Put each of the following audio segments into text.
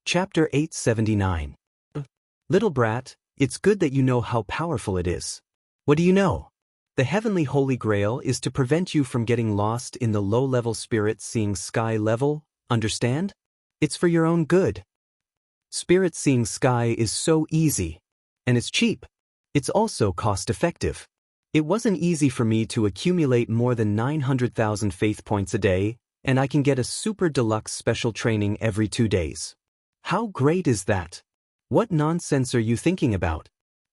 Chapter 879. Little brat, it's good that you know how powerful it is. What do you know? The heavenly Holy Grail is to prevent you from getting lost in the low-level spirit seeing sky level, understand? It's for your own good. Spirit seeing sky is so easy. And it's cheap. It's also cost-effective. It wasn't easy for me to accumulate more than 900,000 faith points a day, and I can get a super deluxe special training every 2 days. How great is that? What nonsense are you thinking about?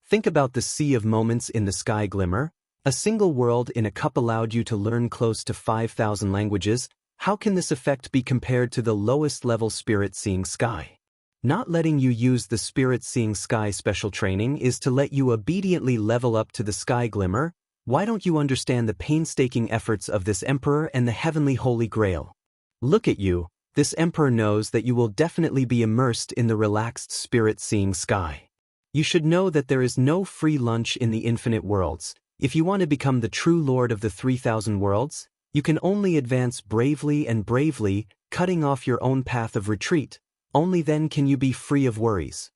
Think about the sea of moments in the sky glimmer. A single world in a cup allowed you to learn close to 5,000 languages. How can this effect be compared to the lowest level spirit seeing sky? Not letting you use the spirit seeing sky special training is to let you obediently level up to the sky glimmer. Why don't you understand the painstaking efforts of this emperor and the heavenly Holy Grail? Look at you. This emperor knows that you will definitely be immersed in the relaxed spirit seeing sky. You should know that there is no free lunch in the infinite worlds. If you want to become the true lord of the 3,000 worlds, you can only advance bravely and bravely, cutting off your own path of retreat. Only then can you be free of worries.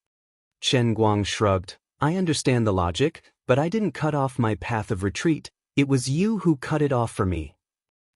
Chen Guang shrugged. I understand the logic, but I didn't cut off my path of retreat. It was you who cut it off for me.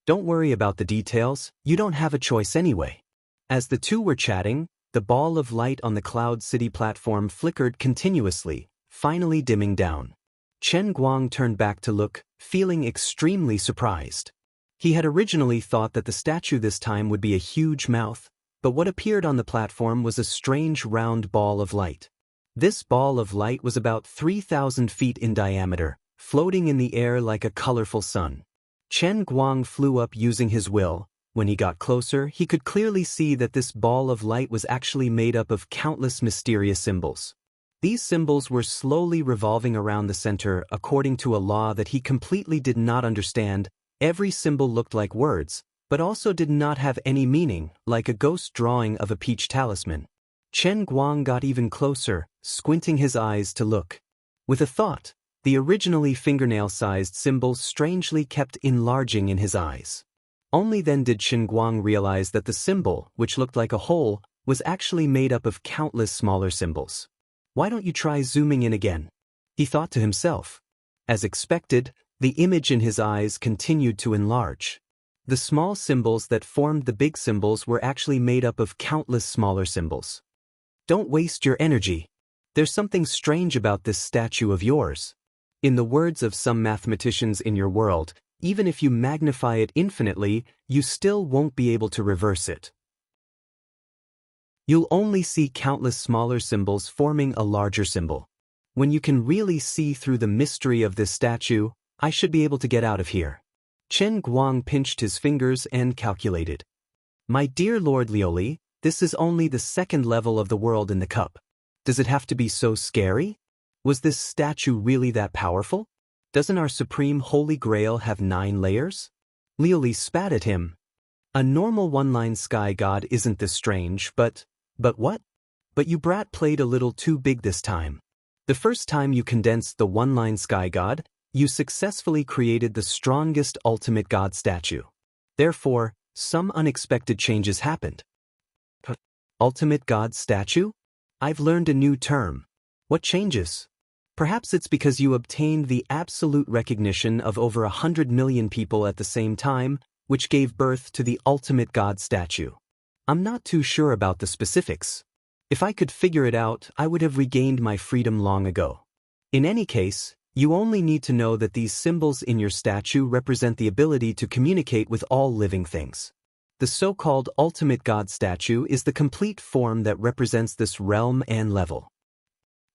Don't worry about the details, you don't have a choice anyway. As the two were chatting, the ball of light on the Cloud City platform flickered continuously, finally dimming down. Chen Guang turned back to look, feeling extremely surprised. He had originally thought that the statue this time would be a huge mouth, but what appeared on the platform was a strange round ball of light. This ball of light was about 3,000 feet in diameter, floating in the air like a colorful sun. Chen Guang flew up using his will. When he got closer, he could clearly see that this ball of light was actually made up of countless mysterious symbols. These symbols were slowly revolving around the center according to a law that he completely did not understand. Every symbol looked like words, but also did not have any meaning, like a ghost drawing of a peach talisman. Chen Guang got even closer, squinting his eyes to look. With a thought, the originally fingernail-sized symbols strangely kept enlarging in his eyes. Only then did Chen Guang realize that the symbol, which looked like a hole, was actually made up of countless smaller symbols. Why don't you try zooming in again? He thought to himself. As expected, the image in his eyes continued to enlarge. The small symbols that formed the big symbols were actually made up of countless smaller symbols. Don't waste your energy. There's something strange about this statue of yours. In the words of some mathematicians in your world, even if you magnify it infinitely, you still won't be able to reverse it. You'll only see countless smaller symbols forming a larger symbol. When you can really see through the mystery of this statue, I should be able to get out of here. Chen Guang pinched his fingers and calculated. My dear Lord Lioli, this is only the second level of the world in the cup. Does it have to be so scary? Was this statue really that powerful? Doesn't our supreme Holy Grail have 9 layers? Lioli spat at him. A normal one-line sky god isn't this strange, but what? But you brat played a little too big this time. The first time you condensed the one-line sky god, you successfully created the strongest ultimate god statue. Therefore, some unexpected changes happened. Ultimate god statue? I've learned a new term. What changes? Perhaps it's because you obtained the absolute recognition of over 100 million people at the same time, which gave birth to the ultimate god statue. I'm not too sure about the specifics. If I could figure it out, I would have regained my freedom long ago. In any case, you only need to know that these symbols in your statue represent the ability to communicate with all living things. The so-called ultimate god statue is the complete form that represents this realm and level.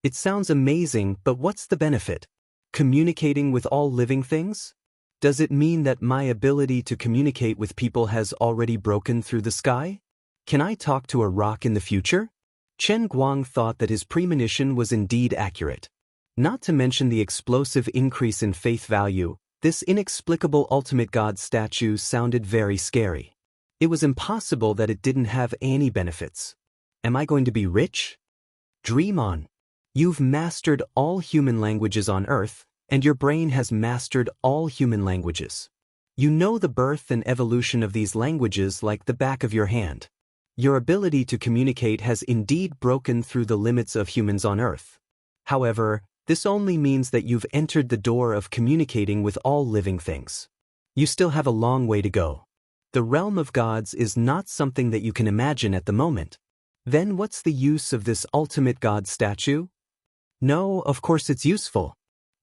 It sounds amazing, but what's the benefit? Communicating with all living things? Does it mean that my ability to communicate with people has already broken through the sky? Can I talk to a rock in the future? Chen Guang thought that his premonition was indeed accurate. Not to mention the explosive increase in faith value, this inexplicable ultimate god statue sounded very scary. It was impossible that it didn't have any benefits. Am I going to be rich? Dream on. You've mastered all human languages on Earth, and your brain has mastered all human languages. You know the birth and evolution of these languages like the back of your hand. Your ability to communicate has indeed broken through the limits of humans on Earth. However, this only means that you've entered the door of communicating with all living things. You still have a long way to go. The realm of gods is not something that you can imagine at the moment. Then what's the use of this ultimate god statue? No, of course it's useful.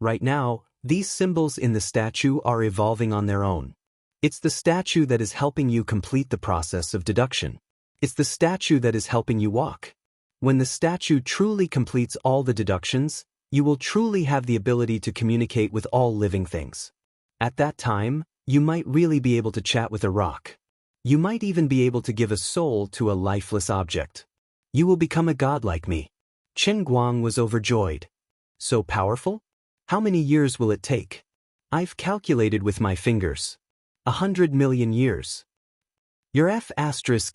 Right now, these symbols in the statue are evolving on their own. It's the statue that is helping you complete the process of deduction. It's the statue that is helping you walk. When the statue truly completes all the deductions, you will truly have the ability to communicate with all living things. At that time, you might really be able to chat with a rock. You might even be able to give a soul to a lifeless object. You will become a god like me. Chen Guang was overjoyed. So powerful? How many years will it take? I've calculated with my fingers. 100 million years. You're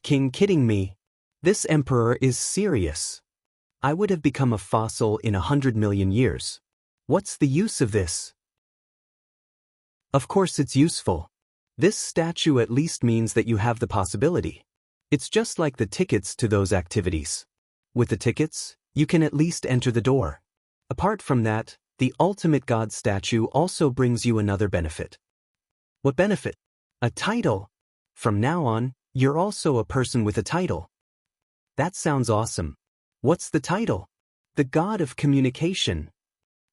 King kidding me. This emperor is serious. I would have become a fossil in 100 million years. What's the use of this? Of course it's useful. This statue at least means that you have the possibility. It's just like the tickets to those activities. With the tickets, you can at least enter the door. Apart from that, the ultimate god statue also brings you another benefit. What benefit? A title. From now on, you're also a person with a title. That sounds awesome. What's the title? The god of communication.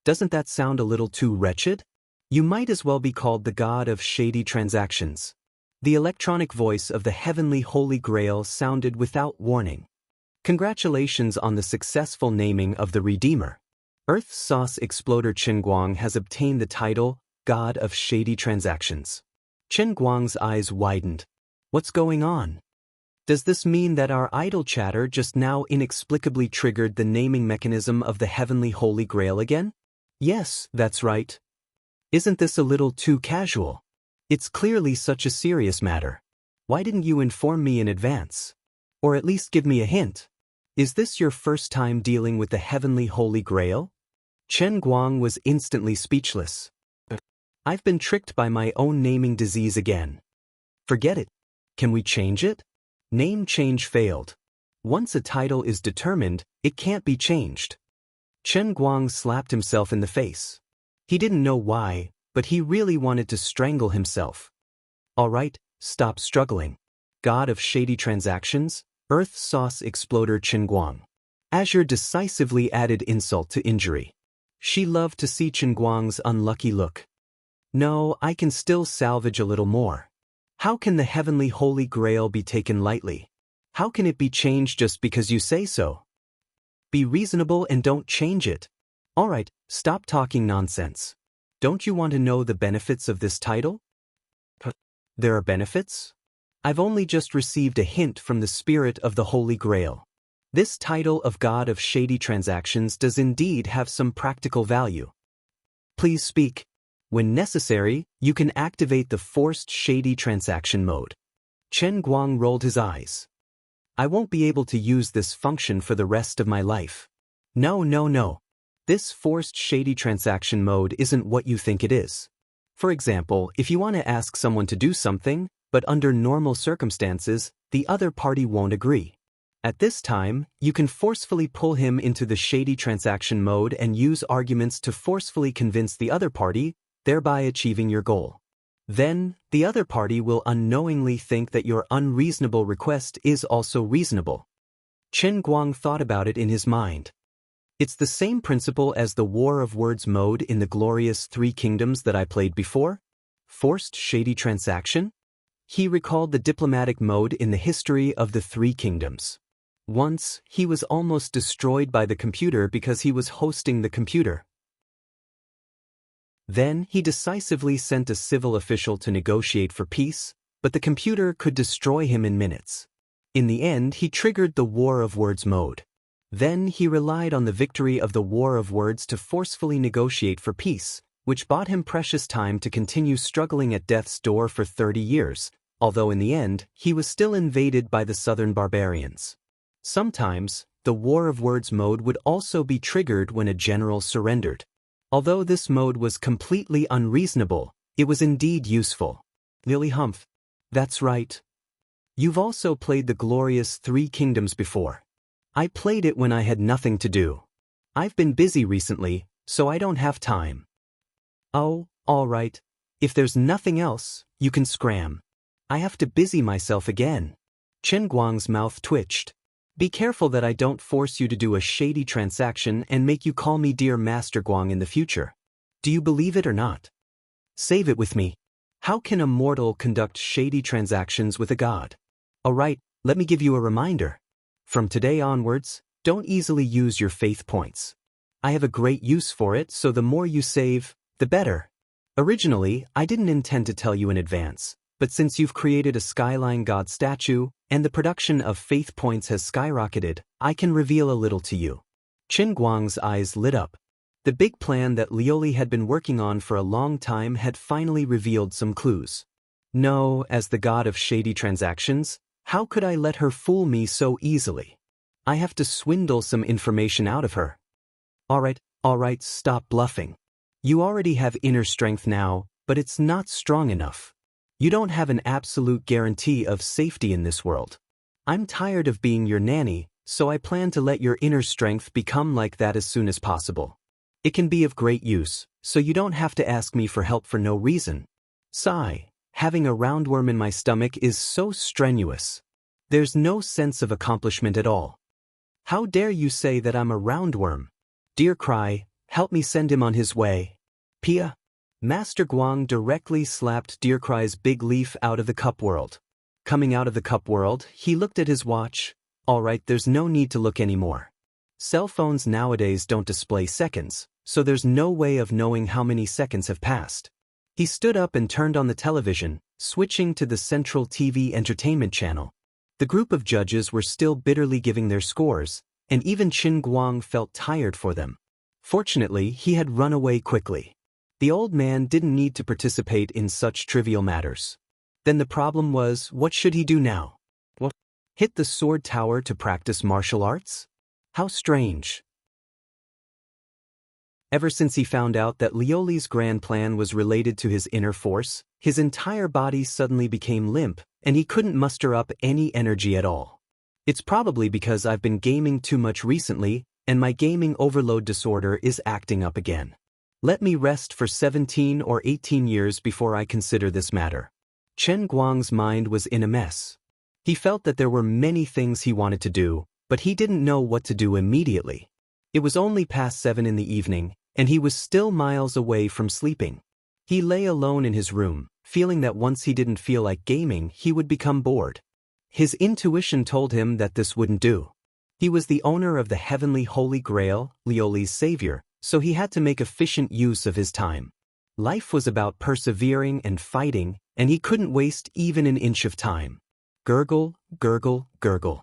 Doesn't that sound a little too wretched? You might as well be called the god of shady transactions. The electronic voice of the heavenly Holy Grail sounded without warning. Congratulations on the successful naming of the Redeemer. Earth Sauce Exploder Chen Guang has obtained the title, God of Shady Transactions. Chen Guang's eyes widened. What's going on? Does this mean that our idle chatter just now inexplicably triggered the naming mechanism of the heavenly Holy Grail again? Yes, that's right. Isn't this a little too casual? It's clearly such a serious matter. Why didn't you inform me in advance? Or at least give me a hint? Is this your first time dealing with the heavenly Holy Grail? Chen Guang was instantly speechless. I've been tricked by my own naming disease again. Forget it. Can we change it? Name change failed. Once a title is determined, it can't be changed. Chen Guang slapped himself in the face. He didn't know why, but he really wanted to strangle himself. All right, stop struggling. God of Shady Transactions, Earth Sauce Exploder Chen Guang. Azure decisively added insult to injury. She loved to see Chen Guang's unlucky look. No, I can still salvage a little more. How can the heavenly Holy Grail be taken lightly? How can it be changed just because you say so? Be reasonable and don't change it. All right, stop talking nonsense. Don't you want to know the benefits of this title? There are benefits? I've only just received a hint from the spirit of the Holy Grail. This title of God of Shady Transactions does indeed have some practical value. Please speak. When necessary, you can activate the forced shady transaction mode. Chen Guang rolled his eyes. I won't be able to use this function for the rest of my life. No. This forced shady transaction mode isn't what you think it is. For example, if you want to ask someone to do something, but under normal circumstances, the other party won't agree. At this time, you can forcefully pull him into the shady transaction mode and use arguments to forcefully convince the other party, thereby achieving your goal. Then, the other party will unknowingly think that your unreasonable request is also reasonable. Chen Guang thought about it in his mind. It's the same principle as the War of Words mode in the glorious Three Kingdoms that I played before. Forced shady transaction? He recalled the diplomatic mode in the history of the Three Kingdoms. Once, he was almost destroyed by the computer because he was hosting the computer. Then, he decisively sent a civil official to negotiate for peace, but the computer could destroy him in minutes. In the end, he triggered the War of Words mode. Then, he relied on the victory of the War of Words to forcefully negotiate for peace, which bought him precious time to continue struggling at death's door for 30 years, although in the end, he was still invaded by the southern barbarians. Sometimes, the War of Words mode would also be triggered when a general surrendered. Although this mode was completely unreasonable, it was indeed useful. Lily Humph. That's right. You've also played the glorious Three Kingdoms before. I played it when I had nothing to do. I've been busy recently, so I don't have time. Oh, all right. If there's nothing else, you can scram. I have to busy myself again. Chen Guang's mouth twitched. Be careful that I don't force you to do a shady transaction and make you call me Dear Master Guang in the future. Do you believe it or not? Save it with me. How can a mortal conduct shady transactions with a god? Alright, let me give you a reminder. From today onwards, don't easily use your faith points. I have a great use for it, so the more you save, the better. Originally, I didn't intend to tell you in advance, but since you've created a skyline god statue, and the production of faith points has skyrocketed, I can reveal a little to you. Qin Guang's eyes lit up. The big plan that Lioli had been working on for a long time had finally revealed some clues. No, as the god of shady transactions, how could I let her fool me so easily? I have to swindle some information out of her. Alright, stop bluffing. You already have inner strength now, but it's not strong enough. You don't have an absolute guarantee of safety in this world. I'm tired of being your nanny, so I plan to let your inner strength become like that as soon as possible. It can be of great use, so you don't have to ask me for help for no reason. Sigh, having a roundworm in my stomach is so strenuous. There's no sense of accomplishment at all. How dare you say that I'm a roundworm? Dear Cry, help me send him on his way. Pia. Master Guang directly slapped Dear Cry's big leaf out of the cup world. Coming out of the cup world, he looked at his watch. Alright, there's no need to look anymore. Cell phones nowadays don't display seconds, so there's no way of knowing how many seconds have passed. He stood up and turned on the television, switching to the Central TV Entertainment channel. The group of judges were still bitterly giving their scores, and even Qin Guang felt tired for them. Fortunately, he had run away quickly. The old man didn't need to participate in such trivial matters. Then the problem was, what should he do now? What? Hit the sword tower to practice martial arts? How strange. Ever since he found out that Lioli's grand plan was related to his inner force, his entire body suddenly became limp, and he couldn't muster up any energy at all. It's probably because I've been gaming too much recently, and my gaming overload disorder is acting up again. Let me rest for 17 or 18 years before I consider this matter. Chen Guang's mind was in a mess. He felt that there were many things he wanted to do, but he didn't know what to do immediately. It was only past 7 in the evening, and he was still miles away from sleeping. He lay alone in his room, feeling that once he didn't feel like gaming, he would become bored. His intuition told him that this wouldn't do. He was the owner of the heavenly Holy Grail, Lioli's savior, so he had to make efficient use of his time. Life was about persevering and fighting, and he couldn't waste even an inch of time. Gurgle, gurgle, gurgle.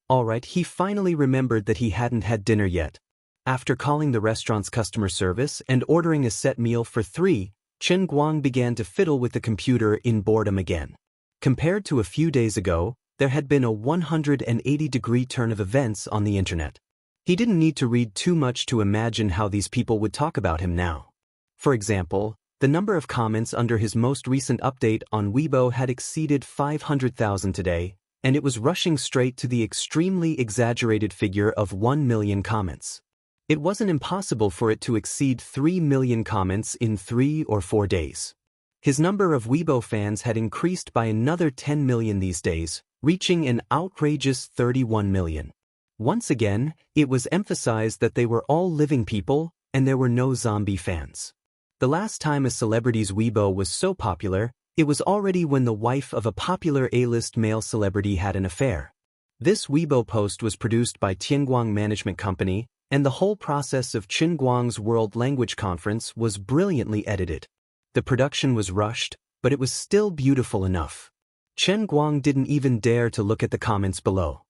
Alright, he finally remembered that he hadn't had dinner yet. After calling the restaurant's customer service and ordering a set meal for 3, Chen Guang began to fiddle with the computer in boredom again. Compared to a few days ago, there had been a 180-degree turn of events on the internet. He didn't need to read too much to imagine how these people would talk about him now. For example, the number of comments under his most recent update on Weibo had exceeded 500,000 today, and it was rushing straight to the extremely exaggerated figure of 1 million comments. It wasn't impossible for it to exceed 3 million comments in 3 or 4 days. His number of Weibo fans had increased by another 10 million these days, reaching an outrageous 31 million. Once again, it was emphasized that they were all living people, and there were no zombie fans. The last time a celebrity's Weibo was so popular, it was already when the wife of a popular A-list male celebrity had an affair. This Weibo post was produced by Tianguang Management Company, and the whole process of Qin Guang's World Language Conference was brilliantly edited. The production was rushed, but it was still beautiful enough. Chen Guang didn't even dare to look at the comments below.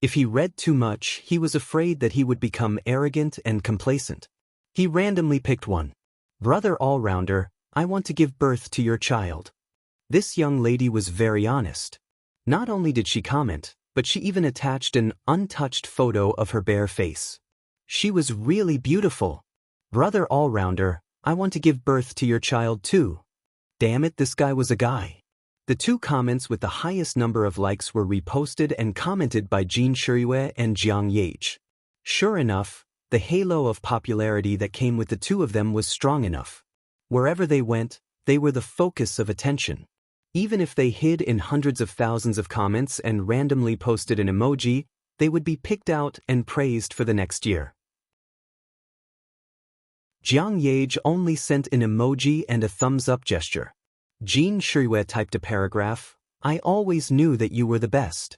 If he read too much, he was afraid that he would become arrogant and complacent. He randomly picked one. Brother All-Rounder, I want to give birth to your child. This young lady was very honest. Not only did she comment, but she even attached an untouched photo of her bare face. She was really beautiful. Brother All-Rounder, I want to give birth to your child too. Damn it, this guy was a guy. The two comments with the highest number of likes were reposted and commented by Jin Shiyue and Jiang Yache. Sure enough, the halo of popularity that came with the two of them was strong enough. Wherever they went, they were the focus of attention. Even if they hid in hundreds of thousands of comments and randomly posted an emoji, they would be picked out and praised for the next year. Jiang Yache only sent an emoji and a thumbs-up gesture. Jin Shiyue typed a paragraph, "I always knew that you were the best."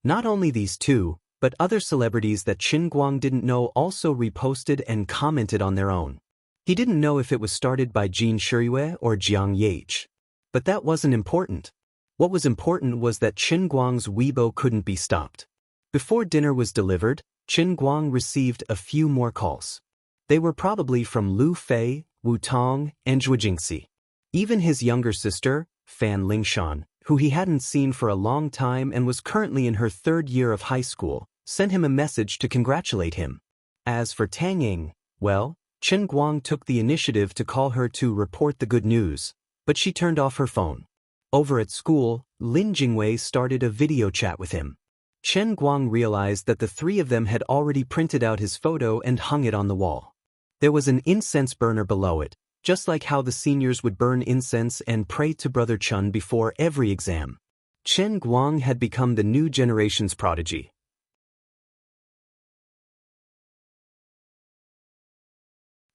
Not only these two, but other celebrities that Qin Guang didn't know also reposted and commented on their own. He didn't know if it was started by Jin Shiyue or Jiang Yache. But that wasn't important. What was important was that Qin Guang's Weibo couldn't be stopped. Before dinner was delivered, Qin Guang received a few more calls. They were probably from Lu Fei, Wu Tong, and Zhu Jingxi. Even his younger sister, Fan Lingshan, who he hadn't seen for a long time and was currently in her 3rd year of high school, sent him a message to congratulate him. As for Tang Ying, well, Qin Guang took the initiative to call her to report the good news, but she turned off her phone. Over at school, Lin Jingwei started a video chat with him. Qin Guang realized that the three of them had already printed out his photo and hung it on the wall. There was an incense burner below it, just like how the seniors would burn incense and pray to Brother Chun before every exam. Qin Guang had become the new generation's prodigy.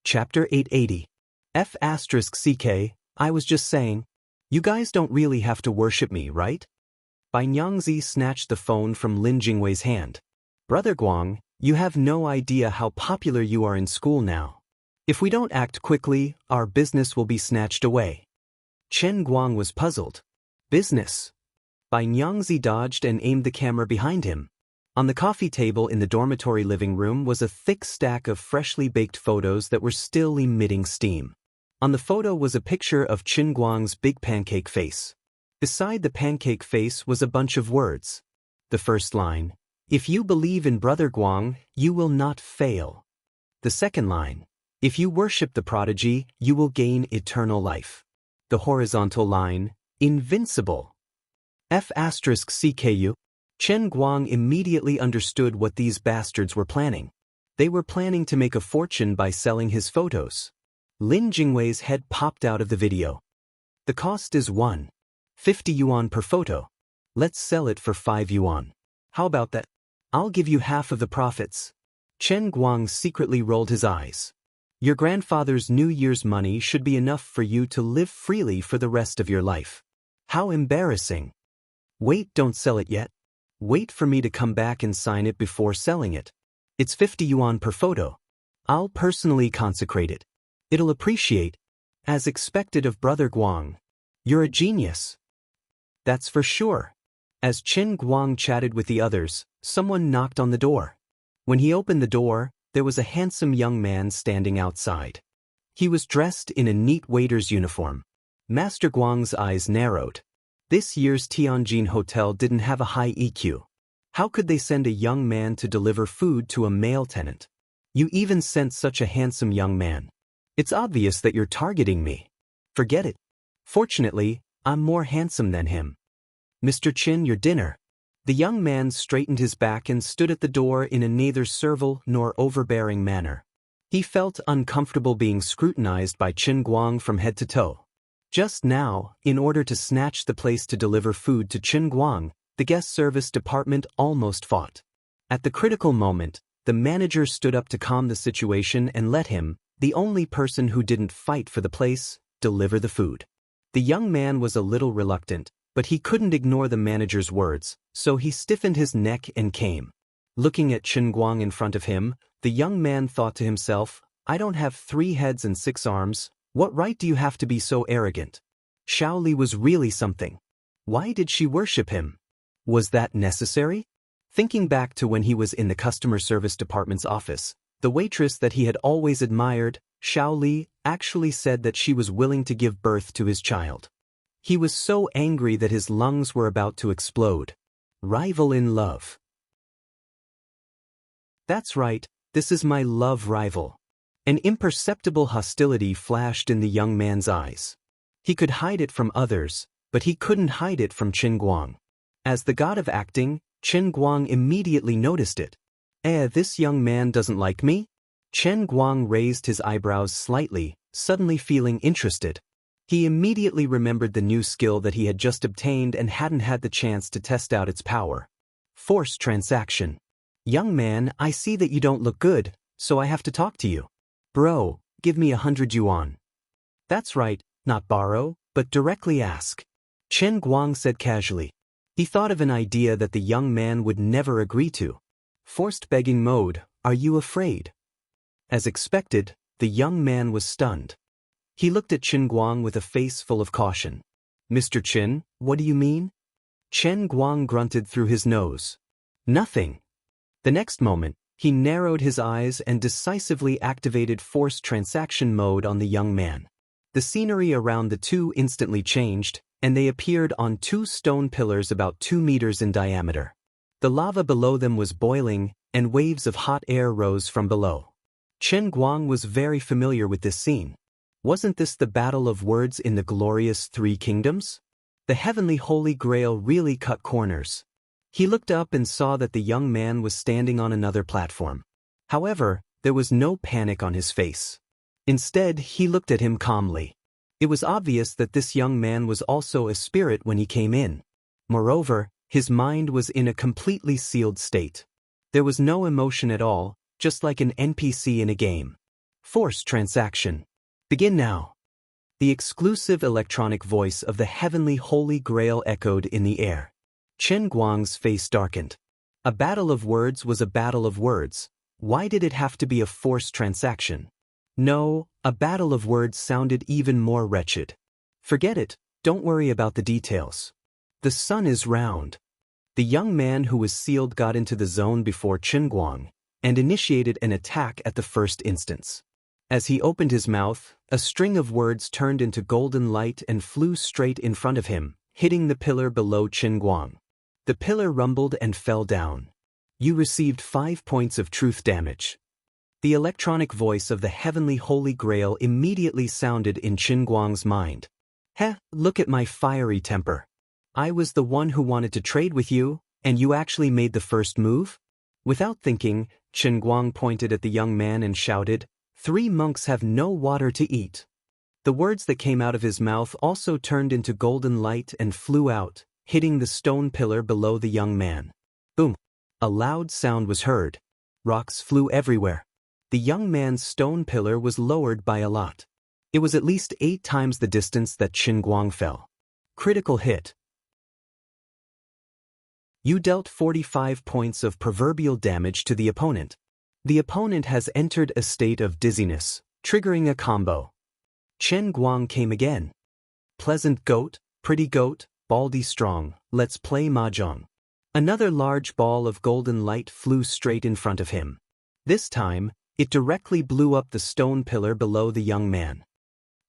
Chapter 880. F***CK, I was just saying, you guys don't really have to worship me, right? Bai Nyangzi snatched the phone from Lin Jingwei's hand. Brother Guang, you have no idea how popular you are in school now. If we don't act quickly, our business will be snatched away. Qin Guang was puzzled. Business? Bai Nyangzi dodged and aimed the camera behind him. On the coffee table in the dormitory living room was a thick stack of freshly baked photos that were still emitting steam. On the photo was a picture of Qin Guang's big pancake face. Beside the pancake face was a bunch of words. The first line, "If you believe in Brother Guang, you will not fail." The second line, "If you worship the prodigy, you will gain eternal life." The horizontal line, "Invincible." F***CKU. Qin Guang immediately understood what these bastards were planning. They were planning to make a fortune by selling his photos. Lin Jingwei's head popped out of the video. The cost is 150 yuan per photo. Let's sell it for 5 yuan. How about that? I'll give you half of the profits. Qin Guang secretly rolled his eyes. Your grandfather's New Year's money should be enough for you to live freely for the rest of your life. How embarrassing. Wait, don't sell it yet. Wait for me to come back and sign it before selling it. It's 50 yuan per photo. I'll personally consecrate it. It'll appreciate. As expected of Brother Guang. You're a genius. That's for sure. As Qin Guang chatted with the others, someone knocked on the door. When he opened the door, there was a handsome young man standing outside. He was dressed in a neat waiter's uniform. Master Guang's eyes narrowed. This year's Tianjin hotel didn't have a high EQ. How could they send a young man to deliver food to a male tenant? You even sent such a handsome young man. It's obvious that you're targeting me. Forget it. Fortunately, I'm more handsome than him. Mr. Qin, your dinner. The young man straightened his back and stood at the door in a neither servile nor overbearing manner. He felt uncomfortable being scrutinized by Qin Guang from head to toe. Just now, in order to snatch the place to deliver food to Qin Guang, the guest service department almost fought. At the critical moment, the manager stood up to calm the situation and let him, the only person who didn't fight for the place, deliver the food. The young man was a little reluctant, but he couldn't ignore the manager's words, so he stiffened his neck and came. Looking at Qin Guang in front of him, the young man thought to himself, I don't have 3 heads and 6 arms, what right do you have to be so arrogant? Xiao Li was really something. Why did she worship him? Was that necessary? Thinking back to when he was in the customer service department's office, the waitress that he had always admired, Xiao Li, actually said that she was willing to give birth to his child. He was so angry that his lungs were about to explode. Rival in love. That's right, this is my love rival. An imperceptible hostility flashed in the young man's eyes. He could hide it from others, but he couldn't hide it from Qin Guang. As the god of acting, Qin Guang immediately noticed it. This young man doesn't like me? Qin Guang raised his eyebrows slightly, suddenly feeling interested. He immediately remembered the new skill that he had just obtained and hadn't had the chance to test out its power. Forced transaction. Young man, I see that you don't look good, so I have to talk to you. Bro, give me 100 yuan. That's right, not borrow, but directly ask. Qin Guang said casually. He thought of an idea that the young man would never agree to. Forced begging mode, are you afraid? As expected, the young man was stunned. He looked at Qin Guang with a face full of caution. Mr. Qin, what do you mean? Qin Guang grunted through his nose. Nothing. The next moment, he narrowed his eyes and decisively activated forced transaction mode on the young man. The scenery around the two instantly changed, and they appeared on two stone pillars about 2 meters in diameter. The lava below them was boiling, and waves of hot air rose from below. Qin Guang was very familiar with this scene. Wasn't this the battle of words in the glorious Three Kingdoms? The heavenly Holy Grail really cut corners. He looked up and saw that the young man was standing on another platform. However, there was no panic on his face. Instead, he looked at him calmly. It was obvious that this young man was also a spirit when he came in. Moreover, his mind was in a completely sealed state. There was no emotion at all, just like an NPC in a game. Forced transaction. Begin now. The exclusive electronic voice of the heavenly Holy Grail echoed in the air. Qin Guang's face darkened. A battle of words was a battle of words. Why did it have to be a forced transaction? No, a battle of words sounded even more wretched. Forget it, don't worry about the details. The sun is round. The young man who was sealed got into the zone before Qin Guang, and initiated an attack at the first instance. As he opened his mouth, a string of words turned into golden light and flew straight in front of him, hitting the pillar below Qin Guang. The pillar rumbled and fell down. You received 5 points of truth damage. The electronic voice of the heavenly Holy Grail immediately sounded in Qin Guang's mind. Look at my fiery temper. I was the one who wanted to trade with you, and you actually made the first move? Without thinking, Qin Guang pointed at the young man and shouted, 3 monks have no water to eat. The words that came out of his mouth also turned into golden light and flew out, hitting the stone pillar below the young man. Boom! A loud sound was heard. Rocks flew everywhere. The young man's stone pillar was lowered by a lot. It was at least 8 times the distance that Qin Guang fell. Critical hit. You dealt 45 points of proverbial damage to the opponent. The opponent has entered a state of dizziness, triggering a combo. Qin Guang came again. Pleasant goat, pretty goat, baldy strong, let's play mahjong. Another large ball of golden light flew straight in front of him. This time, it directly blew up the stone pillar below the young man.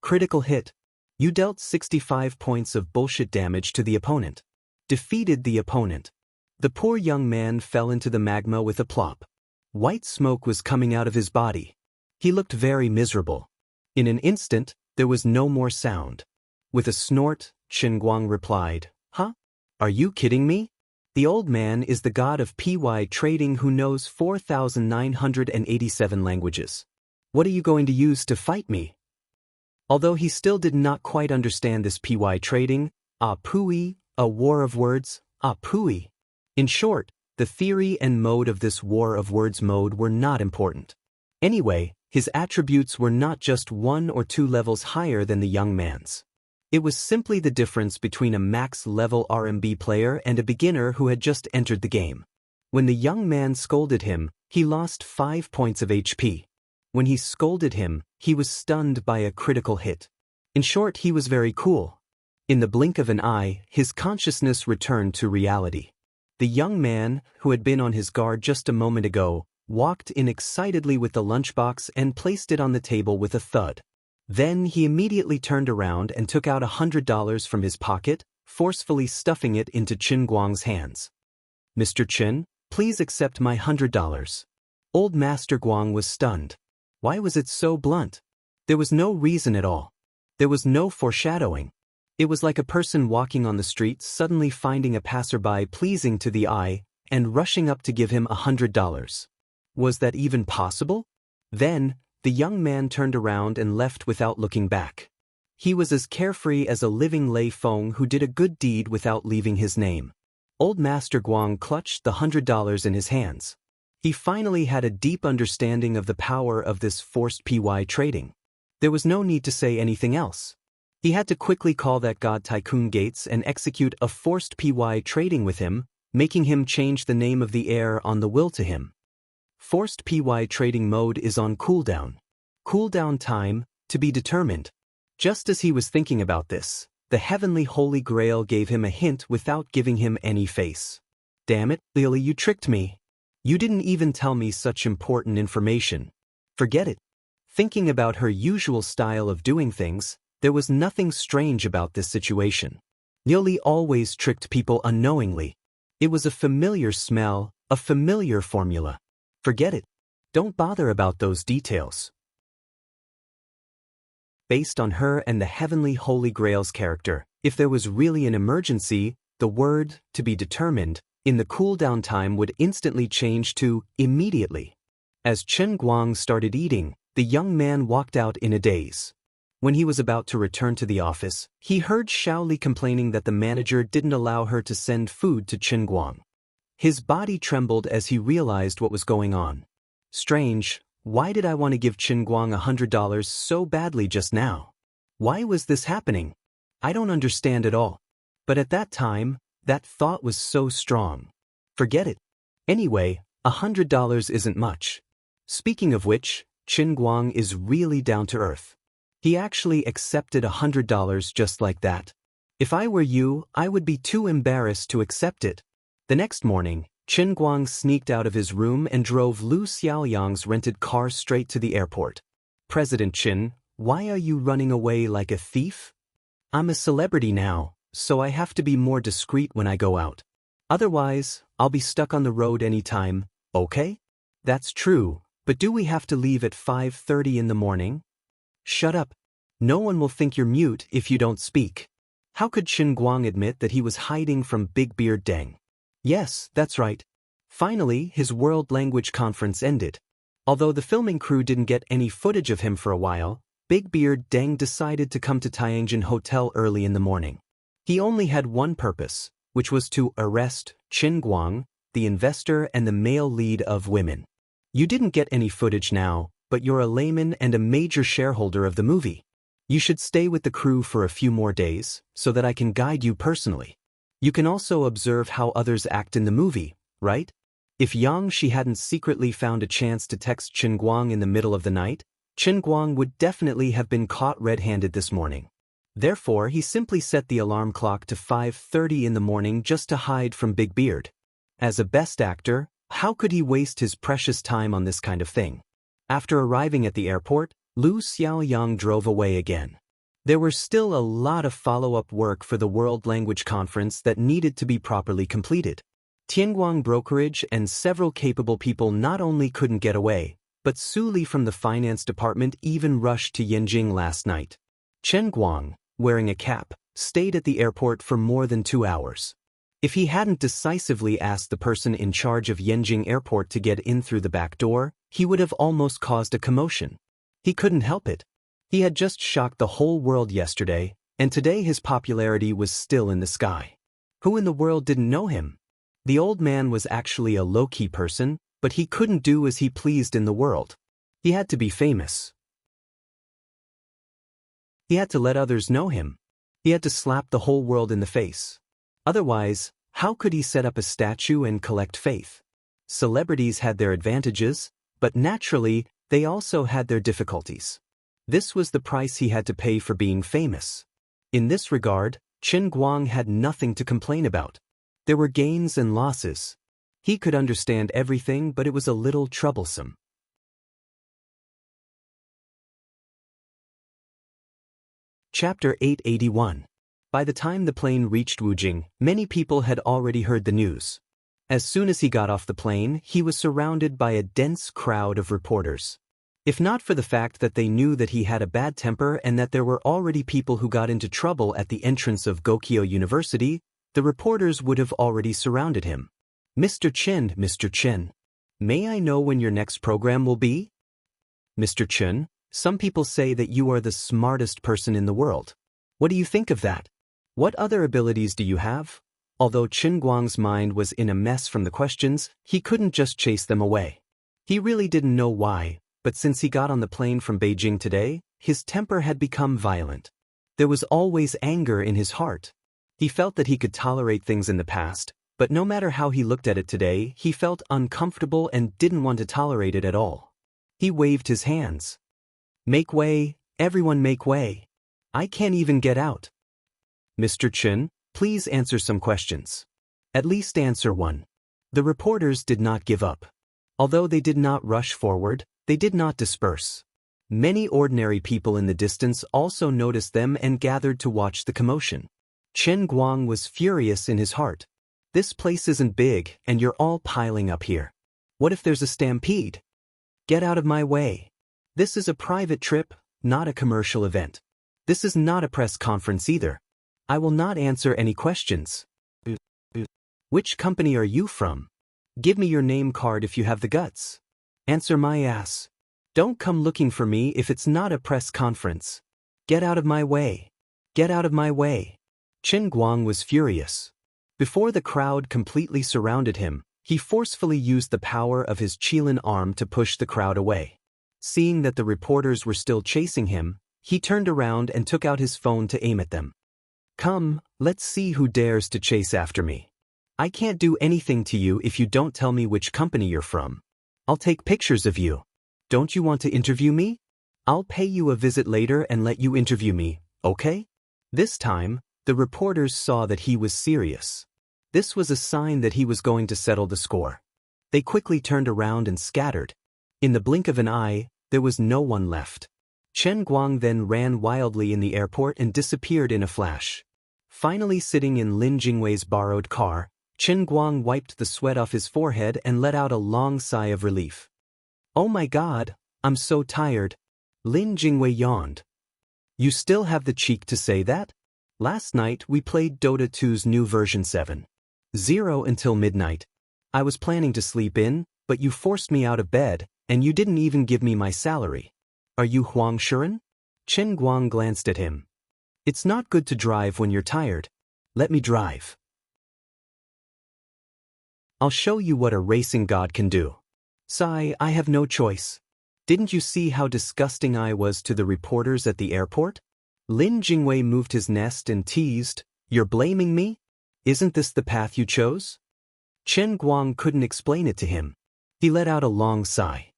Critical hit. You dealt 65 points of bullshit damage to the opponent. Defeated the opponent. The poor young man fell into the magma with a plop. White smoke was coming out of his body. He looked very miserable. In an instant, there was no more sound. With a snort, Qin Guang replied, Huh? Are you kidding me? The old man is the god of PY trading who knows 4,987 languages. What are you going to use to fight me? Although he still did not quite understand this PY trading, pui, a war of words, pui. In short, the theory and mode of this war of words mode were not important. Anyway, his attributes were not just 1 or 2 levels higher than the young man's. It was simply the difference between a max-level RMB player and a beginner who had just entered the game. When the young man scolded him, he lost 5 points of HP. When he scolded him, he was stunned by a critical hit. In short, he was very cool. In the blink of an eye, his consciousness returned to reality. The young man, who had been on his guard just a moment ago, walked in excitedly with the lunchbox and placed it on the table with a thud. Then he immediately turned around and took out $100 from his pocket, forcefully stuffing it into Qin Guang's hands. Mr. Qin, please accept my $100. Old Master Guang was stunned. Why was it so blunt? There was no reason at all. There was no foreshadowing. It was like a person walking on the street suddenly finding a passerby pleasing to the eye and rushing up to give him $100. Was that even possible? Then, the young man turned around and left without looking back. He was as carefree as a living Lei Feng who did a good deed without leaving his name. Old Master Guang clutched the $100 in his hands. He finally had a deep understanding of the power of this forced PY trading. There was no need to say anything else. He had to quickly call that god Tycoon Gates and execute a forced PY trading with him, making him change the name of the heir on the will to him. Forced PY trading mode is on cooldown. Cooldown time, to be determined. Just as he was thinking about this, the heavenly Holy Grail gave him a hint without giving him any face. Damn it, Lily, you tricked me. You didn't even tell me such important information. Forget it. Thinking about her usual style of doing things, there was nothing strange about this situation. Lily always tricked people unknowingly. It was a familiar smell, a familiar formula. Forget it. Don't bother about those details. Based on her and the heavenly Holy Grail's character, if there was really an emergency, the word, to be determined, in the cooldown time would instantly change to immediately. As Chen Guang started eating, the young man walked out in a daze. When he was about to return to the office, he heard Xiaoli complaining that the manager didn't allow her to send food to Chen Guang. His body trembled as he realized what was going on. Strange, why did I want to give Chen Guang $100 so badly just now? Why was this happening? I don't understand at all. But at that time, that thought was so strong. Forget it. Anyway, $100 isn't much. Speaking of which, Chen Guang is really down to earth. He actually accepted $100 just like that. If I were you, I would be too embarrassed to accept it. The next morning, Chen Guang sneaked out of his room and drove Lu Xiaoyang's rented car straight to the airport. President Chen, why are you running away like a thief? I'm a celebrity now, so I have to be more discreet when I go out. Otherwise, I'll be stuck on the road anytime, okay? That's true, but do we have to leave at 5:30 in the morning? Shut up. No one will think you're mute if you don't speak. How could Chen Guang admit that he was hiding from Big Beard Deng? Yes, that's right. Finally, his world language conference ended. Although the filming crew didn't get any footage of him for a while, Big Beard Deng decided to come to Tianjin Hotel early in the morning. He only had one purpose, which was to arrest Chen Guang, the investor and the male lead of Women. You didn't get any footage now, but you're a layman and a major shareholder of the movie. You should stay with the crew for a few more days, so that I can guide you personally. You can also observe how others act in the movie, right? If Shi hadn't secretly found a chance to text Chen Guang in the middle of the night, Chen Guang would definitely have been caught red-handed this morning. Therefore, he simply set the alarm clock to 5:30 in the morning just to hide from Big Beard. As a best actor, how could he waste his precious time on this kind of thing? After arriving at the airport, Lu Xiaoyang drove away again. There were still a lot of follow-up work for the World Language Conference that needed to be properly completed. Tianguang Brokerage and several capable people not only couldn't get away, but Su Li from the finance department even rushed to Yanjing last night. Chen Guang, wearing a cap, stayed at the airport for more than 2 hours. If he hadn't decisively asked the person in charge of Yanjing Airport to get in through the back door, he would have almost caused a commotion. He couldn't help it. He had just shocked the whole world yesterday, and today his popularity was still in the sky. Who in the world didn't know him? The old man was actually a low-key person, but he couldn't do as he pleased in the world. He had to be famous. He had to let others know him. He had to slap the whole world in the face. Otherwise, how could he set up a statue and collect faith? Celebrities had their advantages, but naturally, they also had their difficulties. This was the price he had to pay for being famous. In this regard, Chen Guang had nothing to complain about. There were gains and losses. He could understand everything, but it was a little troublesome. Chapter 881. By the time the plane reached Wujing, many people had already heard the news. As soon as he got off the plane, he was surrounded by a dense crowd of reporters. If not for the fact that they knew that he had a bad temper and that there were already people who got into trouble at the entrance of Gokyo University, the reporters would have already surrounded him. Mr. Chen, may I know when your next program will be? Mr. Chen, some people say that you are the smartest person in the world. What do you think of that? What other abilities do you have? Although Chen Guang's mind was in a mess from the questions, he couldn't just chase them away. He really didn't know why, but since he got on the plane from Beijing today, his temper had become violent. There was always anger in his heart. He felt that he could tolerate things in the past, but no matter how he looked at it today, he felt uncomfortable and didn't want to tolerate it at all. He waved his hands. Make way, everyone make way. I can't even get out. Mr. Chen, please answer some questions. At least answer one. The reporters did not give up. Although they did not rush forward, they did not disperse. Many ordinary people in the distance also noticed them and gathered to watch the commotion. Chen Guang was furious in his heart. This place isn't big, and you're all piling up here. What if there's a stampede? Get out of my way. This is a private trip, not a commercial event. This is not a press conference either. I will not answer any questions. Which company are you from? Give me your name card if you have the guts. Answer my ass. Don't come looking for me if it's not a press conference. Get out of my way. Get out of my way. Chen Guang was furious. Before the crowd completely surrounded him, he forcefully used the power of his Qilin arm to push the crowd away. Seeing that the reporters were still chasing him, he turned around and took out his phone to aim at them. Come, let's see who dares to chase after me. I can't do anything to you if you don't tell me which company you're from. I'll take pictures of you. Don't you want to interview me? I'll pay you a visit later and let you interview me, okay? This time, the reporters saw that he was serious. This was a sign that he was going to settle the score. They quickly turned around and scattered. In the blink of an eye, there was no one left. Chen Guang then ran wildly in the airport and disappeared in a flash. Finally sitting in Lin Jingwei's borrowed car, Chen Guang wiped the sweat off his forehead and let out a long sigh of relief. Oh my God, I'm so tired. Lin Jingwei yawned. You still have the cheek to say that? Last night we played Dota 2's new version 7.0 until midnight. I was planning to sleep in, but you forced me out of bed, and you didn't even give me my salary. Are you Huang Shuren? Chen Guang glanced at him. It's not good to drive when you're tired. Let me drive. I'll show you what a racing god can do. Sigh, I have no choice. Didn't you see how disgusting I was to the reporters at the airport? Lin Jingwei moved his nest and teased, You're blaming me? Isn't this the path you chose? Chen Guang couldn't explain it to him. He let out a long sigh.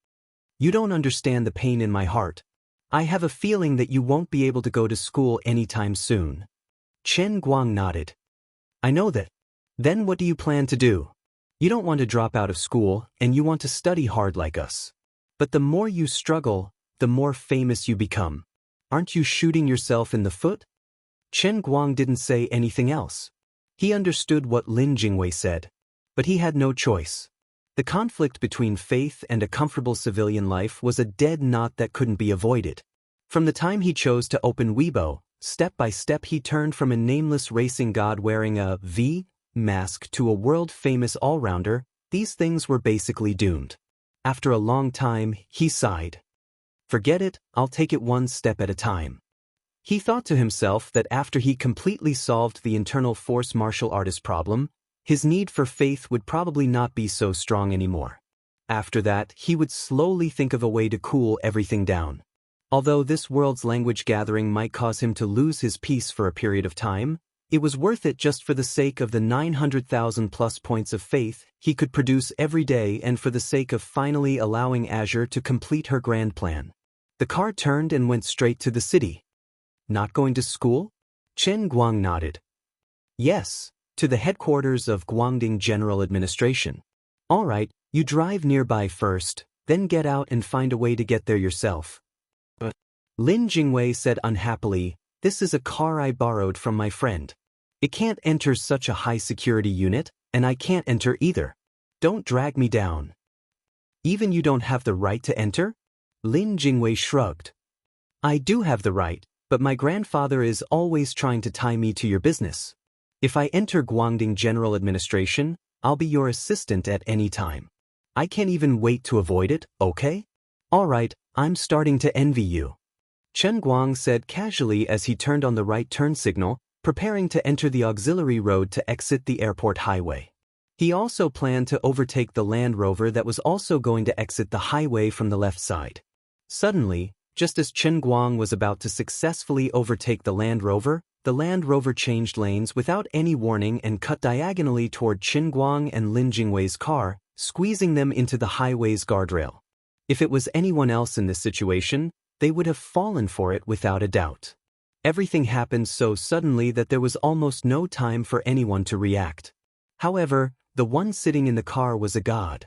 You don't understand the pain in my heart. I have a feeling that you won't be able to go to school anytime soon. Chen Guang nodded. I know that. Then what do you plan to do? You don't want to drop out of school, and you want to study hard like us. But the more you struggle, the more famous you become. Aren't you shooting yourself in the foot? Chen Guang didn't say anything else. He understood what Lin Jingwei said, but he had no choice. The conflict between faith and a comfortable civilian life was a dead knot that couldn't be avoided. From the time he chose to open Weibo, step by step he turned from a nameless racing god wearing a V mask to a world-famous all-rounder. These things were basically doomed. After a long time, he sighed. Forget it, I'll take it one step at a time. He thought to himself that after he completely solved the internal force martial artist problem, his need for faith would probably not be so strong anymore. After that, he would slowly think of a way to cool everything down. Although this world's language gathering might cause him to lose his peace for a period of time, it was worth it just for the sake of the 900,000 plus points of faith he could produce every day and for the sake of finally allowing Azure to complete her grand plan. The car turned and went straight to the city. Not going to school? Chen Guang nodded. Yes, to the headquarters of Guangding General Administration. All right, you drive nearby first, then get out and find a way to get there yourself. But Lin Jingwei said unhappily, this is a car I borrowed from my friend. It can't enter such a high-security unit, and I can't enter either. Don't drag me down. Even you don't have the right to enter? Lin Jingwei shrugged. I do have the right, but my grandfather is always trying to tie me to your business. If I enter Guangding General Administration, I'll be your assistant at any time. I can't even wait to avoid it, okay? Alright, I'm starting to envy you. Chen Guang said casually as he turned on the right turn signal, preparing to enter the auxiliary road to exit the airport highway. He also planned to overtake the Land Rover that was also going to exit the highway from the left side. Suddenly, just as Chen Guang was about to successfully overtake the Land Rover changed lanes without any warning and cut diagonally toward Chen Guang and Lin Jingwei's car, squeezing them into the highway's guardrail. If it was anyone else in this situation, they would have fallen for it without a doubt. Everything happened so suddenly that there was almost no time for anyone to react. However, the one sitting in the car was a god.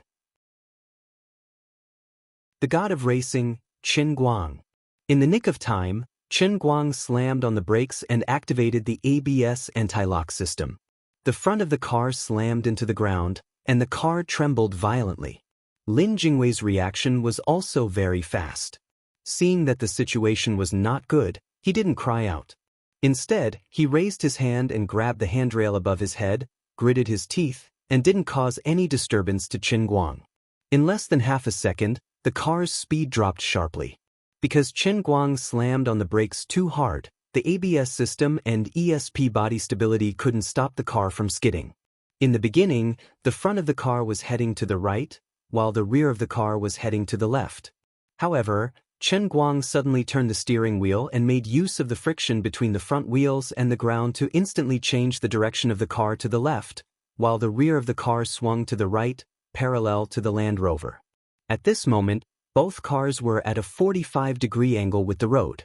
The god of racing, Chen Guang. In the nick of time, Chen Guang slammed on the brakes and activated the ABS anti-lock system. The front of the car slammed into the ground, and the car trembled violently. Lin Jingwei's reaction was also very fast. Seeing that the situation was not good, he didn't cry out. Instead, he raised his hand and grabbed the handrail above his head, gritted his teeth, and didn't cause any disturbance to Chen Guang. In less than half a second, the car's speed dropped sharply. Because Chen Guang slammed on the brakes too hard, the ABS system and ESP body stability couldn't stop the car from skidding. In the beginning, the front of the car was heading to the right, while the rear of the car was heading to the left. However, Chen Guang suddenly turned the steering wheel and made use of the friction between the front wheels and the ground to instantly change the direction of the car to the left, while the rear of the car swung to the right, parallel to the Land Rover. At this moment, both cars were at a 45-degree angle with the road.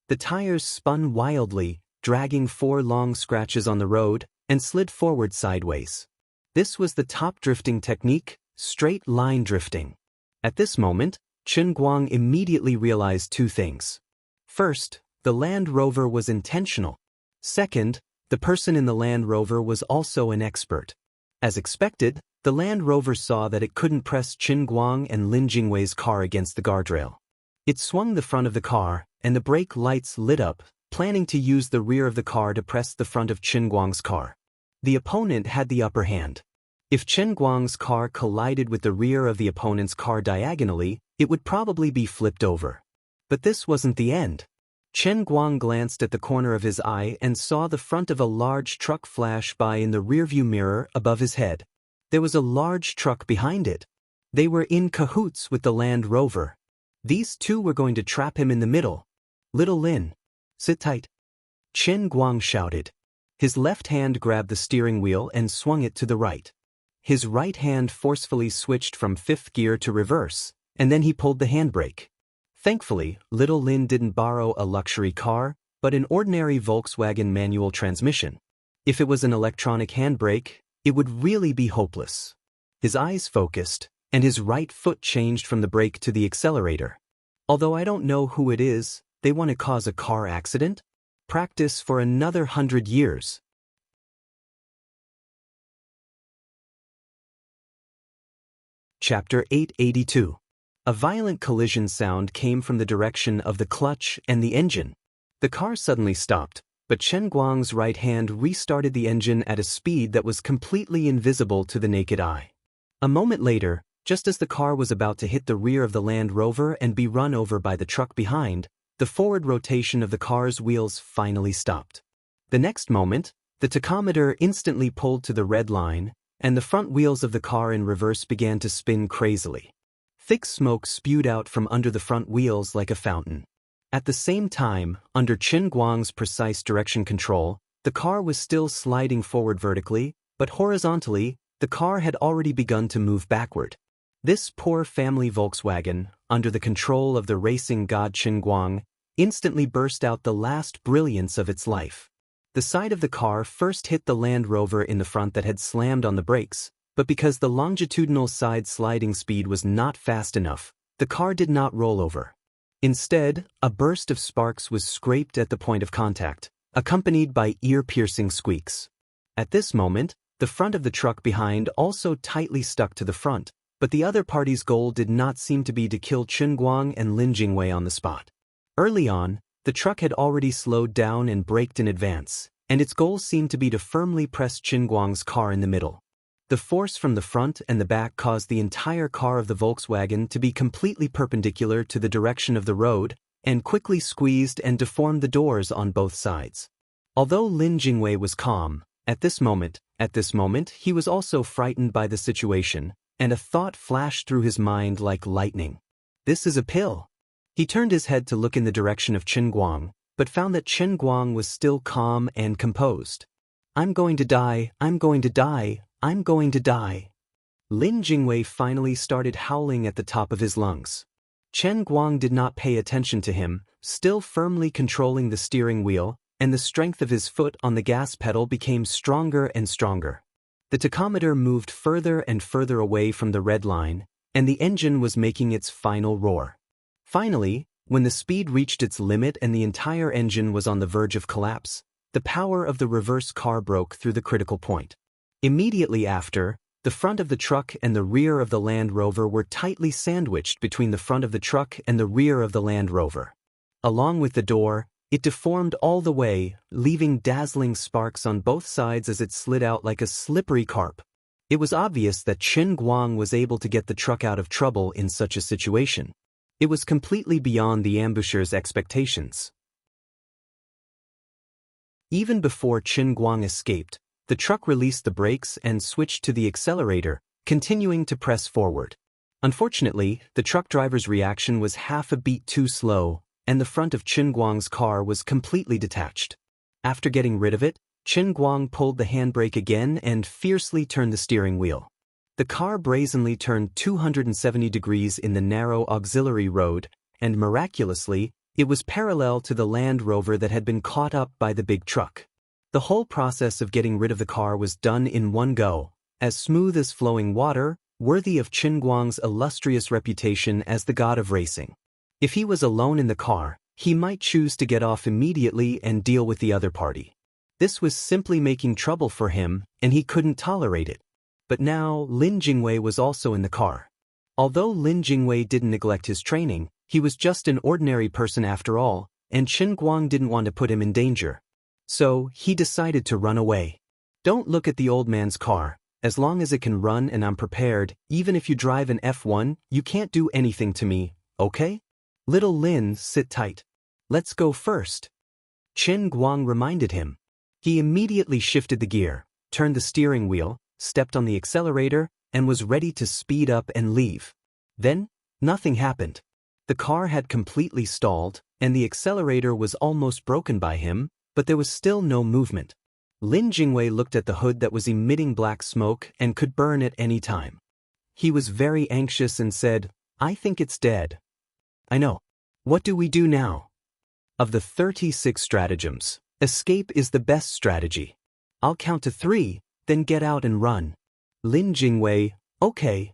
The tires spun wildly, dragging 4 long scratches on the road, and slid forward sideways. This was the top drifting technique, straight line drifting. At this moment, Chen Guang immediately realized 2 things. First, the Land Rover was intentional. Second, the person in the Land Rover was also an expert. As expected, the Land Rover saw that it couldn't press Chen Guang and Lin Jingwei's car against the guardrail. It swung the front of the car, and the brake lights lit up, planning to use the rear of the car to press the front of Chen Guang's car. The opponent had the upper hand. If Chen Guang's car collided with the rear of the opponent's car diagonally, it would probably be flipped over. But this wasn't the end. Chen Guang glanced at the corner of his eye and saw the front of a large truck flash by in the rearview mirror above his head. There was a large truck behind it. They were in cahoots with the Land Rover. These two were going to trap him in the middle. Little Lin, sit tight. Chen Guang shouted. His left hand grabbed the steering wheel and swung it to the right. His right hand forcefully switched from 5th gear to reverse, and then he pulled the handbrake. Thankfully, little Lin didn't borrow a luxury car, but an ordinary Volkswagen manual transmission. If it was an electronic handbrake, it would really be hopeless. His eyes focused, and his right foot changed from the brake to the accelerator. Although I don't know who it is, they want to cause a car accident? Practice for another 100 years. Chapter 882. A violent collision sound came from the direction of the clutch and the engine. The car suddenly stopped, but Chen Guang's right hand restarted the engine at a speed that was completely invisible to the naked eye. A moment later, just as the car was about to hit the rear of the Land Rover and be run over by the truck behind, the forward rotation of the car's wheels finally stopped. The next moment, the tachometer instantly pulled to the red line, and the front wheels of the car in reverse began to spin crazily. Thick smoke spewed out from under the front wheels like a fountain. At the same time, under Chen Guang's precise direction control, the car was still sliding forward vertically, but horizontally, the car had already begun to move backward. This poor family Volkswagen, under the control of the racing god Chen Guang, instantly burst out the last brilliance of its life. The side of the car first hit the Land Rover in the front that had slammed on the brakes, but because the longitudinal side sliding speed was not fast enough, the car did not roll over. Instead, a burst of sparks was scraped at the point of contact, accompanied by ear-piercing squeaks. At this moment, the front of the truck behind also tightly stuck to the front, but the other party's goal did not seem to be to kill Chen Guang and Lin Jingwei on the spot. Early on, the truck had already slowed down and braked in advance, and its goal seemed to be to firmly press Chen Guang's car in the middle. The force from the front and the back caused the entire car of the Volkswagen to be completely perpendicular to the direction of the road, and quickly squeezed and deformed the doors on both sides. Although Lin Jingwei was calm, at this moment, he was also frightened by the situation, and a thought flashed through his mind like lightning. This is a pill. He turned his head to look in the direction of Chen Guang, but found that Chen Guang was still calm and composed. I'm going to die, I'm going to die, I'm going to die. Lin Jingwei finally started howling at the top of his lungs. Chen Guang did not pay attention to him, still firmly controlling the steering wheel, and the strength of his foot on the gas pedal became stronger and stronger. The tachometer moved further and further away from the red line, and the engine was making its final roar. Finally, when the speed reached its limit and the entire engine was on the verge of collapse, the power of the reverse car broke through the critical point. Immediately after, the front of the truck and the rear of the Land Rover were tightly sandwiched between the front of the truck and the rear of the Land Rover. Along with the door, it deformed all the way, leaving dazzling sparks on both sides as it slid out like a slippery carp. It was obvious that Chen Guang was able to get the truck out of trouble in such a situation. It was completely beyond the ambushers' expectations. Even before Chen Guang escaped, the truck released the brakes and switched to the accelerator, continuing to press forward. Unfortunately, the truck driver's reaction was half a beat too slow, and the front of Chen Guang's car was completely detached. After getting rid of it, Chen Guang pulled the handbrake again and fiercely turned the steering wheel. The car brazenly turned 270 degrees in the narrow auxiliary road, and miraculously, it was parallel to the Land Rover that had been caught up by the big truck. The whole process of getting rid of the car was done in one go, as smooth as flowing water, worthy of Chen Guang's illustrious reputation as the god of racing. If he was alone in the car, he might choose to get off immediately and deal with the other party. This was simply making trouble for him, and he couldn't tolerate it. But now Lin Jingwei was also in the car. Although Lin Jingwei didn't neglect his training, he was just an ordinary person after all, and Chen Guang didn't want to put him in danger. So, he decided to run away. Don't look at the old man's car. As long as it can run and I'm prepared, even if you drive an F1, you can't do anything to me, okay? Little Lin, sit tight. Let's go first. Chen Guang reminded him. He immediately shifted the gear, turned the steering wheel, stepped on the accelerator, and was ready to speed up and leave. Then, nothing happened. The car had completely stalled, and the accelerator was almost broken by him, but there was still no movement. Lin Jingwei looked at the hood that was emitting black smoke and could burn at any time. He was very anxious and said, I think it's dead. I know. What do we do now? Of the 36 stratagems, escape is the best strategy. I'll count to 3, then get out and run. Lin Jingwei, okay.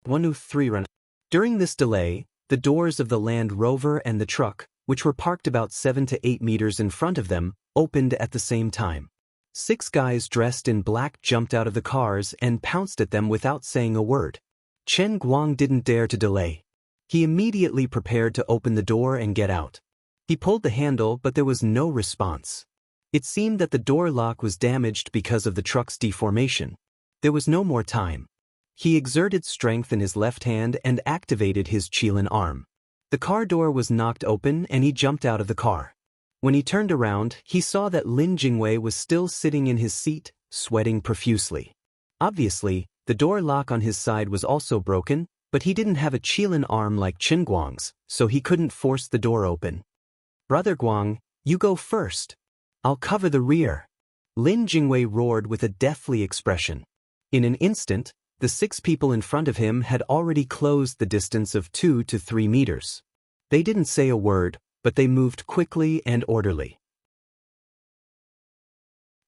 1, 2, 3, run. During this delay, the doors of the Land Rover and the truck, which were parked about 7 to 8 meters in front of them, opened at the same time. 6 guys dressed in black jumped out of the cars and pounced at them without saying a word. Chen Guang didn't dare to delay. He immediately prepared to open the door and get out. He pulled the handle, but there was no response. It seemed that the door lock was damaged because of the truck's deformation. There was no more time. He exerted strength in his left hand and activated his Qilin arm. The car door was knocked open and he jumped out of the car. When he turned around, he saw that Lin Jingwei was still sitting in his seat, sweating profusely. Obviously, the door lock on his side was also broken, but he didn't have a Qilin arm like Chen Guang's, so he couldn't force the door open. Brother Guang, you go first. I'll cover the rear. Lin Jingwei roared with a deathly expression. In an instant, the 6 people in front of him had already closed the distance of 2 to 3 meters. They didn't say a word, but they moved quickly and orderly.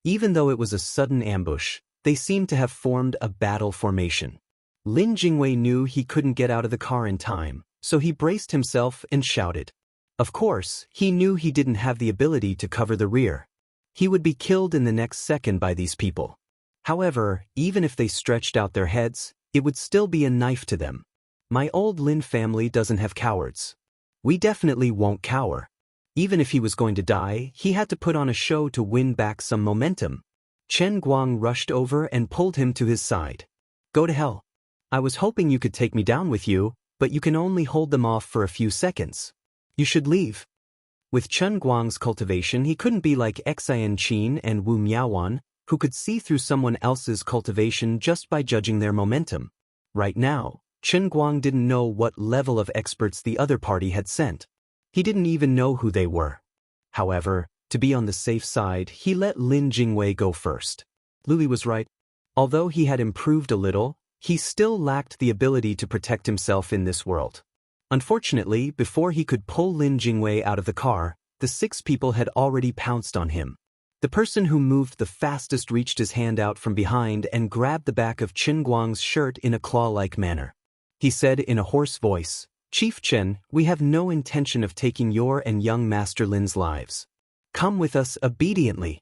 Even though it was a sudden ambush, they seemed to have formed a battle formation. Lin Jingwei knew he couldn't get out of the car in time, so he braced himself and shouted. Of course, he knew he didn't have the ability to cover the rear. He would be killed in the next second by these people. However, even if they stretched out their heads, it would still be a knife to them. My old Lin family doesn't have cowards. We definitely won't cower. Even if he was going to die, he had to put on a show to win back some momentum. Chen Guang rushed over and pulled him to his side. Go to hell. I was hoping you could take me down with you, but you can only hold them off for a few seconds. You should leave. With Chen Guang's cultivation, he couldn't be like Xianxia and Wu Miaowan, who could see through someone else's cultivation just by judging their momentum. Right now, Chen Guang didn't know what level of experts the other party had sent. He didn't even know who they were. However, to be on the safe side, he let Lin Jingwei go first. Luli was right. Although he had improved a little, he still lacked the ability to protect himself in this world. Unfortunately, before he could pull Lin Jingwei out of the car, the 6 people had already pounced on him. The person who moved the fastest reached his hand out from behind and grabbed the back of Chen Guang's shirt in a claw-like manner. He said in a hoarse voice, "Chief Chen, we have no intention of taking your and young Master Lin's lives. Come with us obediently."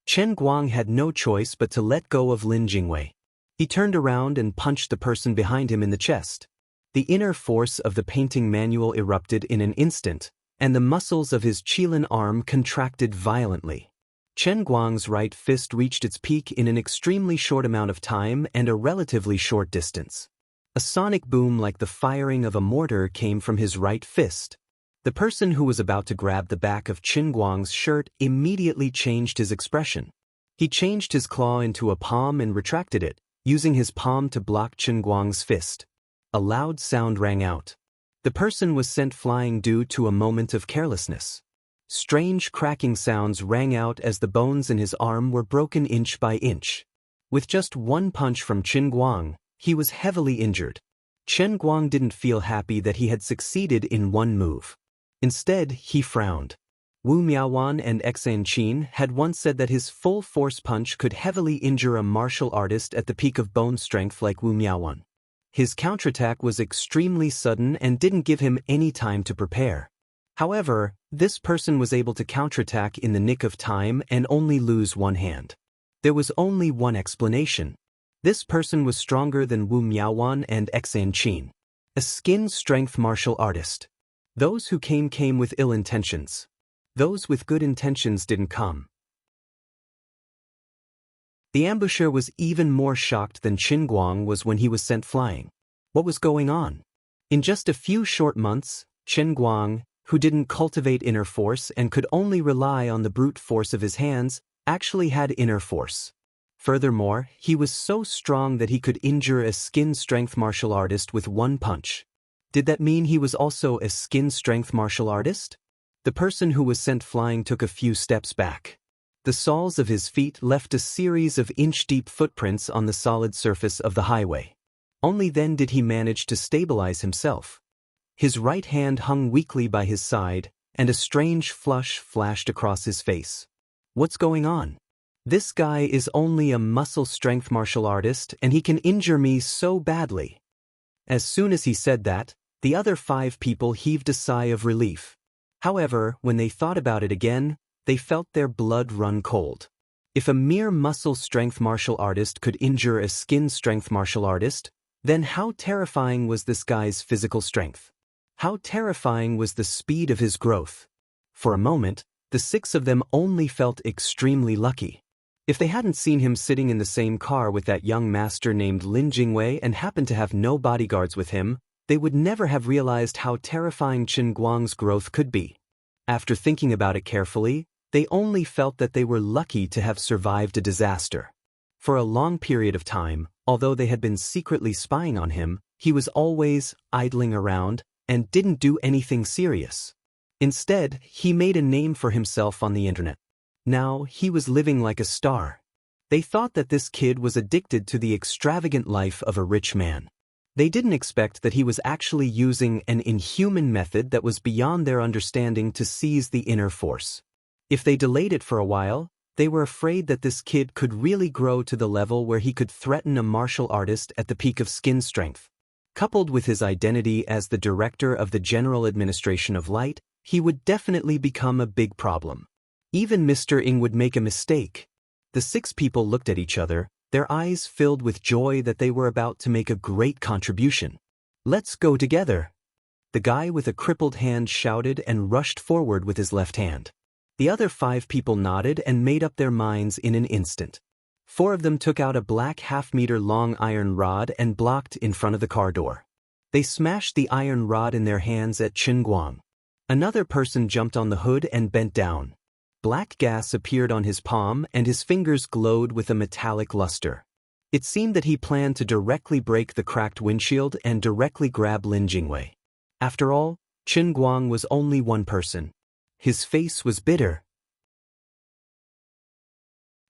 Chen Guang had no choice but to let go of Lin Jingwei. He turned around and punched the person behind him in the chest. The inner force of the painting manual erupted in an instant, and the muscles of his Qilin arm contracted violently. Chen Guang's right fist reached its peak in an extremely short amount of time and a relatively short distance. A sonic boom like the firing of a mortar came from his right fist. The person who was about to grab the back of Chen Guang's shirt immediately changed his expression. He changed his claw into a palm and retracted it, using his palm to block Chen Guang's fist. A loud sound rang out. The person was sent flying due to a moment of carelessness. Strange cracking sounds rang out as the bones in his arm were broken inch by inch. With just one punch from Chen Guang, he was heavily injured. Chen Guang didn't feel happy that he had succeeded in one move. Instead, he frowned. Wu Miaowan and Xianxia had once said that his full force punch could heavily injure a martial artist at the peak of bone strength like Wu Miaowan. His counterattack was extremely sudden and didn't give him any time to prepare. However, this person was able to counterattack in the nick of time and only lose one hand. There was only one explanation. This person was stronger than Wu Miaowan and Xianxia. A skin-strength martial artist. Those who came with ill intentions. Those with good intentions didn't come. The ambusher was even more shocked than Chen Guang was when he was sent flying. What was going on? In just a few short months, Chen Guang, who didn't cultivate inner force and could only rely on the brute force of his hands, actually had inner force. Furthermore, he was so strong that he could injure a skin-strength martial artist with one punch. Did that mean he was also a skin-strength martial artist? The person who was sent flying took a few steps back. The soles of his feet left a series of inch-deep footprints on the solid surface of the highway. Only then did he manage to stabilize himself. His right hand hung weakly by his side, and a strange flush flashed across his face. What's going on? This guy is only a muscle-strength martial artist, and he can injure me so badly. As soon as he said that, the other 5 people heaved a sigh of relief. However, when they thought about it again, they felt their blood run cold. If a mere muscle-strength martial artist could injure a skin-strength martial artist, then how terrifying was this guy's physical strength? How terrifying was the speed of his growth? For a moment, the 6 of them only felt extremely lucky. If they hadn't seen him sitting in the same car with that young master named Lin Jingwei and happened to have no bodyguards with him, they would never have realized how terrifying Chen Guang's growth could be. After thinking about it carefully, they only felt that they were lucky to have survived a disaster. For a long period of time, although they had been secretly spying on him, he was always idling around and didn't do anything serious. Instead, he made a name for himself on the internet. Now, he was living like a star. They thought that this kid was addicted to the extravagant life of a rich man. They didn't expect that he was actually using an inhuman method that was beyond their understanding to seize the inner force. If they delayed it for a while, they were afraid that this kid could really grow to the level where he could threaten a martial artist at the peak of skin strength. Coupled with his identity as the director of the General Administration of Light, he would definitely become a big problem. Even Mr. Ing would make a mistake. The 6 people looked at each other, their eyes filled with joy that they were about to make a great contribution. "Let's go together," the guy with a crippled hand shouted and rushed forward with his left hand. The other 5 people nodded and made up their minds in an instant. 4 of them took out a black half-meter-long iron rod and blocked in front of the car door. They smashed the iron rod in their hands at Chen Guang. Another person jumped on the hood and bent down. Black gas appeared on his palm and his fingers glowed with a metallic luster. It seemed that he planned to directly break the cracked windshield and directly grab Lin Jingwei. After all, Chen Guang was only one person. His face was bitter.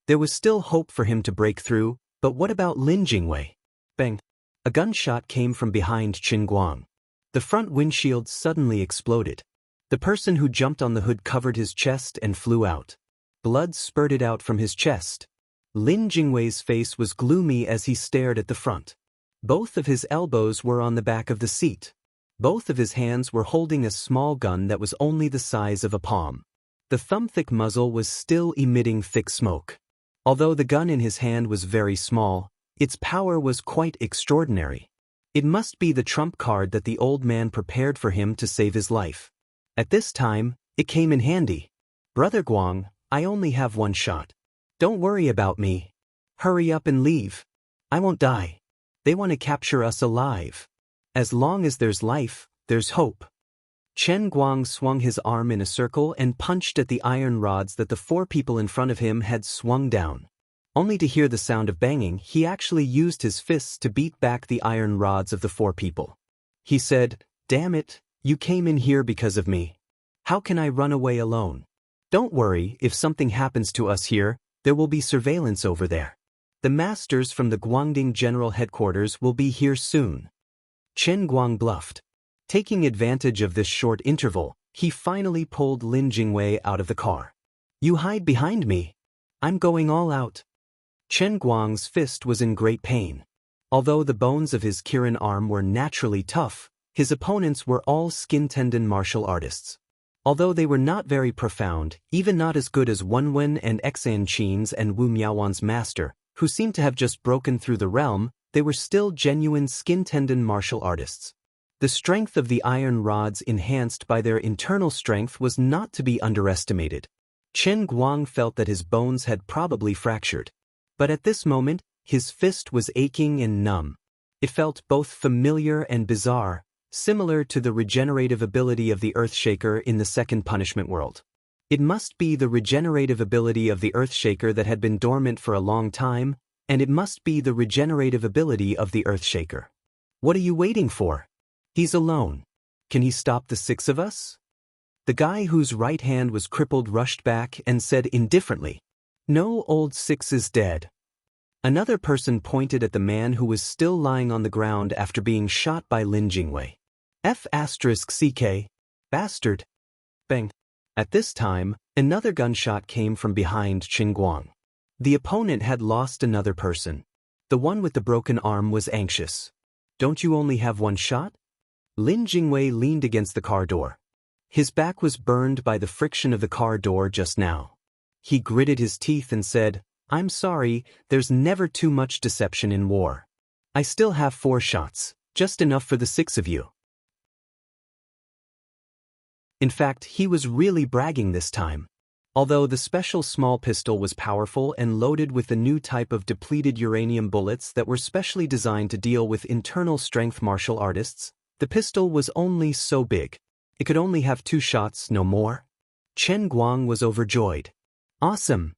There was still hope for him to break through, but what about Lin Jingwei? Bang! A gunshot came from behind Chen Guang. The front windshield suddenly exploded. The person who jumped on the hood covered his chest and flew out. Blood spurted out from his chest. Lin Jingwei's face was gloomy as he stared at the front. Both of his elbows were on the back of the seat. Both of his hands were holding a small gun that was only the size of a palm. The thumb-thick muzzle was still emitting thick smoke. Although the gun in his hand was very small, its power was quite extraordinary. It must be the trump card that the old man prepared for him to save his life. At this time, it came in handy. "Brother Guang, I only have one shot. Don't worry about me. Hurry up and leave. I won't die. They want to capture us alive. As long as there's life, there's hope." Chen Guang swung his arm in a circle and punched at the iron rods that the 4 people in front of him had swung down. Only to hear the sound of banging, he actually used his fists to beat back the iron rods of the 4 people. He said, "Damn it, you came in here because of me. How can I run away alone? Don't worry, if something happens to us here, there will be surveillance over there. The masters from the Guangding General Headquarters will be here soon." Chen Guang bluffed. Taking advantage of this short interval, he finally pulled Lin Jingwei out of the car. "You hide behind me. I'm going all out." Chen Guang's fist was in great pain. Although the bones of his Kirin arm were naturally tough, his opponents were all skin-tendon martial artists. Although they were not very profound, even not as good as Wenwen and Xan Qin's and Wu Miaowan's master, who seemed to have just broken through the realm, they were still genuine skin-tendon martial artists. The strength of the iron rods enhanced by their internal strength was not to be underestimated. Chen Guang felt that his bones had probably fractured. But at this moment, his fist was aching and numb. It felt both familiar and bizarre, similar to the regenerative ability of the Earthshaker in the second punishment world. It must be the regenerative ability of the Earthshaker that had been dormant for a long time, and it must be the regenerative ability of the Earthshaker. What are you waiting for? He's alone. Can he stop the 6 of us? The guy whose right hand was crippled rushed back and said indifferently, "No, old 6 is dead." Another person pointed at the man who was still lying on the ground after being shot by Lin Jingwei. F***CK. Bastard. Bang. At this time, another gunshot came from behind Chen Guang. The opponent had lost another person. The one with the broken arm was anxious. "Don't you only have one shot?" Lin Jingwei leaned against the car door. His back was burned by the friction of the car door just now. He gritted his teeth and said, "I'm sorry, there's never too much deception in war. I still have 4 shots, just enough for the 6 of you." In fact, he was really bragging this time. Although the special small pistol was powerful and loaded with the new type of depleted uranium bullets that were specially designed to deal with internal strength martial artists, the pistol was only so big. It could only have 2 shots, no more. Chen Guang was overjoyed. "Awesome.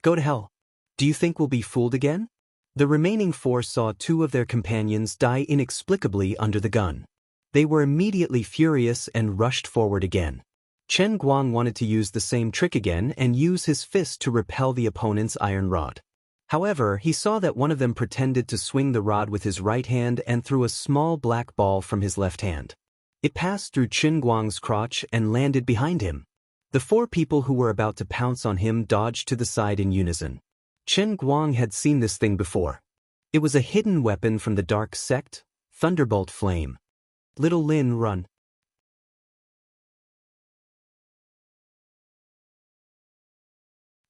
Go to hell. Do you think we'll be fooled again?" The remaining 4 saw 2 of their companions die inexplicably under the gun. They were immediately furious and rushed forward again. Chen Guang wanted to use the same trick again and use his fist to repel the opponent's iron rod. However, he saw that one of them pretended to swing the rod with his right hand and threw a small black ball from his left hand. It passed through Chen Guang's crotch and landed behind him. The 4 people who were about to pounce on him dodged to the side in unison. Chen Guang had seen this thing before. It was a hidden weapon from the dark sect, Thunderbolt Flame. "Little Lin, run."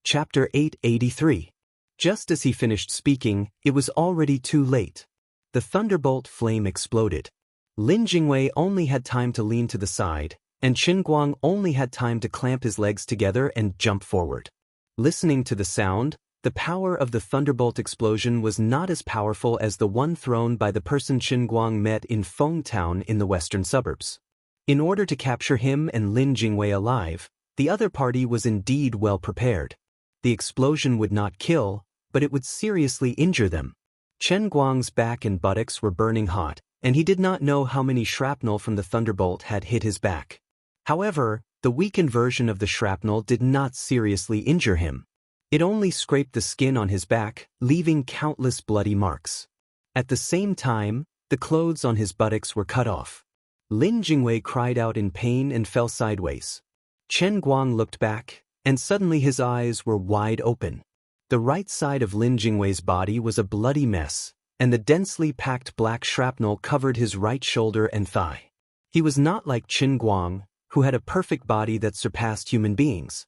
Chapter 883. Just as he finished speaking, it was already too late. The thunderbolt flame exploded. Lin Jingwei only had time to lean to the side, and Qin Guang only had time to clamp his legs together and jump forward. Listening to the sound, the power of the thunderbolt explosion was not as powerful as the one thrown by the person Qin Guang met in Feng Town in the western suburbs. In order to capture him and Lin Jingwei alive, the other party was indeed well prepared. The explosion would not kill, but it would seriously injure them. Chen Guang's back and buttocks were burning hot, and he did not know how many shrapnel from the thunderbolt had hit his back. However, the weakened version of the shrapnel did not seriously injure him. It only scraped the skin on his back, leaving countless bloody marks. At the same time, the clothes on his buttocks were cut off. Lin Jingwei cried out in pain and fell sideways. Chen Guang looked back, and suddenly his eyes were wide open. The right side of Lin Jingwei's body was a bloody mess, and the densely packed black shrapnel covered his right shoulder and thigh. He was not like Qin Guang, who had a perfect body that surpassed human beings.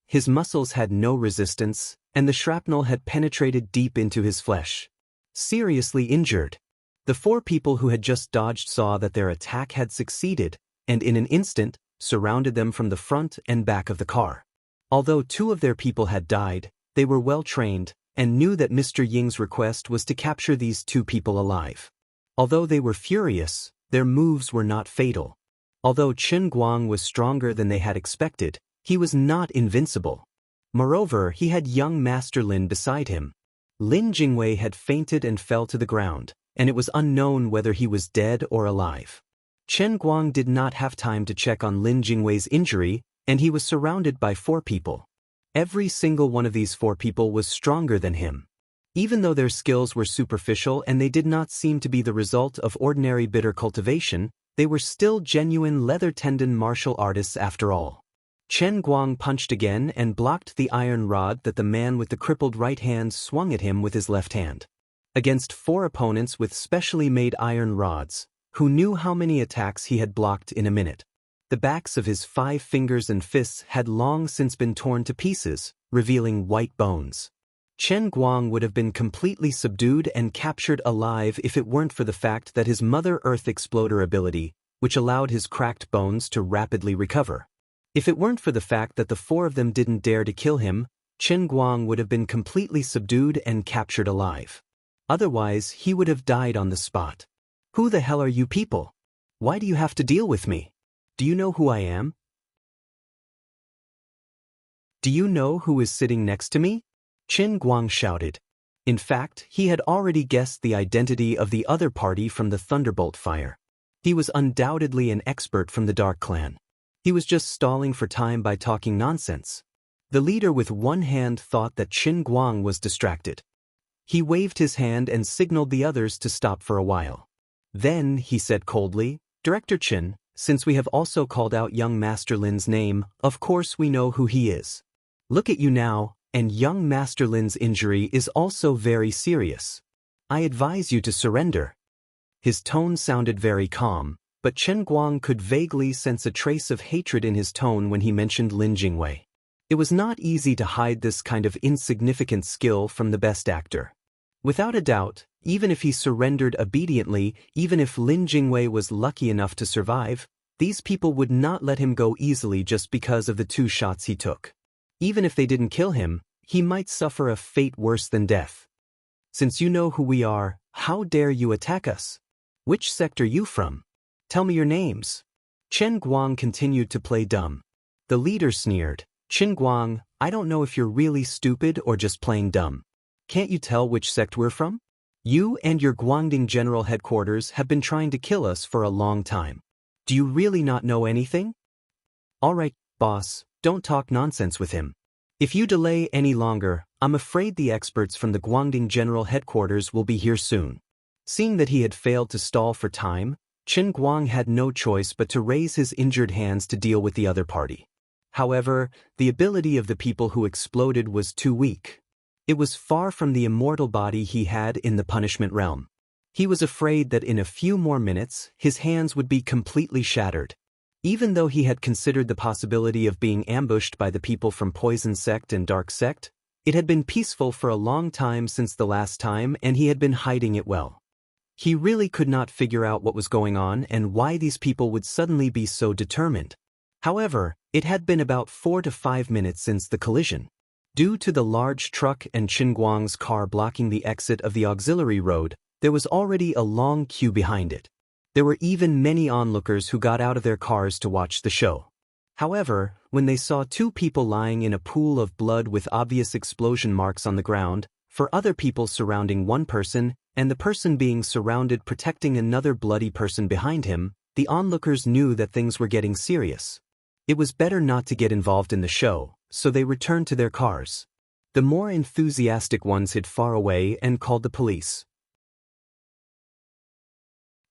His muscles had no resistance, and the shrapnel had penetrated deep into his flesh. Seriously injured. The four people who had just dodged saw that their attack had succeeded, and in an instant, surrounded them from the front and back of the car. Although two of their people had died, they were well trained, and knew that Mr. Ying's request was to capture these two people alive. Although they were furious, their moves were not fatal. Although Qin Guang was stronger than they had expected, he was not invincible. Moreover, he had young Master Lin beside him. Lin Jingwei had fainted and fell to the ground, and it was unknown whether he was dead or alive. Chen Guang did not have time to check on Lin Jingwei's injury, and he was surrounded by four people. Every single one of these four people was stronger than him. Even though their skills were superficial and they did not seem to be the result of ordinary bitter cultivation, they were still genuine leather-tendon martial artists after all. Chen Guang punched again and blocked the iron rod that the man with the crippled right hand swung at him with his left hand. Against four opponents with specially made iron rods, who knew how many attacks he had blocked in a minute. The backs of his 5 fingers and fists had long since been torn to pieces, revealing white bones. Chen Guang would have been completely subdued and captured alive if it weren't for the fact that his Mother Earth Exploder ability, which allowed his cracked bones to rapidly recover. If it weren't for the fact that the four of them didn't dare to kill him, Chen Guang would have been completely subdued and captured alive. Otherwise, he would have died on the spot. Who the hell are you people? Why do you have to deal with me? Do you know who I am? Do you know who is sitting next to me? Qin Guang shouted. In fact, he had already guessed the identity of the other party from the thunderbolt fire. He was undoubtedly an expert from the Dark Clan. He was just stalling for time by talking nonsense. The leader with one hand thought that Qin Guang was distracted. He waved his hand and signaled the others to stop for a while. Then, he said coldly, "Director Qin, since we have also called out young Master Lin's name, of course we know who he is. Look at you now, and young Master Lin's injury is also very serious. I advise you to surrender." His tone sounded very calm, but Chen Guang could vaguely sense a trace of hatred in his tone when he mentioned Lin Jingwei. It was not easy to hide this kind of insignificant skill from the best actor. Without a doubt, even if he surrendered obediently, even if Lin Jingwei was lucky enough to survive, these people would not let him go easily just because of the 2 shots he took. Even if they didn't kill him, he might suffer a fate worse than death. Since you know who we are, how dare you attack us? Which sect are you from? Tell me your names. Chen Guang continued to play dumb. The leader sneered, "Qin Guang, I don't know if you're really stupid or just playing dumb. Can't you tell which sect we're from? You and your Guangding General Headquarters have been trying to kill us for a long time. Do you really not know anything? All right, boss, don't talk nonsense with him. If you delay any longer, I'm afraid the experts from the Guangding General Headquarters will be here soon." Seeing that he had failed to stall for time, Qin Guang had no choice but to raise his injured hands to deal with the other party. However, the ability of the people who exploded was too weak. It was far from the immortal body he had in the punishment realm. He was afraid that in a few more minutes, his hands would be completely shattered. Even though he had considered the possibility of being ambushed by the people from Poison Sect and Dark Sect, It had been peaceful for a long time since the last time, and he had been hiding it well. He really could not figure out what was going on and why these people would suddenly be so determined. However, it had been about 4 to 5 minutes since the collision. Due to the large truck and Chen Guang's car blocking the exit of the auxiliary road, there was already a long queue behind it. There were even many onlookers who got out of their cars to watch the show. However, when they saw 2 people lying in a pool of blood with obvious explosion marks on the ground, for other people surrounding one person, and the person being surrounded protecting another bloody person behind him, the onlookers knew that things were getting serious. It was better not to get involved in the show, so they returned to their cars. The more enthusiastic ones hid far away and called the police.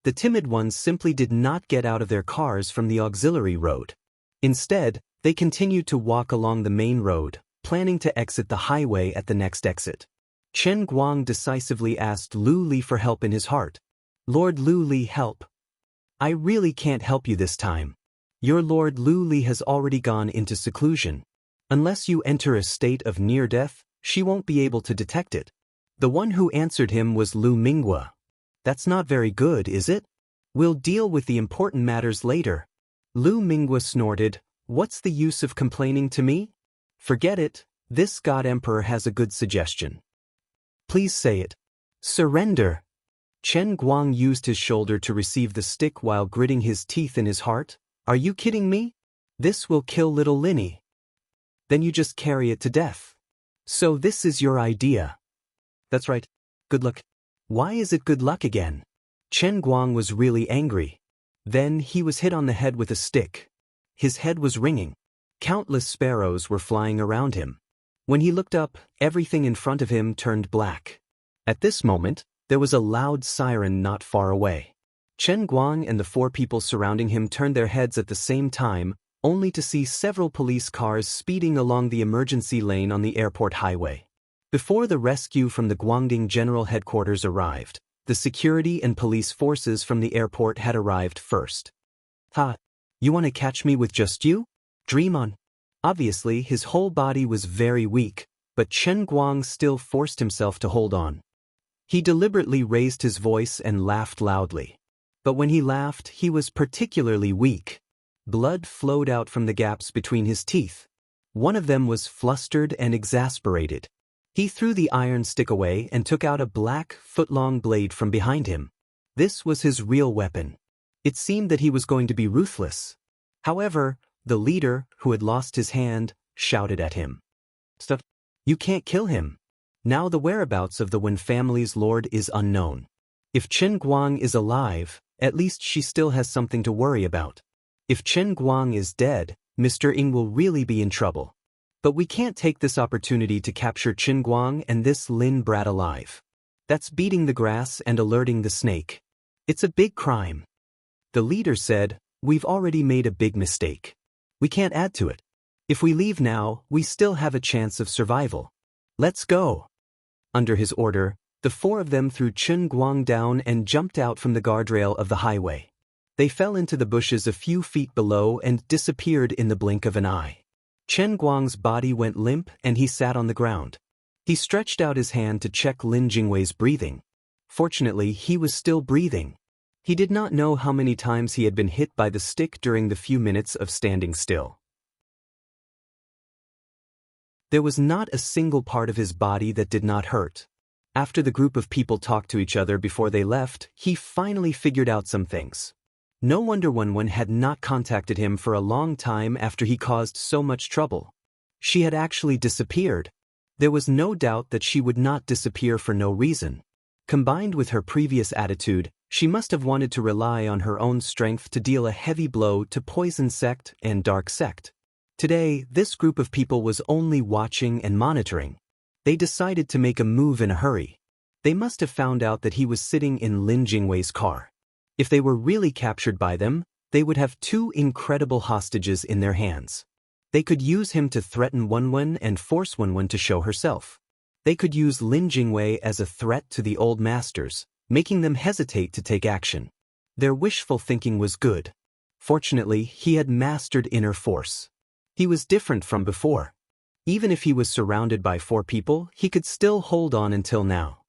The timid ones simply did not get out of their cars from the auxiliary road. Instead, they continued to walk along the main road, planning to exit the highway at the next exit. Chen Guang decisively asked Lu Li for help in his heart. "Lord Lu Li, help. I really can't help you this time. Your Lord Lu Li has already gone into seclusion. Unless you enter a state of near death, she won't be able to detect it." The one who answered him was Lu Minghua. "That's not very good, is it? We'll deal with the important matters later." Lu Minghua snorted. "What's the use of complaining to me? Forget it, this God Emperor has a good suggestion." "Please say it." "Surrender." Chen Guang used his shoulder to receive the stick while gritting his teeth in his heart. "Are you kidding me? This will kill little Linny." "Then you just carry it to death." "So this is your idea?" "That's right. Good luck." "Why is it good luck again?" Chen Guang was really angry. Then he was hit on the head with a stick. His head was ringing. Countless sparrows were flying around him. When he looked up, everything in front of him turned black. At this moment, there was a loud siren not far away. Chen Guang and the 4 people surrounding him turned their heads at the same time, only to see several police cars speeding along the emergency lane on the airport highway. Before the rescue from the Guangdong General Headquarters arrived, the security and police forces from the airport had arrived first. "Ha! You want to catch me with just you? Dream on." Obviously, his whole body was very weak, but Chen Guang still forced himself to hold on. He deliberately raised his voice and laughed loudly. But when he laughed, he was particularly weak. Blood flowed out from the gaps between his teeth. One of them was flustered and exasperated. He threw the iron stick away and took out a black, foot-long blade from behind him. This was his real weapon. It seemed that he was going to be ruthless. However, the leader, who had lost his hand, shouted at him. "Stop! You can't kill him. Now the whereabouts of the Wen family's lord is unknown. If Chen Guang is alive, at least she still has something to worry about. If Chen Guang is dead, Mr. Ying will really be in trouble. But we can't take this opportunity to capture Chen Guang and this Lin brat alive. That's beating the grass and alerting the snake. It's a big crime." The leader said, "We've already made a big mistake. We can't add to it. If we leave now, we still have a chance of survival. Let's go." Under his order, the 4 of them threw Chen Guang down and jumped out from the guardrail of the highway. They fell into the bushes a few feet below and disappeared in the blink of an eye. Chen Guang's body went limp and he sat on the ground. He stretched out his hand to check Lin Jingwei's breathing. Fortunately, he was still breathing. He did not know how many times he had been hit by the stick during the few minutes of standing still. There was not a single part of his body that did not hurt. After the group of people talked to each other before they left, he finally figured out some things. No wonder Wen had not contacted him for a long time after he caused so much trouble. She had actually disappeared. There was no doubt that she would not disappear for no reason. Combined with her previous attitude, she must have wanted to rely on her own strength to deal a heavy blow to Poison Sect and Dark Sect. Today, this group of people was only watching and monitoring. They decided to make a move in a hurry. They must have found out that he was sitting in Lin Jingwei's car. If they were really captured by them, they would have 2 incredible hostages in their hands. They could use him to threaten Wen and force Wen to show herself. They could use Lin Jingwei as a threat to the old masters, making them hesitate to take action. Their wishful thinking was good. Fortunately, he had mastered inner force. He was different from before. Even if he was surrounded by 4 people, he could still hold on until now.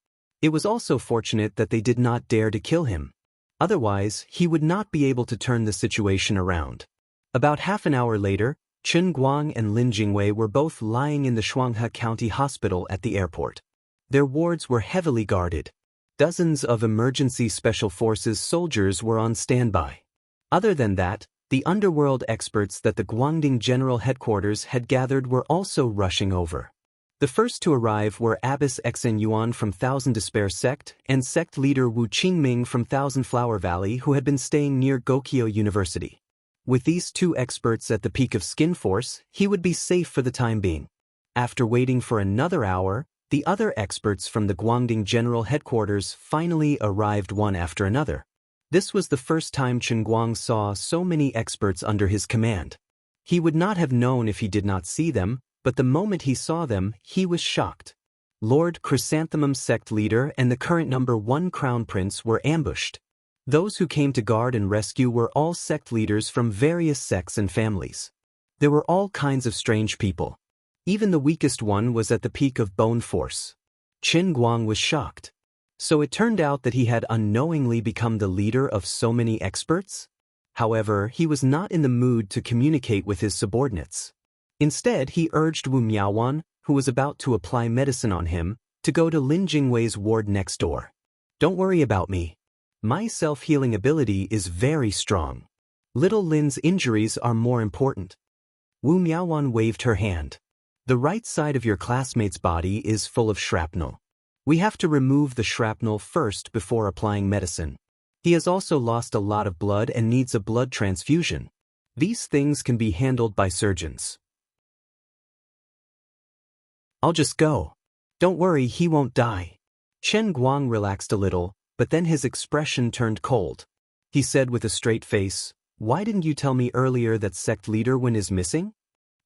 It was also fortunate that they did not dare to kill him. Otherwise, he would not be able to turn the situation around. About half an hour later, Chen Guang and Lin Jingwei were both lying in the Shuanghe County Hospital at the airport. Their wards were heavily guarded. Dozens of emergency special forces soldiers were on standby. Other than that, the underworld experts that the Guangding General Headquarters had gathered were also rushing over. The first to arrive were Abbess Xen Yuan from Thousand Despair Sect and sect leader Wu Qingming from Thousand Flower Valley, who had been staying near Gokyo University. With these 2 experts at the peak of skin force, he would be safe for the time being. After waiting for another hour, the other experts from the Guangding General Headquarters finally arrived one after another. This was the first time Chen Guang saw so many experts under his command. He would not have known if he did not see them, but the moment he saw them, he was shocked. Lord Chrysanthemum's sect leader and the current number 1 crown prince were ambushed. Those who came to guard and rescue were all sect leaders from various sects and families. There were all kinds of strange people. Even the weakest one was at the peak of bone force. Chen Guang was shocked. So it turned out that he had unknowingly become the leader of so many experts? However, he was not in the mood to communicate with his subordinates. Instead, he urged Wu Miaowan, who was about to apply medicine on him, to go to Lin Jingwei's ward next door. Don't worry about me. My self-healing ability is very strong. Little Lin's injuries are more important. Wu Miaowan waved her hand. The right side of your classmate's body is full of shrapnel. We have to remove the shrapnel first before applying medicine. He has also lost a lot of blood and needs a blood transfusion. These things can be handled by surgeons. I'll just go. Don't worry, he won't die. Chen Guang relaxed a little, but then his expression turned cold. He said with a straight face, "Why didn't you tell me earlier that sect leader Wen is missing?"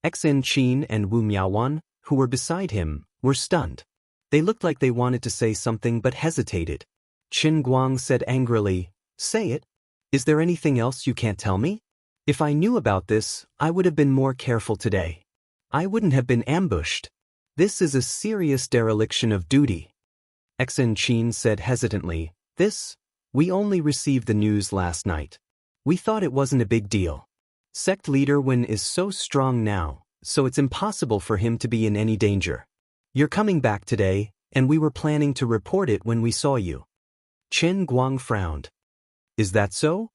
Xen Qin and Wu Miaowan, who were beside him, were stunned. They looked like they wanted to say something but hesitated. Chen Guang said angrily, "Say it. Is there anything else you can't tell me? If I knew about this, I would have been more careful today. I wouldn't have been ambushed. This is a serious dereliction of duty." Xen Qin said hesitantly, We only received the news last night. We thought it wasn't a big deal. Sect leader Wen is so strong now, so it's impossible for him to be in any danger. You're coming back today, and we were planning to report it when we saw you." Chen Guang frowned. "Is that so?"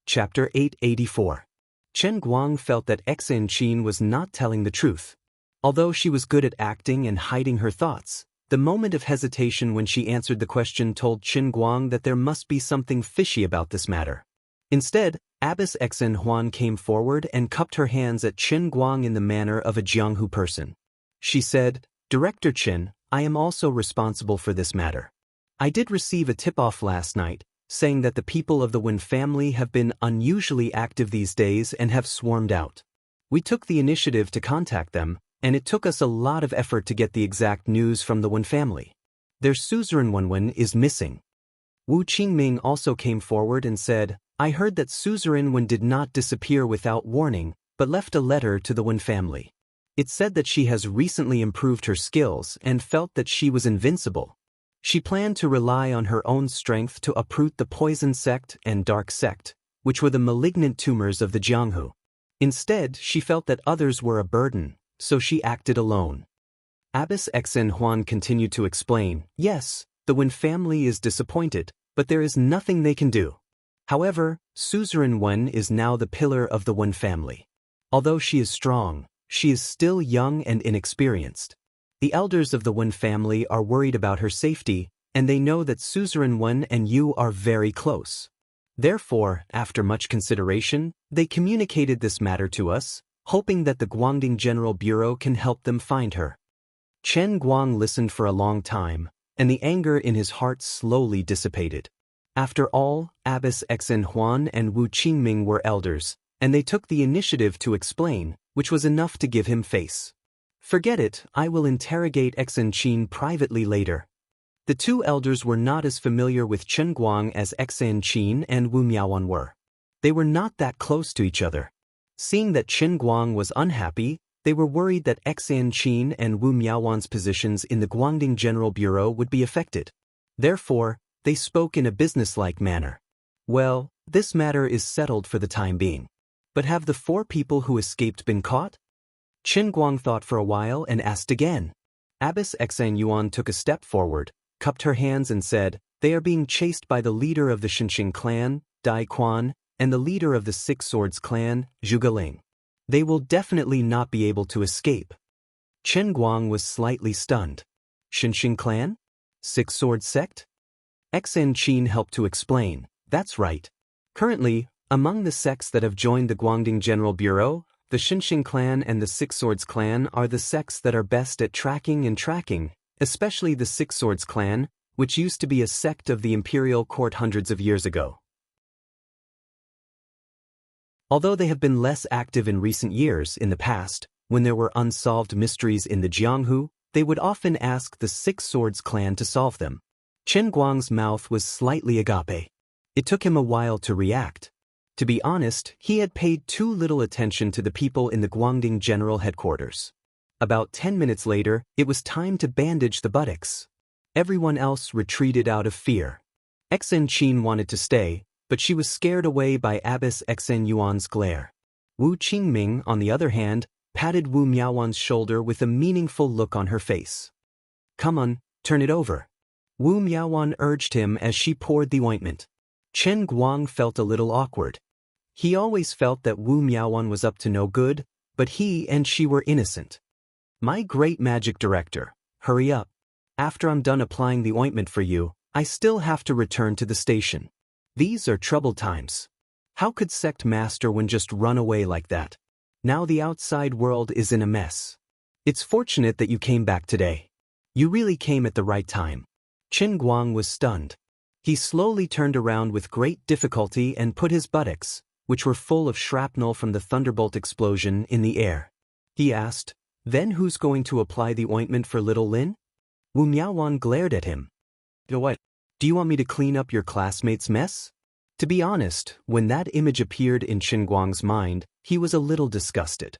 Chapter 884. Chen Guang felt that Xen Qin was not telling the truth. Although she was good at acting and hiding her thoughts, the moment of hesitation when she answered the question told Chen Guang that there must be something fishy about this matter. Instead, Abbess Xen Huan came forward and cupped her hands at Chen Guang in the manner of a Jianghu person. She said, "Director Chen, I am also responsible for this matter. I did receive a tip-off last night, saying that the people of the Wen family have been unusually active these days and have swarmed out. We took the initiative to contact them, and it took us a lot of effort to get the exact news from the Wen family. Their suzerain Wen is missing." Wu Qingming also came forward and said, "I heard that suzerain Wen did not disappear without warning, but left a letter to the Wen family. It said that she has recently improved her skills and felt that she was invincible. She planned to rely on her own strength to uproot the poison sect and dark sect, which were the malignant tumors of the Jianghu. Instead, she felt that others were a burden, so she acted alone." Abbess Xen Huan continued to explain, "Yes, the Wen family is disappointed, but there is nothing they can do. However, suzerain Wen is now the pillar of the Wen family. Although she is strong, she is still young and inexperienced. The elders of the Wen family are worried about her safety, and they know that suzerain Wen and you are very close. Therefore, after much consideration, they communicated this matter to us, hoping that the Guangding General Bureau can help them find her." Chen Guang listened for a long time, and the anger in his heart slowly dissipated. After all, Abbess Xen Huan and Wu Qingming were elders, and they took the initiative to explain, which was enough to give him face. "Forget it, I will interrogate Xen Qin privately later." The 2 elders were not as familiar with Chen Guang as Xen Qin and Wu Miaowan were. They were not that close to each other. Seeing that Qin Guang was unhappy, they were worried that Xan Qin and Wu Miaowan's positions in the Guangding General Bureau would be affected. Therefore, they spoke in a businesslike manner. Well, this matter is settled for the time being. But have the 4 people who escaped been caught? Qin Guang thought for a while and asked again. Abbess Xan Yuan took a step forward, cupped her hands and said, "They are being chased by the leader of the Xinxing clan, Dai Quan, and the leader of the Six Swords clan, Zhuge Ling. They will definitely not be able to escape." Qin Guang was slightly stunned. Xinxing clan? Six Swords sect? Xan Qin helped to explain. That's right. Currently, among the sects that have joined the Guangding General Bureau, the Xinxing clan and the Six Swords clan are the sects that are best at tracking, especially the Six Swords clan, which used to be a sect of the imperial court hundreds of years ago. Although they have been less active in recent years, in the past, when there were unsolved mysteries in the Jianghu, they would often ask the Six Swords clan to solve them. Qin Guang's mouth was slightly agape. It took him a while to react. To be honest, he had paid too little attention to the people in the Guangding General Headquarters. About 10 minutes later, it was time to bandage the buttocks. Everyone else retreated out of fear. Xan Qin wanted to stay, but she was scared away by Abbess Xan Yuan's glare. Wu Qingming, on the other hand, patted Wu Miaowan's shoulder with a meaningful look on her face. "Come on, turn it over." Wu Miaowan urged him as she poured the ointment. Qin Guang felt a little awkward. He always felt that Wu Miaowan was up to no good, but he and she were innocent. "My great magic director, hurry up. After I'm done applying the ointment for you, I still have to return to the station. These are troubled times. How could Sect Master Wen just run away like that? Now the outside world is in a mess. It's fortunate that you came back today. You really came at the right time." Qin Guang was stunned. He slowly turned around with great difficulty and put his buttocks, which were full of shrapnel from the thunderbolt explosion, in the air. He asked, "Then who's going to apply the ointment for little Lin?" Wu Miaowan glared at him. "What? Do you want me to clean up your classmates' mess?" To be honest, when that image appeared in Qin Guang's mind, he was a little disgusted.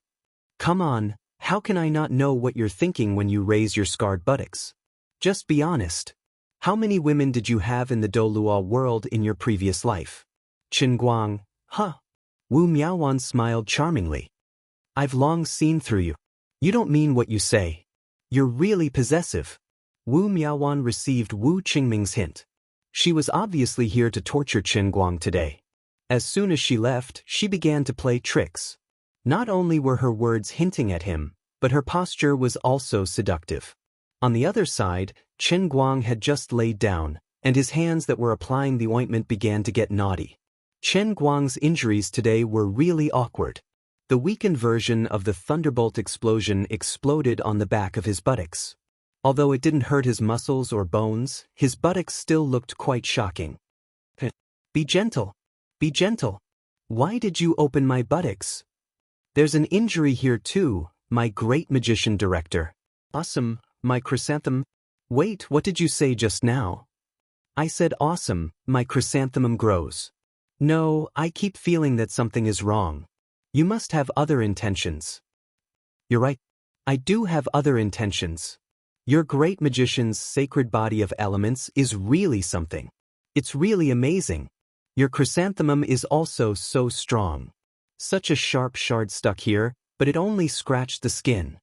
"Come on, how can I not know what you're thinking when you raise your scarred buttocks? Just be honest. How many women did you have in the Doluo world in your previous life?" Qin Guang, "Huh." Wu Miaowan smiled charmingly. "I've long seen through you. You don't mean what you say. You're really possessive." Wu Miaowan received Wu Qingming's hint. She was obviously here to torture Qin Guang today. As soon as she left, she began to play tricks. Not only were her words hinting at him, but her posture was also seductive. On the other side, Qin Guang had just laid down, and his hands that were applying the ointment began to get naughty. Qin Guang's injuries today were really awkward. The weakened version of the thunderbolt explosion exploded on the back of his buttocks. Although it didn't hurt his muscles or bones, his buttocks still looked quite shocking. "Be gentle. Be gentle. Why did you open my buttocks? There's an injury here too, my great magician director." "Awesome, my chrysanthemum." "Wait, what did you say just now?" "I said awesome, my chrysanthemum grows." "No, I keep feeling that something is wrong. You must have other intentions." "You're right. I do have other intentions. Your great magician's sacred body of elements is really something. It's really amazing. Your chrysanthemum is also so strong. Such a sharp shard stuck here, but it only scratched the skin."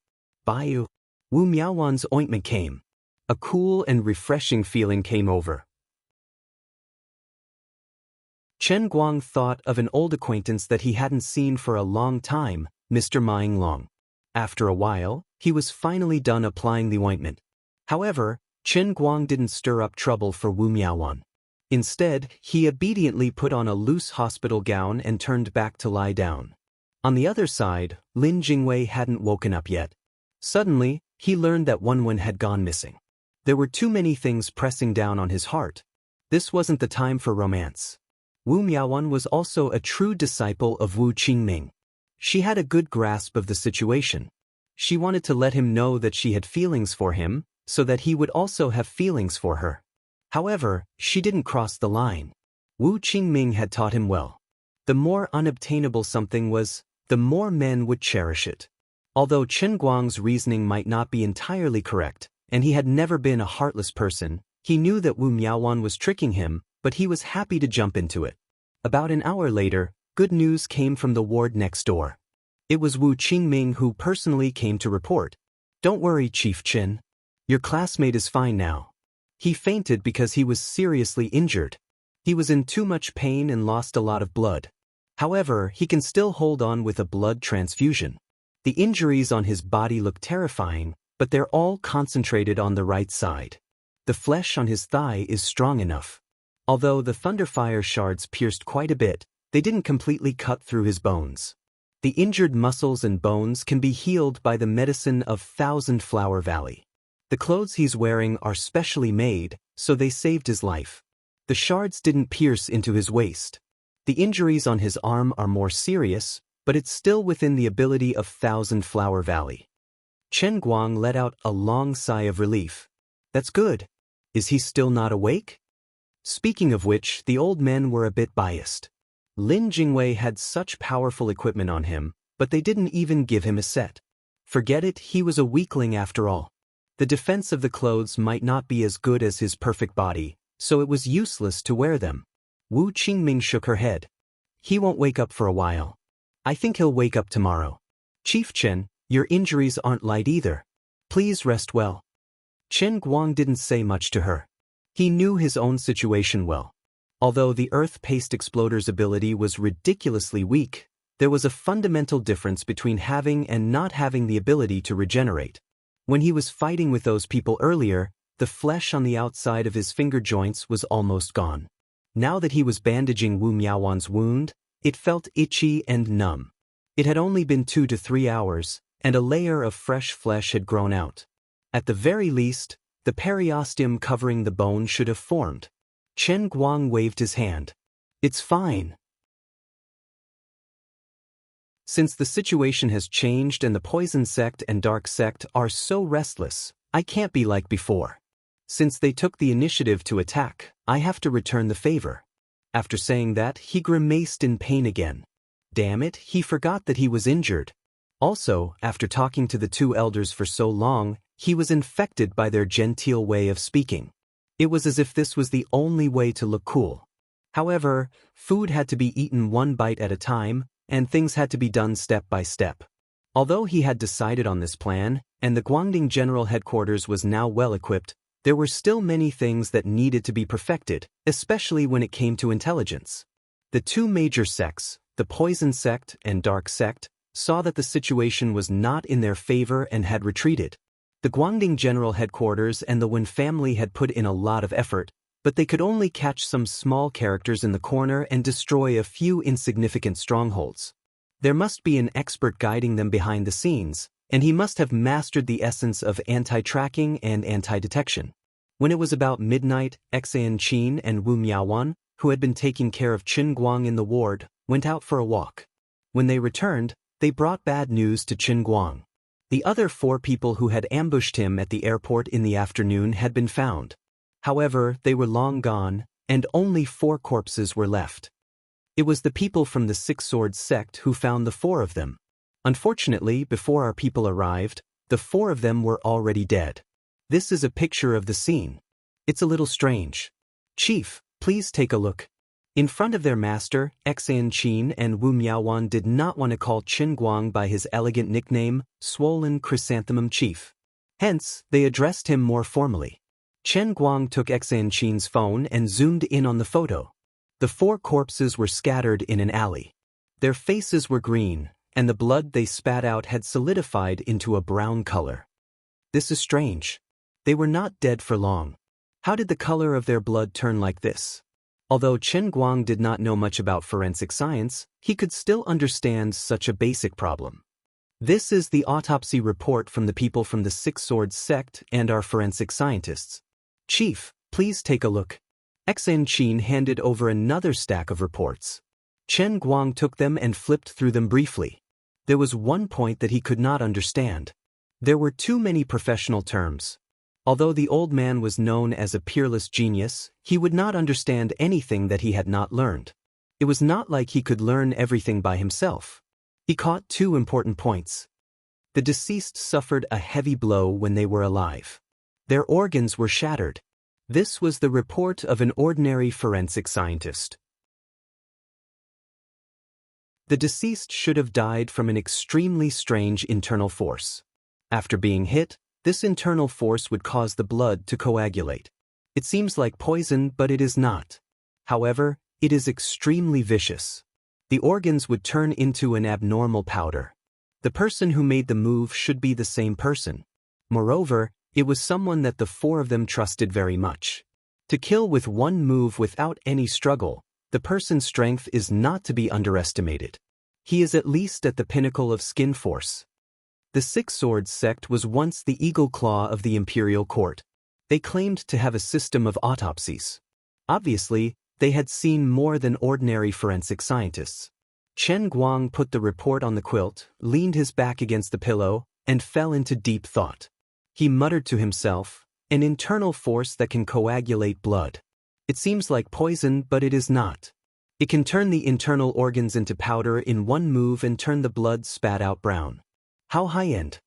"Bayu." Wu Miaowan's ointment came. A cool and refreshing feeling came over. Qin Guang thought of an old acquaintance that he hadn't seen for a long time, Mr. Maing Long. After a while, he was finally done applying the ointment. However, Qin Guang didn't stir up trouble for Wu Miaowan. Instead, he obediently put on a loose hospital gown and turned back to lie down. On the other side, Lin Jingwei hadn't woken up yet. Suddenly, he learned that Wenwen had gone missing. There were too many things pressing down on his heart. This wasn't the time for romance. Wu Miaowan was also a true disciple of Wu Qingming. She had a good grasp of the situation. She wanted to let him know that she had feelings for him, so that he would also have feelings for her. However, she didn't cross the line. Wu Qingming had taught him well. The more unobtainable something was, the more men would cherish it. Although Chen Guang's reasoning might not be entirely correct, and he had never been a heartless person, he knew that Wu Miaowan was tricking him, but he was happy to jump into it. About an hour later, good news came from the ward next door. It was Wu Qingming who personally came to report. "Don't worry, Chief Chen. Your classmate is fine now. He fainted because he was seriously injured. He was in too much pain and lost a lot of blood. However, he can still hold on with a blood transfusion. The injuries on his body look terrifying, but they're all concentrated on the right side. The flesh on his thigh is strong enough. Although the thunderfire shards pierced quite a bit, they didn't completely cut through his bones. The injured muscles and bones can be healed by the medicine of Thousand Flower Valley. The clothes he's wearing are specially made, so they saved his life. The shards didn't pierce into his waist. The injuries on his arm are more serious, but it's still within the ability of Thousand Flower Valley." Chen Guang let out a long sigh of relief. "That's good. Is he still not awake?" Speaking of which, the old men were a bit biased. Lin Jingwei had such powerful equipment on him, but they didn't even give him a set. Forget it, he was a weakling after all. The defense of the clothes might not be as good as his perfect body, so it was useless to wear them. Wu Qingming shook her head. "He won't wake up for a while. I think he'll wake up tomorrow. Chief Chen, your injuries aren't light either. Please rest well." Chen Guang didn't say much to her. He knew his own situation well. Although the earth-paced exploder's ability was ridiculously weak, there was a fundamental difference between having and not having the ability to regenerate. When he was fighting with those people earlier, the flesh on the outside of his finger joints was almost gone. Now that he was bandaging Wu Miaowan's wound, it felt itchy and numb. It had only been 2 to 3 hours, and a layer of fresh flesh had grown out. At the very least, the periosteum covering the bone should have formed. Chen Guang waved his hand. "It's fine." Since the situation has changed and the poison sect and dark sect are so restless, I can't be like before. Since they took the initiative to attack, I have to return the favor. After saying that, he grimaced in pain again. Damn it, he forgot that he was injured. Also, after talking to the two elders for so long, he was infected by their genteel way of speaking. It was as if this was the only way to look cool. However, food had to be eaten one bite at a time, and things had to be done step by step. Although he had decided on this plan, and the Guangding General Headquarters was now well equipped, there were still many things that needed to be perfected, especially when it came to intelligence. The two major sects, the Poison Sect and Dark Sect, saw that the situation was not in their favor and had retreated. The Guangding General Headquarters and the Wen family had put in a lot of effort, but they could only catch some small characters in the corner and destroy a few insignificant strongholds. There must be an expert guiding them behind the scenes, and he must have mastered the essence of anti-tracking and anti-detection. When it was about midnight, Xian Qin and Wu Miaowan, who had been taking care of Qin Guang in the ward, went out for a walk. When they returned, they brought bad news to Qin Guang. The other 4 people who had ambushed him at the airport in the afternoon had been found. However, they were long gone, and only 4 corpses were left. It was the people from the Six Swords sect who found the 4 of them. Unfortunately, before our people arrived, the 4 of them were already dead. This is a picture of the scene. It's a little strange. Chief, please take a look. In front of their master, Xian Qin and Wu Miaowan did not want to call Qin Guang by his elegant nickname, Swollen Chrysanthemum Chief. Hence, they addressed him more formally. Chen Guang took Xian Qin's phone and zoomed in on the photo. The 4 corpses were scattered in an alley. Their faces were green, and the blood they spat out had solidified into a brown color. This is strange. They were not dead for long. How did the color of their blood turn like this? Although Chen Guang did not know much about forensic science, he could still understand such a basic problem. This is the autopsy report from the people from the Six Swords sect and our forensic scientists. Chief, please take a look. Xian Qin handed over another stack of reports. Chen Guang took them and flipped through them briefly. There was one point that he could not understand. There were too many professional terms. Although the old man was known as a peerless genius, he would not understand anything that he had not learned. It was not like he could learn everything by himself. He caught two important points. The deceased suffered a heavy blow when they were alive. Their organs were shattered. This was the report of an ordinary forensic scientist. The deceased should have died from an extremely strange internal force. After being hit, this internal force would cause the blood to coagulate. It seems like poison, but it is not. However, it is extremely vicious. The organs would turn into an abnormal powder. The person who made the move should be the same person. Moreover, it was someone that the four of them trusted very much. To kill with one move without any struggle, the person's strength is not to be underestimated. He is at least at the pinnacle of skin force. The Six Swords sect was once the eagle claw of the imperial court. They claimed to have a system of autopsies. Obviously, they had seen more than ordinary forensic scientists. Chen Guang put the report on the quilt, leaned his back against the pillow, and fell into deep thought. He muttered to himself, an internal force that can coagulate blood. It seems like poison, but it is not. It can turn the internal organs into powder in one move and turn the blood spat out brown. How high-end?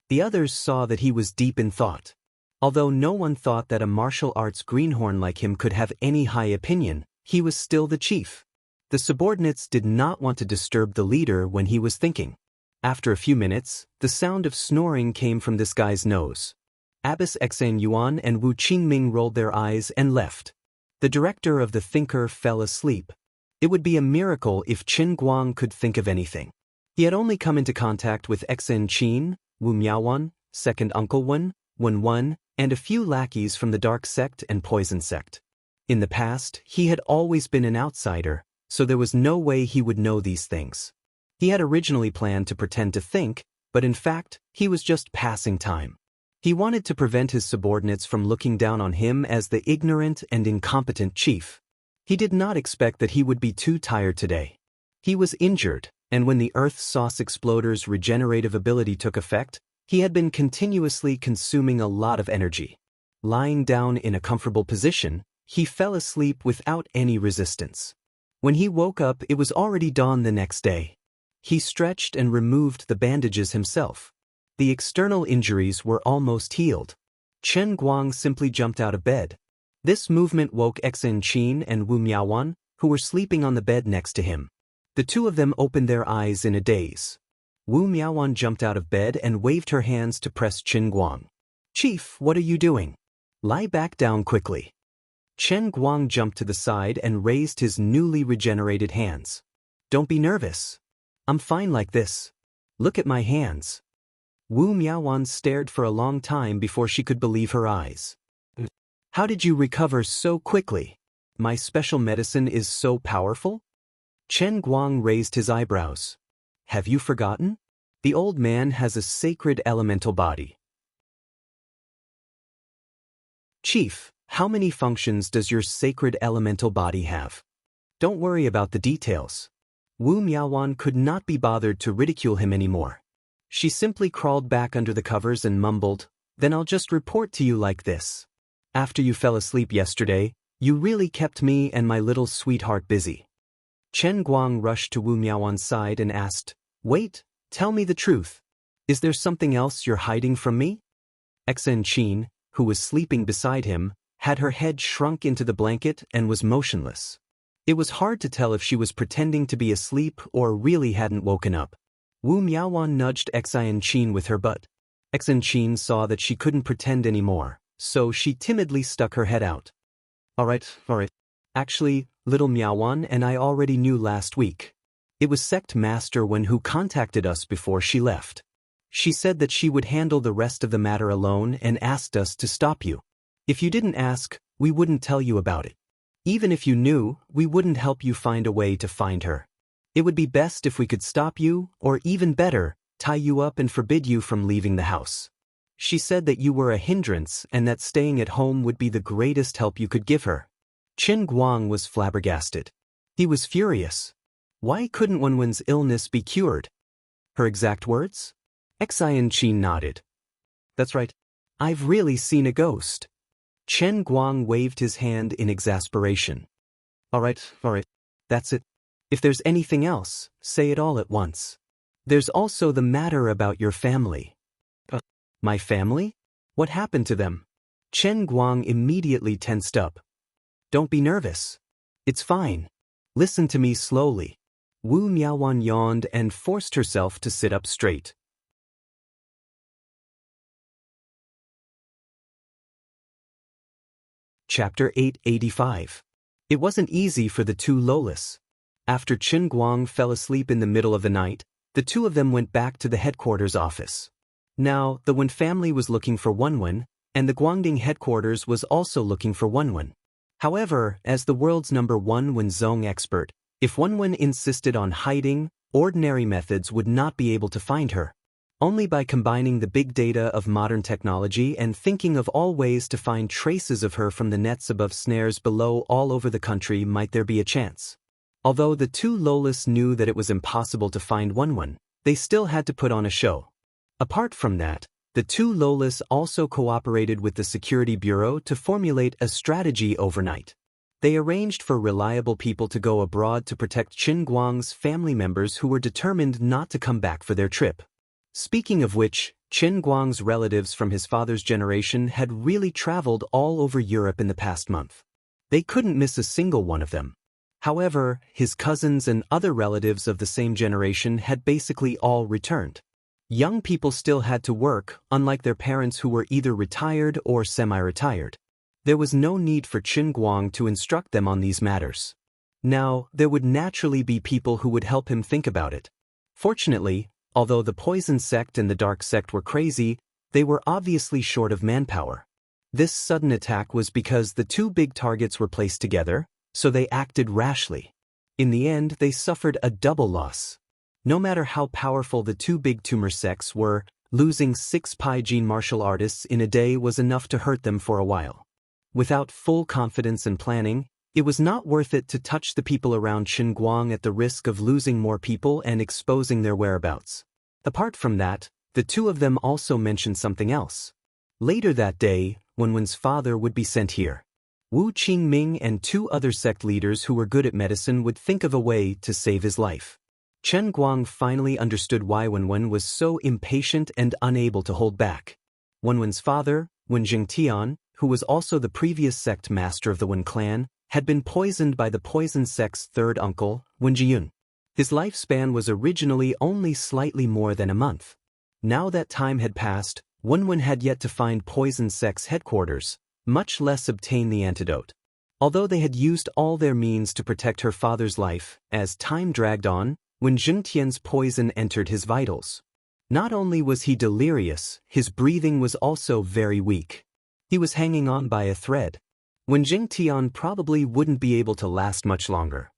The others saw that he was deep in thought. Although no one thought that a martial arts greenhorn like him could have any high opinion, he was still the chief. The subordinates did not want to disturb the leader when he was thinking. After a few minutes, the sound of snoring came from this guy's nose. Abbess Xan Yuan and Wu Qingming rolled their eyes and left. The director of the thinker fell asleep. It would be a miracle if Qin Guang could think of anything. He had only come into contact with Xen Qin, Wu Miaowan, second Uncle Wen, Wen, and a few lackeys from the Dark Sect and Poison Sect. In the past, he had always been an outsider, so there was no way he would know these things. He had originally planned to pretend to think, but in fact, he was just passing time. He wanted to prevent his subordinates from looking down on him as the ignorant and incompetent chief. He did not expect that he would be too tired today. He was injured, and when the Earth Sauce Exploder's regenerative ability took effect, he had been continuously consuming a lot of energy. Lying down in a comfortable position, he fell asleep without any resistance. When he woke up, it was already dawn the next day. He stretched and removed the bandages himself. The external injuries were almost healed. Chen Guang simply jumped out of bed. This movement woke Xen Qin and Wu Miaowan, who were sleeping on the bed next to him. The two of them opened their eyes in a daze. Wu Miaowan jumped out of bed and waved her hands to press Chen Guang. "Chief, what are you doing? Lie back down quickly." Chen Guang jumped to the side and raised his newly regenerated hands. "Don't be nervous. I'm fine like this. Look at my hands." Wu Miaowan stared for a long time before she could believe her eyes. "How did you recover so quickly? My special medicine is so powerful?" Chen Guang raised his eyebrows. "Have you forgotten? The old man has a sacred elemental body." "Chief, how many functions does your sacred elemental body have?" "Don't worry about the details." Wu Miaowan could not be bothered to ridicule him anymore. She simply crawled back under the covers and mumbled, "Then I'll just report to you like this. After you fell asleep yesterday, you really kept me and my little sweetheart busy." Chen Guang rushed to Wu Miaowan's side and asked, "Wait, tell me the truth. Is there something else you're hiding from me?" Xen Qin, who was sleeping beside him, had her head shrunk into the blanket and was motionless. It was hard to tell if she was pretending to be asleep or really hadn't woken up. Wu Miaowan nudged Xen Qin with her butt. Xen Qin saw that she couldn't pretend anymore, so she timidly stuck her head out. All right. Actually, little Miaowan and I already knew last week. It was Sect Master Wen who contacted us before she left. She said that she would handle the rest of the matter alone and asked us to stop you. If you didn't ask, we wouldn't tell you about it. Even if you knew, we wouldn't help you find a way to find her. It would be best if we could stop you, or even better, tie you up and forbid you from leaving the house. She said that you were a hindrance and that staying at home would be the greatest help you could give her. Qin Guang was flabbergasted. He was furious. Why couldn't Wenwen's illness be cured? Her exact words? Xen Qin nodded. That's right. I've really seen a ghost. Chen Guang waved his hand in exasperation. All right. That's it. If there's anything else, say it all at once. There's also the matter about your family. My family? What happened to them? Chen Guang immediately tensed up. Don't be nervous. It's fine. Listen to me slowly. Wu Miaowan yawned and forced herself to sit up straight. Chapter 885. It wasn't easy for the two Lolas. After Chen Guang fell asleep in the middle of the night, the two of them went back to the headquarters office. Now, the Wen family was looking for Wenwen, and the Guangding headquarters was also looking for Wenwen. However, as the world's #1 Wenzhong expert, if Wenwen insisted on hiding, ordinary methods would not be able to find her. Only by combining the big data of modern technology and thinking of all ways to find traces of her from the nets above snares below all over the country might there be a chance. Although the two Lolas knew that it was impossible to find Wenwen, they still had to put on a show. Apart from that, the two Lolas also cooperated with the Security Bureau to formulate a strategy overnight. They arranged for reliable people to go abroad to protect Chen Guang's family members who were determined not to come back for their trip. Speaking of which, Chen Guang's relatives from his father's generation had really traveled all over Europe in the past month. They couldn't miss a single one of them. However, his cousins and other relatives of the same generation had basically all returned. Young people still had to work, unlike their parents who were either retired or semi-retired. There was no need for Chen Guang to instruct them on these matters. Now, there would naturally be people who would help him think about it. Fortunately, although the poison sect and the dark sect were crazy, they were obviously short of manpower. This sudden attack was because the two big targets were placed together, so they acted rashly. In the end, they suffered a double loss. No matter how powerful the two big tumor sects were, losing 6 Pai-Jin martial artists in a day was enough to hurt them for a while. Without full confidence and planning, it was not worth it to touch the people around Chen Guang at the risk of losing more people and exposing their whereabouts. Apart from that, the two of them also mentioned something else. Later that day, Wenwen's father would be sent here. Wu Qingming and 2 other sect leaders who were good at medicine would think of a way to save his life. Chen Guang finally understood why Wenwen was so impatient and unable to hold back. Wenwen's father, Wen Jingtian, who was also the previous sect master of the Wen clan, had been poisoned by the poison sect's third uncle, Wen Jiyun. His lifespan was originally only slightly more than a month. Now that time had passed, Wenwen had yet to find poison sect's headquarters, much less obtain the antidote. Although they had used all their means to protect her father's life, as time dragged on, when Jingtian's poison entered his vitals. Not only was he delirious, his breathing was also very weak. He was hanging on by a thread. When Jingtian probably wouldn't be able to last much longer.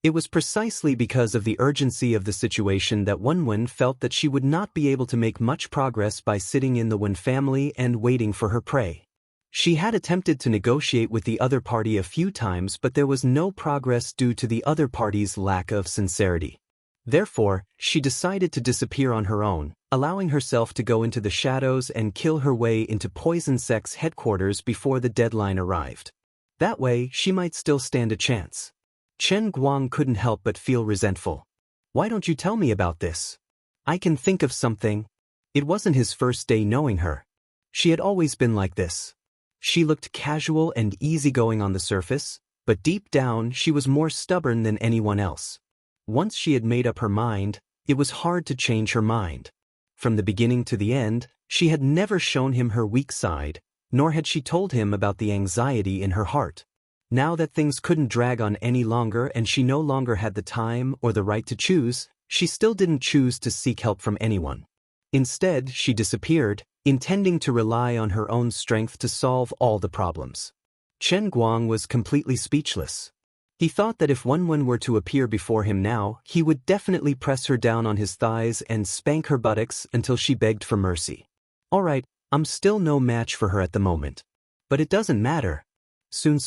It was precisely because of the urgency of the situation that Wenwen felt that she would not be able to make much progress by sitting in the Wen family and waiting for her prey. She had attempted to negotiate with the other party a few times, but there was no progress due to the other party's lack of sincerity. Therefore, she decided to disappear on her own, allowing herself to go into the shadows and kill her way into Poison Sect's headquarters before the deadline arrived. That way, she might still stand a chance. Chen Guang couldn't help but feel resentful. Why don't you tell me about this? I can think of something. It wasn't his first day knowing her. She had always been like this. She looked casual and easygoing on the surface, but deep down she was more stubborn than anyone else. Once she had made up her mind, it was hard to change her mind. From the beginning to the end, she had never shown him her weak side, nor had she told him about the anxiety in her heart. Now that things couldn't drag on any longer and she no longer had the time or the right to choose, she still didn't choose to seek help from anyone. Instead, she disappeared, intending to rely on her own strength to solve all the problems. Chen Guang was completely speechless. He thought that if Wenwen were to appear before him now, he would definitely press her down on his thighs and spank her buttocks until she begged for mercy. All right, I'm still no match for her at the moment. But it doesn't matter. Soon.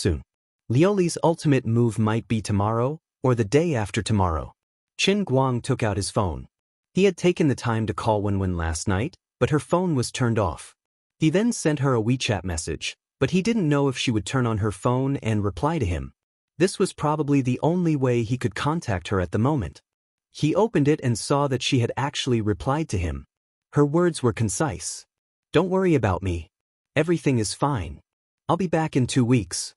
Lioli's ultimate move might be tomorrow, or the day after tomorrow. Chen Guang took out his phone. He had taken the time to call Wenwen last night, but her phone was turned off. He then sent her a WeChat message, But he didn't know if she would turn on her phone and reply to him. This was probably the only way he could contact her at the moment. He opened it and saw that she had actually replied to him. Her words were concise. "Don't worry about me. Everything is fine. I'll be back in 2 weeks."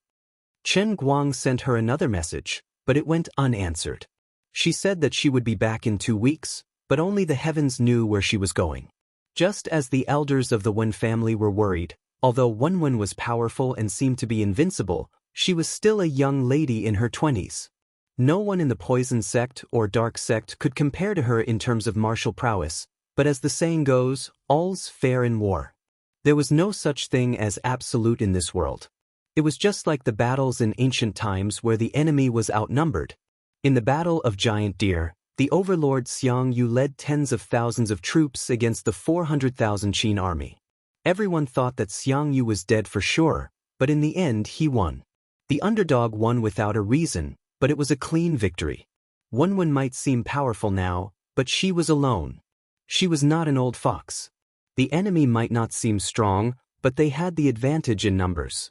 Chen Guang sent her another message, but it went unanswered. She said that she would be back in 2 weeks, but only the heavens knew where she was going. Just as the elders of the Wen family were worried, although Wen was powerful and seemed to be invincible, she was still a young lady in her 20s. No one in the poison sect or dark sect could compare to her in terms of martial prowess, but as the saying goes, all's fair in war. There was no such thing as absolute in this world. It was just like the battles in ancient times where the enemy was outnumbered. In the Battle of Giant Deer, the overlord Xiang Yu led tens of thousands of troops against the 400,000 Qin army. Everyone thought that Xiang Yu was dead for sure, but in the end he won. The underdog won without a reason, but it was a clean victory. Wen might seem powerful now, but she was alone. She was not an old fox. The enemy might not seem strong, but they had the advantage in numbers.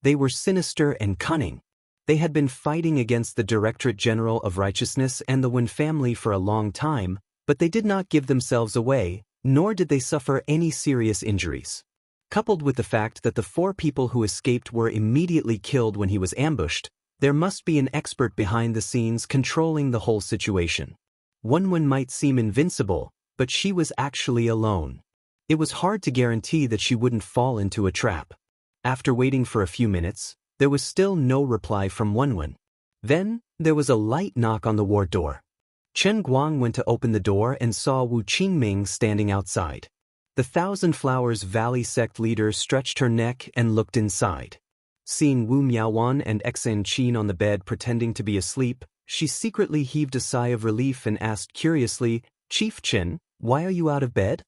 They were sinister and cunning. They had been fighting against the Directorate General of Righteousness and the Wen family for a long time, but they did not give themselves away, nor did they suffer any serious injuries. Coupled with the fact that the 4 people who escaped were immediately killed when he was ambushed, there must be an expert behind the scenes controlling the whole situation. Wen might seem invincible, but she was actually alone. It was hard to guarantee that she wouldn't fall into a trap. After waiting for a few minutes, there was still no reply from Wen. Then, there was a light knock on the ward door. Chen Guang went to open the door and saw Wu Qingming standing outside. The Thousand Flowers Valley sect leader stretched her neck and looked inside. Seeing Wu Miaowan and Xen Qin on the bed pretending to be asleep, she secretly heaved a sigh of relief and asked curiously, "Chief Chen, why are you out of bed?"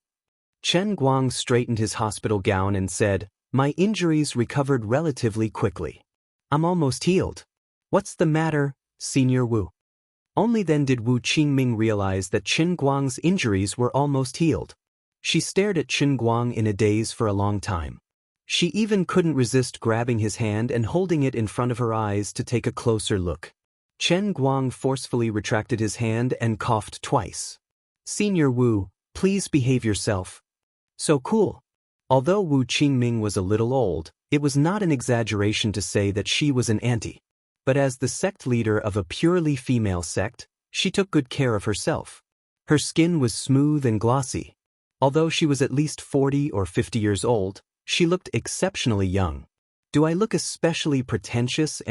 Chen Guang straightened his hospital gown and said, "My injuries recovered relatively quickly. I'm almost healed." "What's the matter, Senior Wu?" Only then did Wu Qingming realize that Chen Guang's injuries were almost healed. She stared at Chen Guang in a daze for a long time. She even couldn't resist grabbing his hand and holding it in front of her eyes to take a closer look. Chen Guang forcefully retracted his hand and coughed twice. "Senior Wu, please behave yourself." "So cool." Although Wu Qingming was a little old, it was not an exaggeration to say that she was an auntie. But as the sect leader of a purely female sect, she took good care of herself. Her skin was smooth and glossy. Although she was at least 40 or 50 years old, she looked exceptionally young. "Do I look especially pretentious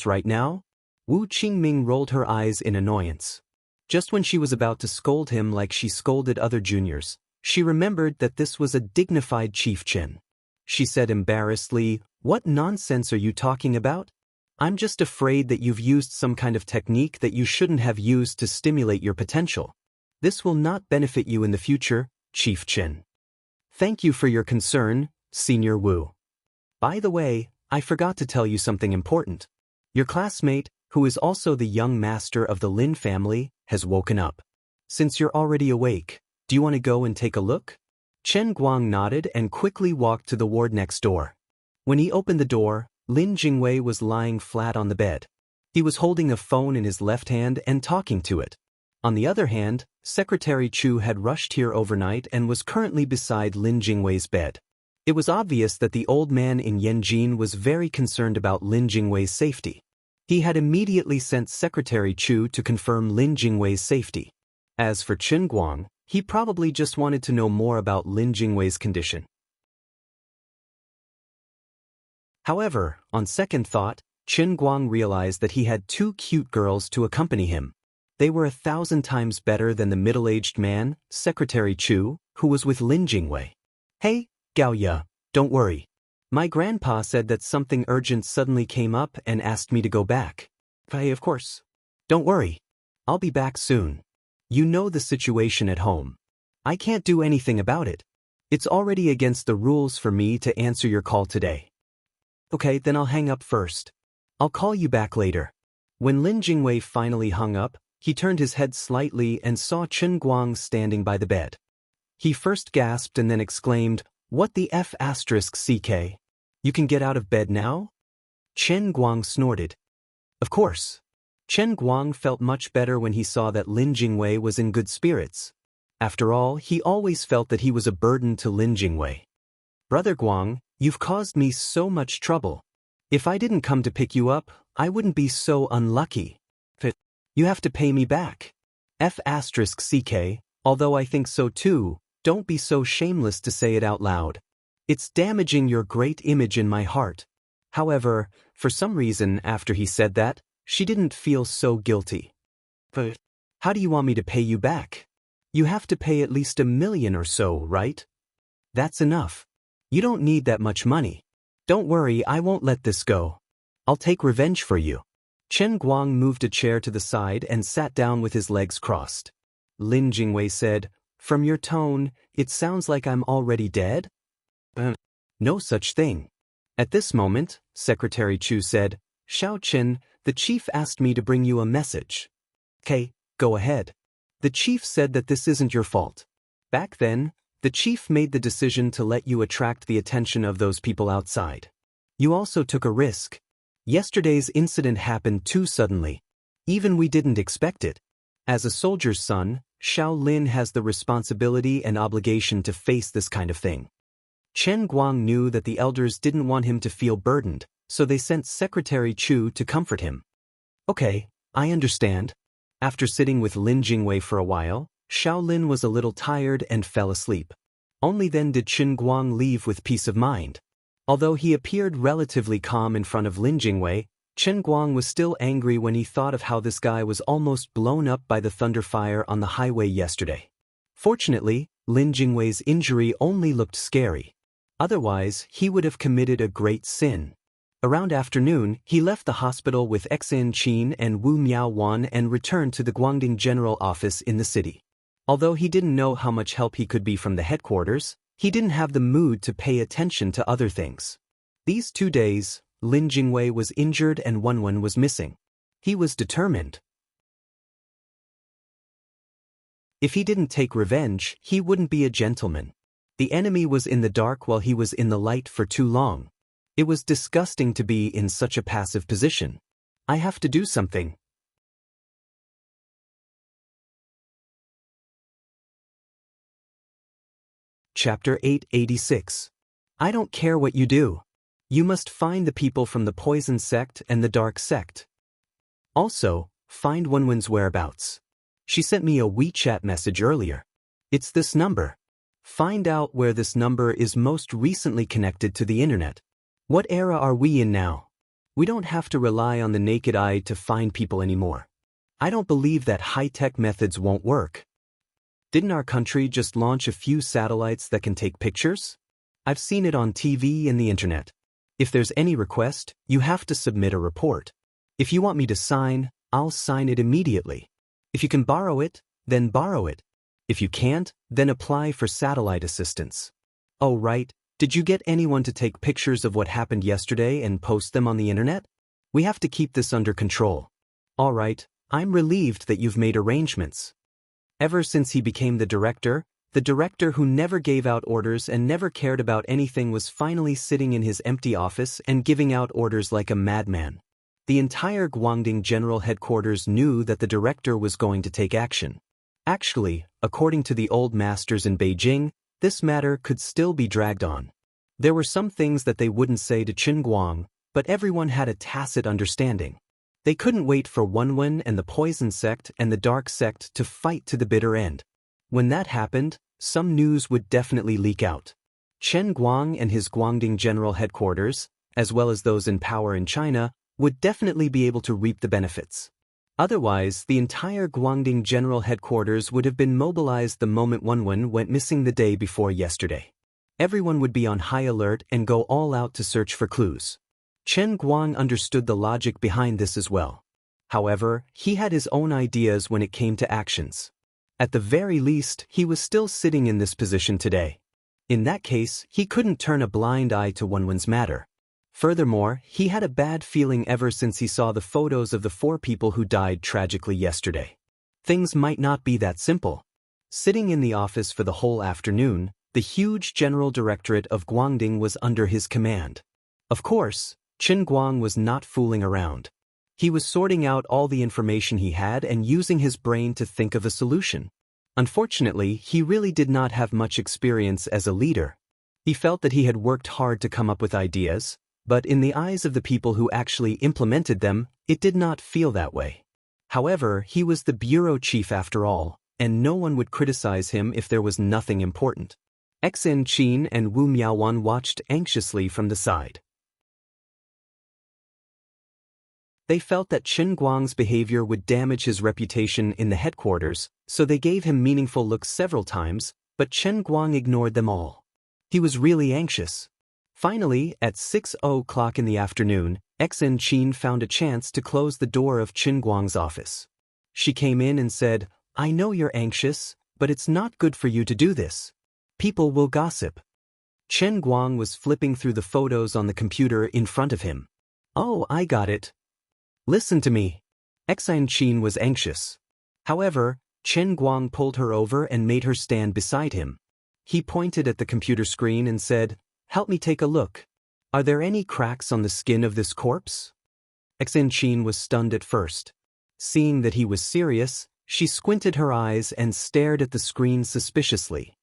right now?" Wu Qingming rolled her eyes in annoyance. Just when she was about to scold him like she scolded other juniors, she remembered that this was a dignified Chief Chen. She said embarrassedly, "What nonsense are you talking about? I'm just afraid that you've used some kind of technique that you shouldn't have used to stimulate your potential. This will not benefit you in the future, Chief Chen." "Thank you for your concern, Senior Wu. By the way, I forgot to tell you something important. Your classmate, who is also the young master of the Lin family, has woken up. Since you're already awake, do you want to go and take a look?" Chen Guang nodded and quickly walked to the ward next door. When he opened the door, Lin Jingwei was lying flat on the bed. He was holding a phone in his left hand and talking to it. On the other hand, Secretary Chu had rushed here overnight and was currently beside Lin Jingwei's bed. It was obvious that the old man in Yanjin was very concerned about Lin Jingwei's safety. He had immediately sent Secretary Chu to confirm Lin Jingwei's safety. As for Chen Guang, he probably just wanted to know more about Lin Jingwei's condition. However, on second thought, Chen Guang realized that he had 2 cute girls to accompany him. They were 1,000 times better than the middle-aged man, Secretary Chu, who was with Lin Jingwei. "Hey, Gao Ye, don't worry. My grandpa said that something urgent suddenly came up and asked me to go back. Of course. Don't worry. I'll be back soon. You know the situation at home. I can't do anything about it. It's already against the rules for me to answer your call today." "Okay, then I'll hang up first. I'll call you back later." When Lin Jingwei finally hung up, he turned his head slightly and saw Chen Guang standing by the bed. He first gasped and then exclaimed, What the F asterisk CK? You can get out of bed now? Chen Guang snorted. Of course. Chen Guang felt much better when he saw that Lin Jingwei was in good spirits. After all, he always felt that he was a burden to Lin Jingwei. Brother Guang, you've caused me so much trouble. If I didn't come to pick you up, I wouldn't be so unlucky. You have to pay me back. F asterisk CK, although I think so too, don't be so shameless to say it out loud. It's damaging your great image in my heart. However, for some reason after he said that, she didn't feel so guilty. But how do you want me to pay you back? You have to pay at least 1 million or so, right? That's enough. You don't need that much money. Don't worry, I won't let this go. I'll take revenge for you. Chen Guang moved a chair to the side and sat down with his legs crossed. Lin Jingwei said, From your tone, it sounds like I'm already dead? No such thing. At this moment, Secretary Chu said, Xiao Chen, the chief asked me to bring you a message. Okay, go ahead. The chief said that this isn't your fault. Back then, the chief made the decision to let you attract the attention of those people outside. You also took a risk. Yesterday's incident happened too suddenly. Even we didn't expect it. As a soldier's son, Xiao Lin has the responsibility and obligation to face this kind of thing. Chen Guang knew that the elders didn't want him to feel burdened, so they sent Secretary Chu to comfort him. Okay, I understand. After sitting with Lin Jingwei for a while, Xiao Lin was a little tired and fell asleep. Only then did Chen Guang leave with peace of mind. Although he appeared relatively calm in front of Lin Jingwei, Chen Guang was still angry when he thought of how this guy was almost blown up by the thunderfire on the highway yesterday. Fortunately, Lin Jingwei's injury only looked scary. Otherwise, he would have committed a great sin. Around afternoon, he left the hospital with Xan Qin and Wu Miaowan and returned to the Guangding General Office in the city. Although he didn't know how much help he could be from the headquarters, he didn't have the mood to pay attention to other things. These 2 days, Lin Jingwei was injured and Wenwen was missing. He was determined. If he didn't take revenge, he wouldn't be a gentleman. The enemy was in the dark while he was in the light for too long. It was disgusting to be in such a passive position. I have to do something. Chapter 886. I don't care what you do. You must find the people from the poison sect and the dark sect. Also, find Wenwen's whereabouts. She sent me a WeChat message earlier. It's this number. Find out where this number is most recently connected to the internet. What era are we in now? We don't have to rely on the naked eye to find people anymore. I don't believe that high-tech methods won't work. Didn't our country just launch a few satellites that can take pictures? I've seen it on TV and the internet. If there's any request, you have to submit a report. If you want me to sign, I'll sign it immediately. If you can borrow it, then borrow it. If you can't, then apply for satellite assistance. Oh right, did you get anyone to take pictures of what happened yesterday and post them on the internet? We have to keep this under control. All right, I'm relieved that you've made arrangements. Ever since he became the director who never gave out orders and never cared about anything was finally sitting in his empty office and giving out orders like a madman. The entire Guangding General Headquarters knew that the director was going to take action. Actually, according to the old masters in Beijing, this matter could still be dragged on. There were some things that they wouldn't say to Chen Guang, but everyone had a tacit understanding. They couldn't wait for Wenwen and the poison sect and the dark sect to fight to the bitter end. When that happened, some news would definitely leak out. Chen Guang and his Guangding General Headquarters, as well as those in power in China, would definitely be able to reap the benefits. Otherwise, the entire Guangding General Headquarters would have been mobilized the moment Wenwen went missing the day before yesterday. Everyone would be on high alert and go all out to search for clues. Chen Guang understood the logic behind this as well. However, he had his own ideas when it came to actions. At the very least, he was still sitting in this position today. In that case, he couldn't turn a blind eye to Wenwen's matter. Furthermore, he had a bad feeling ever since he saw the photos of the 4 people who died tragically yesterday. Things might not be that simple. Sitting in the office for the whole afternoon, The huge general directorate of Guangding was under his command. Of course, Qin Guang was not fooling around. He was sorting out all the information he had and using his brain to think of a solution. Unfortunately, he really did not have much experience as a leader. He felt that he had worked hard to come up with ideas, but in the eyes of the people who actually implemented them, it did not feel that way. However, he was the bureau chief after all, and no one would criticize him if there was nothing important. Xen Qin and Wu Miaowan watched anxiously from the side. They felt that Qin Guang's behavior would damage his reputation in the headquarters, so they gave him meaningful looks several times, but Qin Guang ignored them all. He was really anxious. Finally, at 6:00 in the afternoon, Xen Qin found a chance to close the door of Qin Guang's office. She came in and said, "I know you're anxious, but it's not good for you to do this. People will gossip." Qin Guang was flipping through the photos on the computer in front of him. "Oh, I got it. Listen to me." Xen Qin was anxious. However, Qin Guang pulled her over and made her stand beside him. He pointed at the computer screen and said, "Help me take a look. Are there any cracks on the skin of this corpse?" Xen Qin was stunned at first. Seeing that he was serious, she squinted her eyes and stared at the screen suspiciously.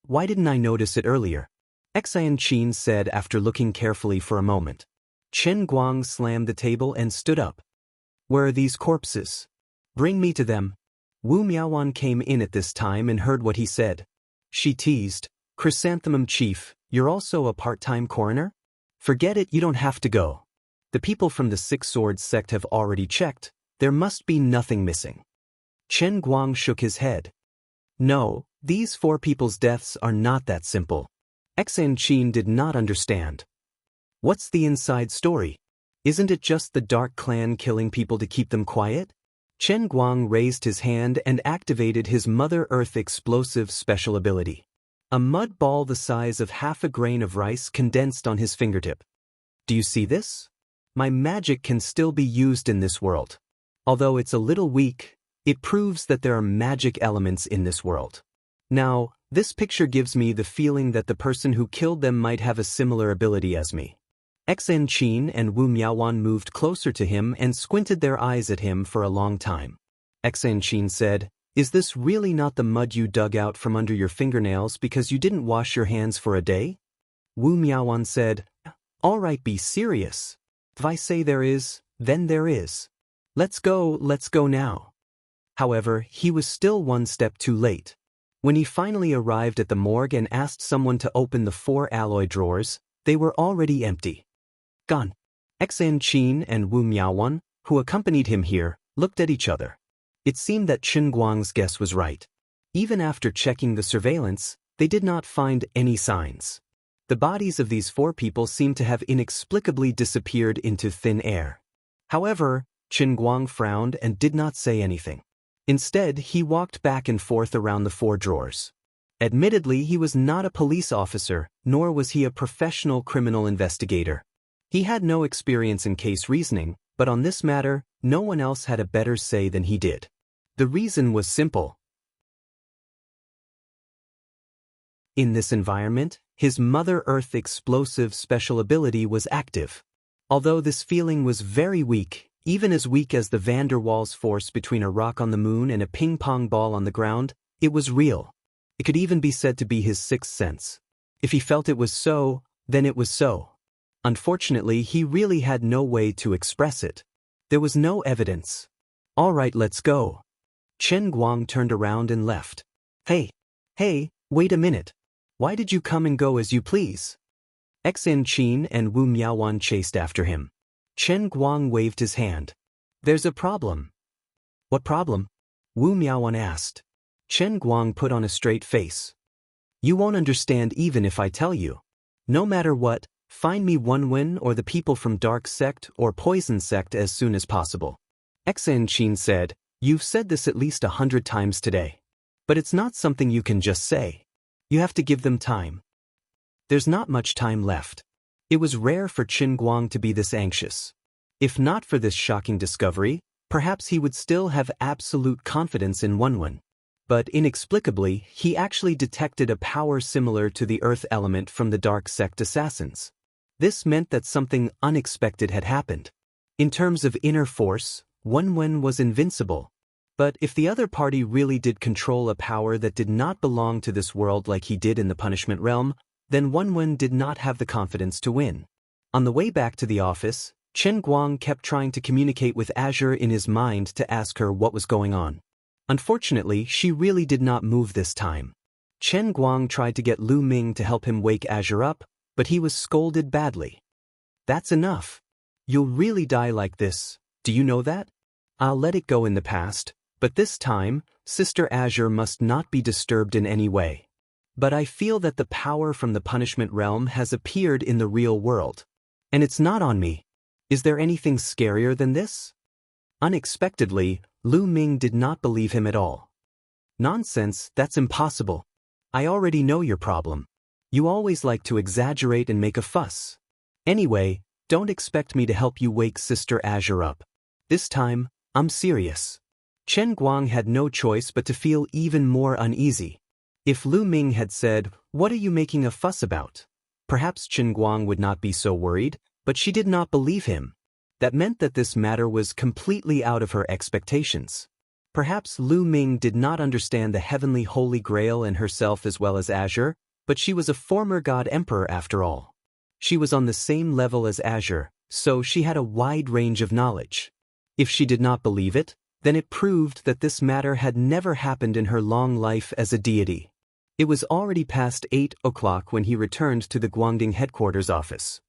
Why didn't I notice it earlier?" Xen Qin said after looking carefully for a moment. Qin Guang slammed the table and stood up. "Where are these corpses? Bring me to them." Wu Miaowan came in at this time and heard what he said. She teased, "Chrysanthemum Chief, you're also a part-time coroner? Forget it, you don't have to go. The people from the Six Swords sect have already checked. There must be nothing missing." Qin Guang shook his head. "No, these 4 people's deaths are not that simple." Xen Qin did not understand. "What's the inside story? Isn't it just the Dark Clan killing people to keep them quiet?" Qin Guang raised his hand and activated his Mother Earth explosive special ability. A mud ball the size of half a grain of rice condensed on his fingertip. "Do you see this? My magic can still be used in this world. Although it's a little weak, it proves that there are magic elements in this world. Now, this picture gives me the feeling that the person who killed them might have a similar ability as me." Xen Qin and Wu Miaowan moved closer to him and squinted their eyes at him for a long time. Xen Qin said, "Is this really not the mud you dug out from under your fingernails because you didn't wash your hands for a day?" Wu Miaowan said, "All right, be serious. If I say there is, then there is. Let's go now." However, he was still one step too late. When he finally arrived at the morgue and asked someone to open the 4 alloy drawers, they were already empty. Gone. Xen Qin and Wu Miaowan, who accompanied him here, looked at each other. It seemed that Qin Guang's guess was right. Even after checking the surveillance, they did not find any signs. The bodies of these 4 people seemed to have inexplicably disappeared into thin air. However, Qin Guang frowned and did not say anything. Instead, he walked back and forth around the 4 drawers. Admittedly, he was not a police officer, nor was he a professional criminal investigator. He had no experience in case reasoning, but on this matter, no one else had a better say than he did. The reason was simple. In this environment, his Mother Earth explosive special ability was active. Although this feeling was very weak, even as weak as the van der Waals force between a rock on the moon and a ping-pong ball on the ground, it was real. It could even be said to be his sixth sense. If he felt it was so, then it was so. Unfortunately, he really had no way to express it. There was no evidence. "All right, let's go." Qin Guang turned around and left. Hey, wait a minute. Why did you come and go as you please?" Xen Qin and Wu Miaowan chased after him. Qin Guang waved his hand. "There's a problem." "What problem?" Wu Miaowan asked. Qin Guang put on a straight face. "You won't understand even if I tell you. No matter what, find me Wan Wen or the people from Dark Sect or Poison Sect as soon as possible." Xen Qin said, "You've said this at least 100 times today. But it's not something you can just say. You have to give them time." There's not much time left. It was rare for Qin Guang to be this anxious. If not for this shocking discovery, perhaps he would still have absolute confidence in Wan Wen. But inexplicably, he actually detected a power similar to the earth element from the dark sect assassins. This meant that something unexpected had happened. In terms of inner force, Wang Lin was invincible. But if the other party really did control a power that did not belong to this world like he did in the punishment realm, then Wang Lin did not have the confidence to win. On the way back to the office, Chen Guang kept trying to communicate with Azure in his mind to ask her what was going on. Unfortunately, she really did not move this time. Chen Guang tried to get Lu Ming to help him wake Azure up, but he was scolded badly. "That's enough. You'll really die like this, do you know that? I'll let it go in the past, but this time, Sister Azure must not be disturbed in any way. But I feel that the power from the punishment realm has appeared in the real world. And it's not on me. Is there anything scarier than this?" Unexpectedly, Lu Ming did not believe him at all. "Nonsense, that's impossible. I already know your problem. You always like to exaggerate and make a fuss. Anyway, don't expect me to help you wake Sister Azure up. This time, I'm serious." Chen Guang had no choice but to feel even more uneasy. If Lu Ming had said, "What are you making a fuss about?" perhaps Chen Guang would not be so worried, but she did not believe him. That meant that this matter was completely out of her expectations. Perhaps Lu Ming did not understand the heavenly Holy Grail and herself as well as Azure, but she was a former god emperor after all. She was on the same level as Azure, so she had a wide range of knowledge. If she did not believe it, then it proved that this matter had never happened in her long life as a deity. It was already past 8 o'clock when he returned to the Guangding headquarters office.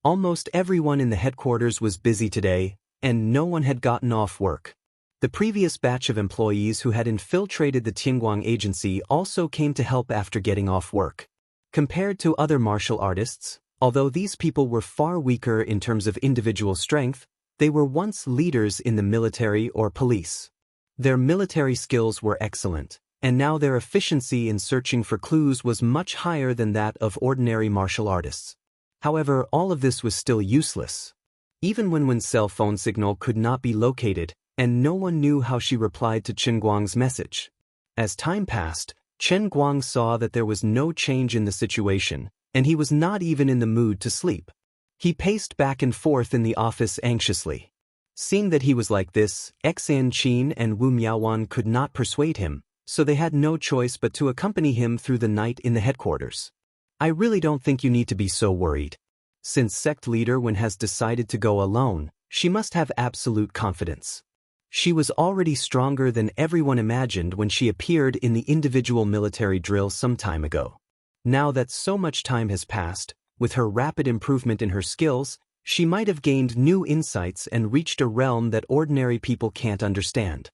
Almost everyone in the headquarters was busy today, and no one had gotten off work. The previous batch of employees who had infiltrated the Tianguang agency also came to help after getting off work. Compared to other martial artists, although these people were far weaker in terms of individual strength, they were once leaders in the military or police. Their military skills were excellent, and now their efficiency in searching for clues was much higher than that of ordinary martial artists. However, all of this was still useless. Even when Wen's cell phone signal could not be located, and no one knew how she replied to Chen Guang's message. As time passed, Chen Guang saw that there was no change in the situation, and he was not even in the mood to sleep. He paced back and forth in the office anxiously. Seeing that he was like this, Xianxia and Wu Miaowan could not persuade him, so they had no choice but to accompany him through the night in the headquarters. "I really don't think you need to be so worried. Since sect leader Wen has decided to go alone, she must have absolute confidence. She was already stronger than everyone imagined when she appeared in the individual military drill some time ago. Now that so much time has passed, with her rapid improvement in her skills, she might have gained new insights and reached a realm that ordinary people can't understand."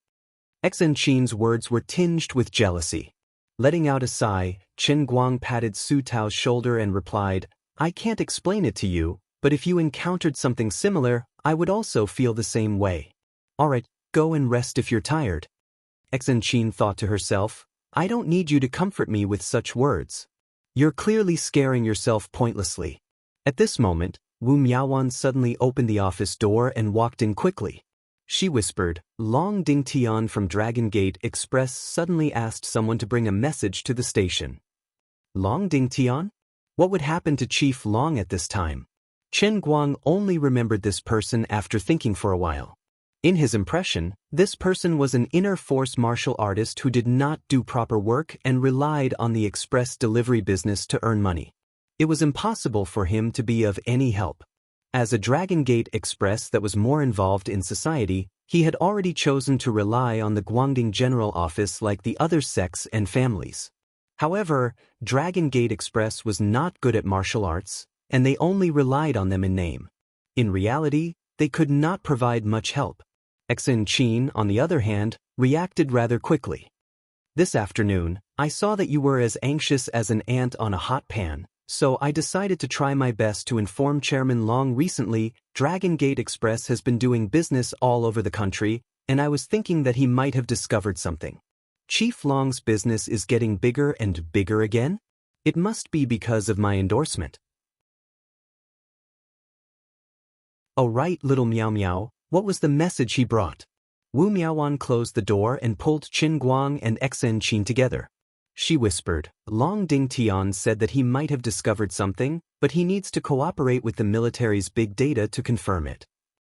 Xianxia's words were tinged with jealousy. Letting out a sigh, Chen Guang patted Su Tao's shoulder and replied, "I can't explain it to you, but if you encountered something similar, I would also feel the same way. Alright, go and rest if you're tired." Xianxia thought to herself, "I don't need you to comfort me with such words. You're clearly scaring yourself pointlessly." At this moment, Wu Miaowan suddenly opened the office door and walked in quickly. She whispered, "Long Ding Tian from Dragon Gate Express suddenly asked someone to bring a message to the station." Long Ding Tian? What would happen to Chief Long at this time? Chen Guang only remembered this person after thinking for a while. In his impression, this person was an inner force martial artist who did not do proper work and relied on the express delivery business to earn money. It was impossible for him to be of any help. As a Dragon Gate Express that was more involved in society, he had already chosen to rely on the Guangding General Office like the other sects and families. However, Dragon Gate Express was not good at martial arts, and they only relied on them in name. In reality, they could not provide much help. Xianxia, on the other hand, reacted rather quickly. "This afternoon, I saw that you were as anxious as an ant on a hot pan, so I decided to try my best to inform Chairman Long. Recently, Dragon Gate Express has been doing business all over the country, and I was thinking that he might have discovered something. Chief Long's business is getting bigger and bigger again? It must be because of my endorsement." "Oh right, little Meow Meow, what was the message he brought?" Wu Miaowan closed the door and pulled Qin Guang and Xen Qin together. She whispered, Long Ding Tian said that he might have discovered something, but he needs to cooperate with the military's big data to confirm it.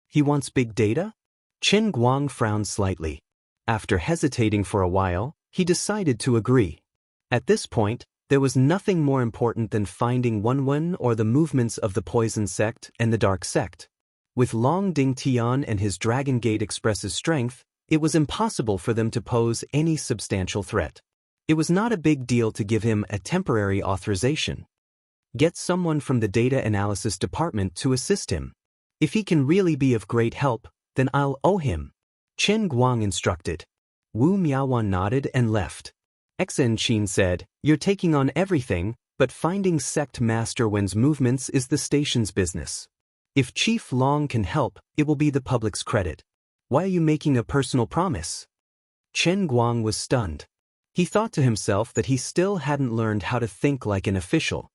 He wants big data? Qin Guang frowned slightly. After hesitating for a while, he decided to agree. At this point, there was nothing more important than finding Wenwen or the movements of the Poison Sect and the Dark Sect. With Long Ding Tian and his Dragon Gate Express's strength, it was impossible for them to pose any substantial threat. It was not a big deal to give him a temporary authorization. Get someone from the data analysis department to assist him. If he can really be of great help, then I'll owe him. Qin Guang instructed. Wu Miaowan nodded and left. Xen Qin said, You're taking on everything, but finding Sect Master Wen's movements is the station's business. If Chief Long can help, it will be the public's credit. Why are you making a personal promise? Qin Guang was stunned. He thought to himself that he still hadn't learned how to think like an official.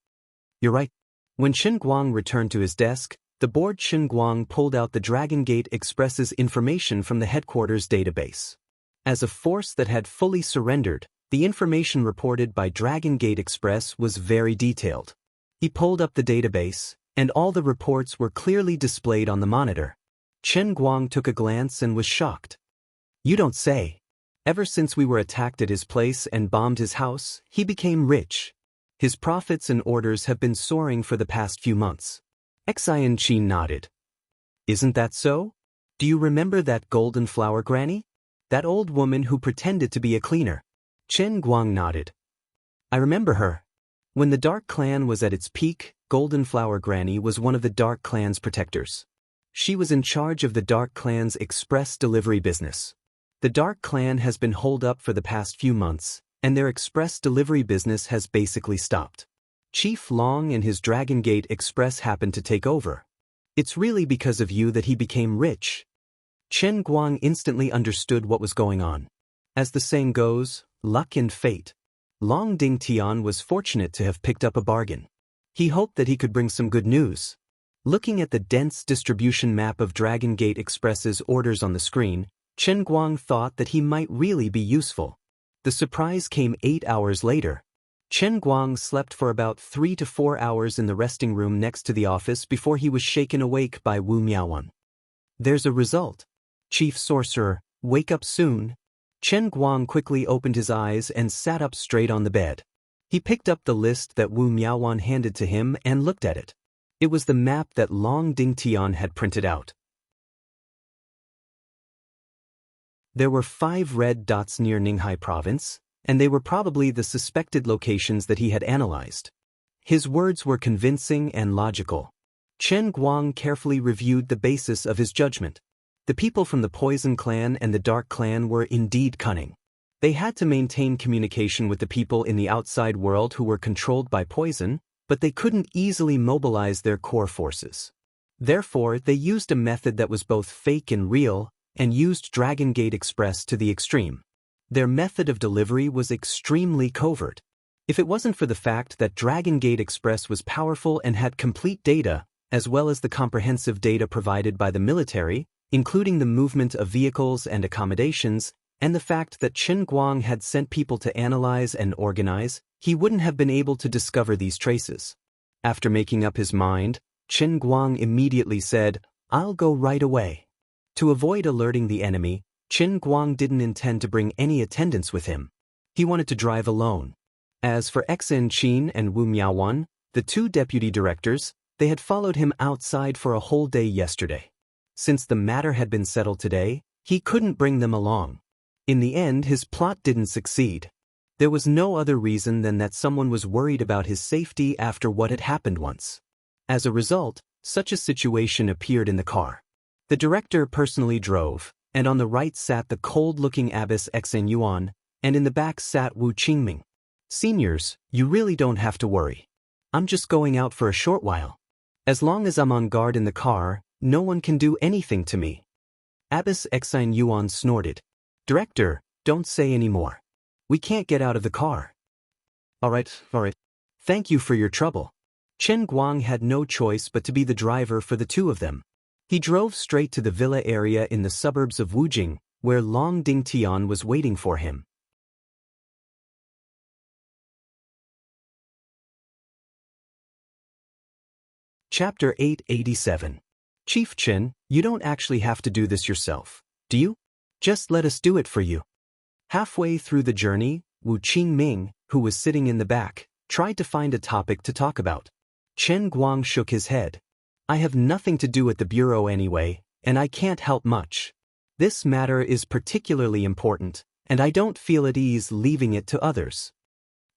You're right. When Qin Guang returned to his desk, the bored Qin Guang pulled out the Dragon Gate Express's information from the headquarters database. As a force that had fully surrendered, the information reported by Dragon Gate Express was very detailed. He pulled up the database, and all the reports were clearly displayed on the monitor. Qin Guang took a glance and was shocked. You don't say. Ever since we were attacked at his place and bombed his house, he became rich. His profits and orders have been soaring for the past few months. Xian Qin nodded. Isn't that so? Do you remember that golden flower granny? That old woman who pretended to be a cleaner? Qin Guang nodded. I remember her. When the Dark Clan was at its peak, Golden Flower Granny was one of the Dark Clan's protectors. She was in charge of the Dark Clan's express delivery business. The Dark Clan has been holed up for the past few months, and their express delivery business has basically stopped. Chief Long and his Dragon Gate Express happened to take over. It's really because of you that he became rich. Qin Guang instantly understood what was going on. As the saying goes, luck and fate. Long Ding Tian was fortunate to have picked up a bargain. He hoped that he could bring some good news. Looking at the dense distribution map of Dragon Gate Express's orders on the screen, Qin Guang thought that he might really be useful. The surprise came 8 hours later. Qin Guang slept for about 3 to 4 hours in the resting room next to the office before he was shaken awake by Wu Miaowan. There's a result. Chief Sorcerer, wake up soon. Qin Guang quickly opened his eyes and sat up straight on the bed. He picked up the list that Wu Miaowan handed to him and looked at it. It was the map that Long Ding Tian had printed out. There were 5 red dots near Ninghai province, and they were probably the suspected locations that he had analyzed. His words were convincing and logical. Qin Guang carefully reviewed the basis of his judgment. The people from the Poison Clan and the Dark Clan were indeed cunning. They had to maintain communication with the people in the outside world who were controlled by poison, but they couldn't easily mobilize their core forces. Therefore, they used a method that was both fake and real, and used Dragon Gate Express to the extreme. Their method of delivery was extremely covert. If it wasn't for the fact that Dragon Gate Express was powerful and had complete data, as well as the comprehensive data provided by the military, including the movement of vehicles and accommodations, and the fact that Qin Guang had sent people to analyze and organize, he wouldn't have been able to discover these traces. After making up his mind, Qin Guang immediately said, I'll go right away. To avoid alerting the enemy, Qin Guang didn't intend to bring any attendants with him. He wanted to drive alone. As for Xen Qin and Wu Miaowan, the 2 deputy directors, they had followed him outside for a whole day yesterday. Since the matter had been settled today, he couldn't bring them along. In the end, his plot didn't succeed. There was no other reason than that someone was worried about his safety after what had happened once. As a result, such a situation appeared in the car. The director personally drove, and on the right sat the cold-looking abbess Xen Yuan, and in the back sat Wu Qingming. Seniors, you really don't have to worry. I'm just going out for a short while. As long as I'm on guard in the car, no one can do anything to me. Abbess Xen Yuan snorted. Director, don't say any more. We can't get out of the car. All right. Thank you for your trouble. Qin Guang had no choice but to be the driver for the 2 of them. He drove straight to the villa area in the suburbs of Wujing, where Long Dingtian was waiting for him. Chapter 887. Chief Chen, you don't actually have to do this yourself, do you? Just let us do it for you. Halfway through the journey, Wu Qingming, who was sitting in the back, tried to find a topic to talk about. Chen Guang shook his head. I have nothing to do at the bureau anyway, and I can't help much. This matter is particularly important, and I don't feel at ease leaving it to others.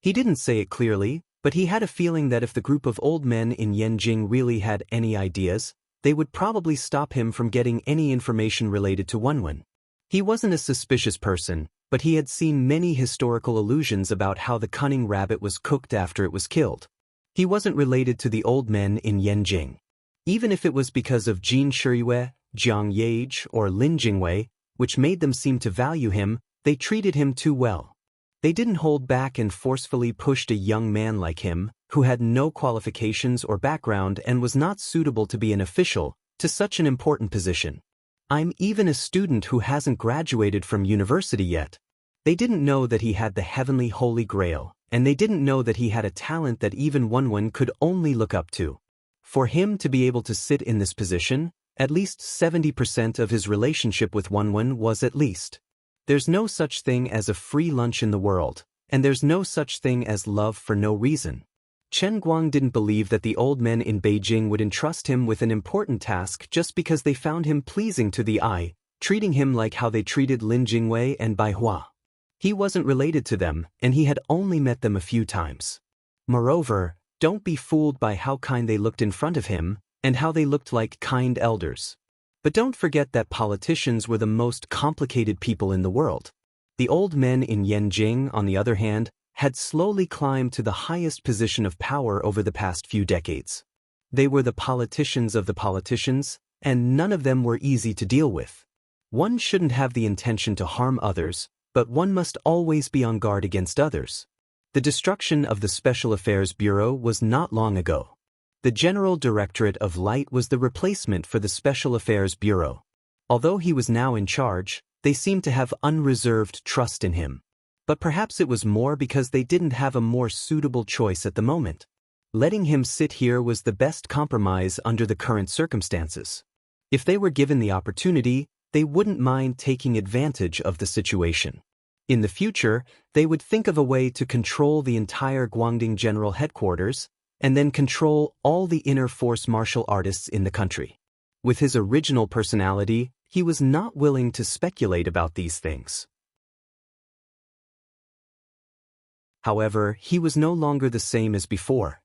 He didn't say it clearly, but he had a feeling that if the group of old men in Yanjing really had any ideas, they would probably stop him from getting any information related to Wenwen. He wasn't a suspicious person, but he had seen many historical allusions about how the cunning rabbit was cooked after it was killed. He wasn't related to the old men in Yanjing. Even if it was because of Jin Shiyue, Jiang Yage, or Lin Jingwei, which made them seem to value him, they treated him too well. They didn't hold back and forcefully pushed a young man like him, who had no qualifications or background and was not suitable to be an official, to such an important position. I'm even a student who hasn't graduated from university yet. They didn't know that he had the heavenly holy grail, and they didn't know that he had a talent that even Wenwen could only look up to. For him to be able to sit in this position, at least 70% of his relationship with Wenwen was at least. There's no such thing as a free lunch in the world, and there's no such thing as love for no reason. Chen Guang didn't believe that the old men in Beijing would entrust him with an important task just because they found him pleasing to the eye, treating him like how they treated Lin Jingwei and Bai Hua. He wasn't related to them, and he had only met them a few times. Moreover, don't be fooled by how kind they looked in front of him, and how they looked like kind elders. But don't forget that politicians were the most complicated people in the world. The old men in Yanjing, on the other hand, had slowly climbed to the highest position of power over the past few decades. They were the politicians of the politicians, and none of them were easy to deal with. One shouldn't have the intention to harm others, but one must always be on guard against others. The destruction of the Special Affairs Bureau was not long ago. The General Directorate of Light was the replacement for the Special Affairs Bureau. Although he was now in charge, they seemed to have unreserved trust in him. But perhaps it was more because they didn't have a more suitable choice at the moment. Letting him sit here was the best compromise under the current circumstances. If they were given the opportunity, they wouldn't mind taking advantage of the situation. In the future, they would think of a way to control the entire Guangding General Headquarters, and then control all the inner force martial artists in the country. With his original personality, he was not willing to speculate about these things. However, he was no longer the same as before.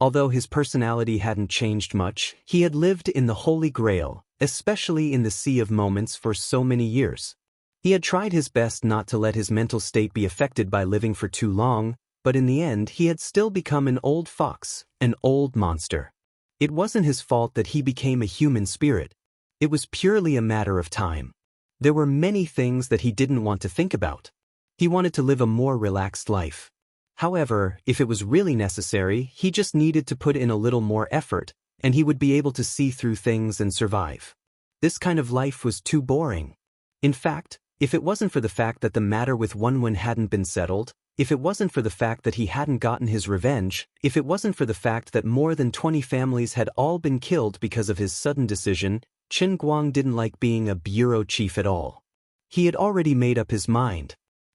Although his personality hadn't changed much, he had lived in the Holy Grail, especially in the Sea of Moments, for so many years. He had tried his best not to let his mental state be affected by living for too long, but in the end he had still become an old fox, an old monster. It wasn't his fault that he became a human spirit. It was purely a matter of time. There were many things that he didn't want to think about. He wanted to live a more relaxed life. However, if it was really necessary, he just needed to put in a little more effort, and he would be able to see through things and survive. This kind of life was too boring. In fact, if it wasn't for the fact that the matter with Wenwen hadn't been settled, if it wasn't for the fact that he hadn't gotten his revenge, if it wasn't for the fact that more than 20 families had all been killed because of his sudden decision, Chen Guang didn't like being a bureau chief at all. He had already made up his mind.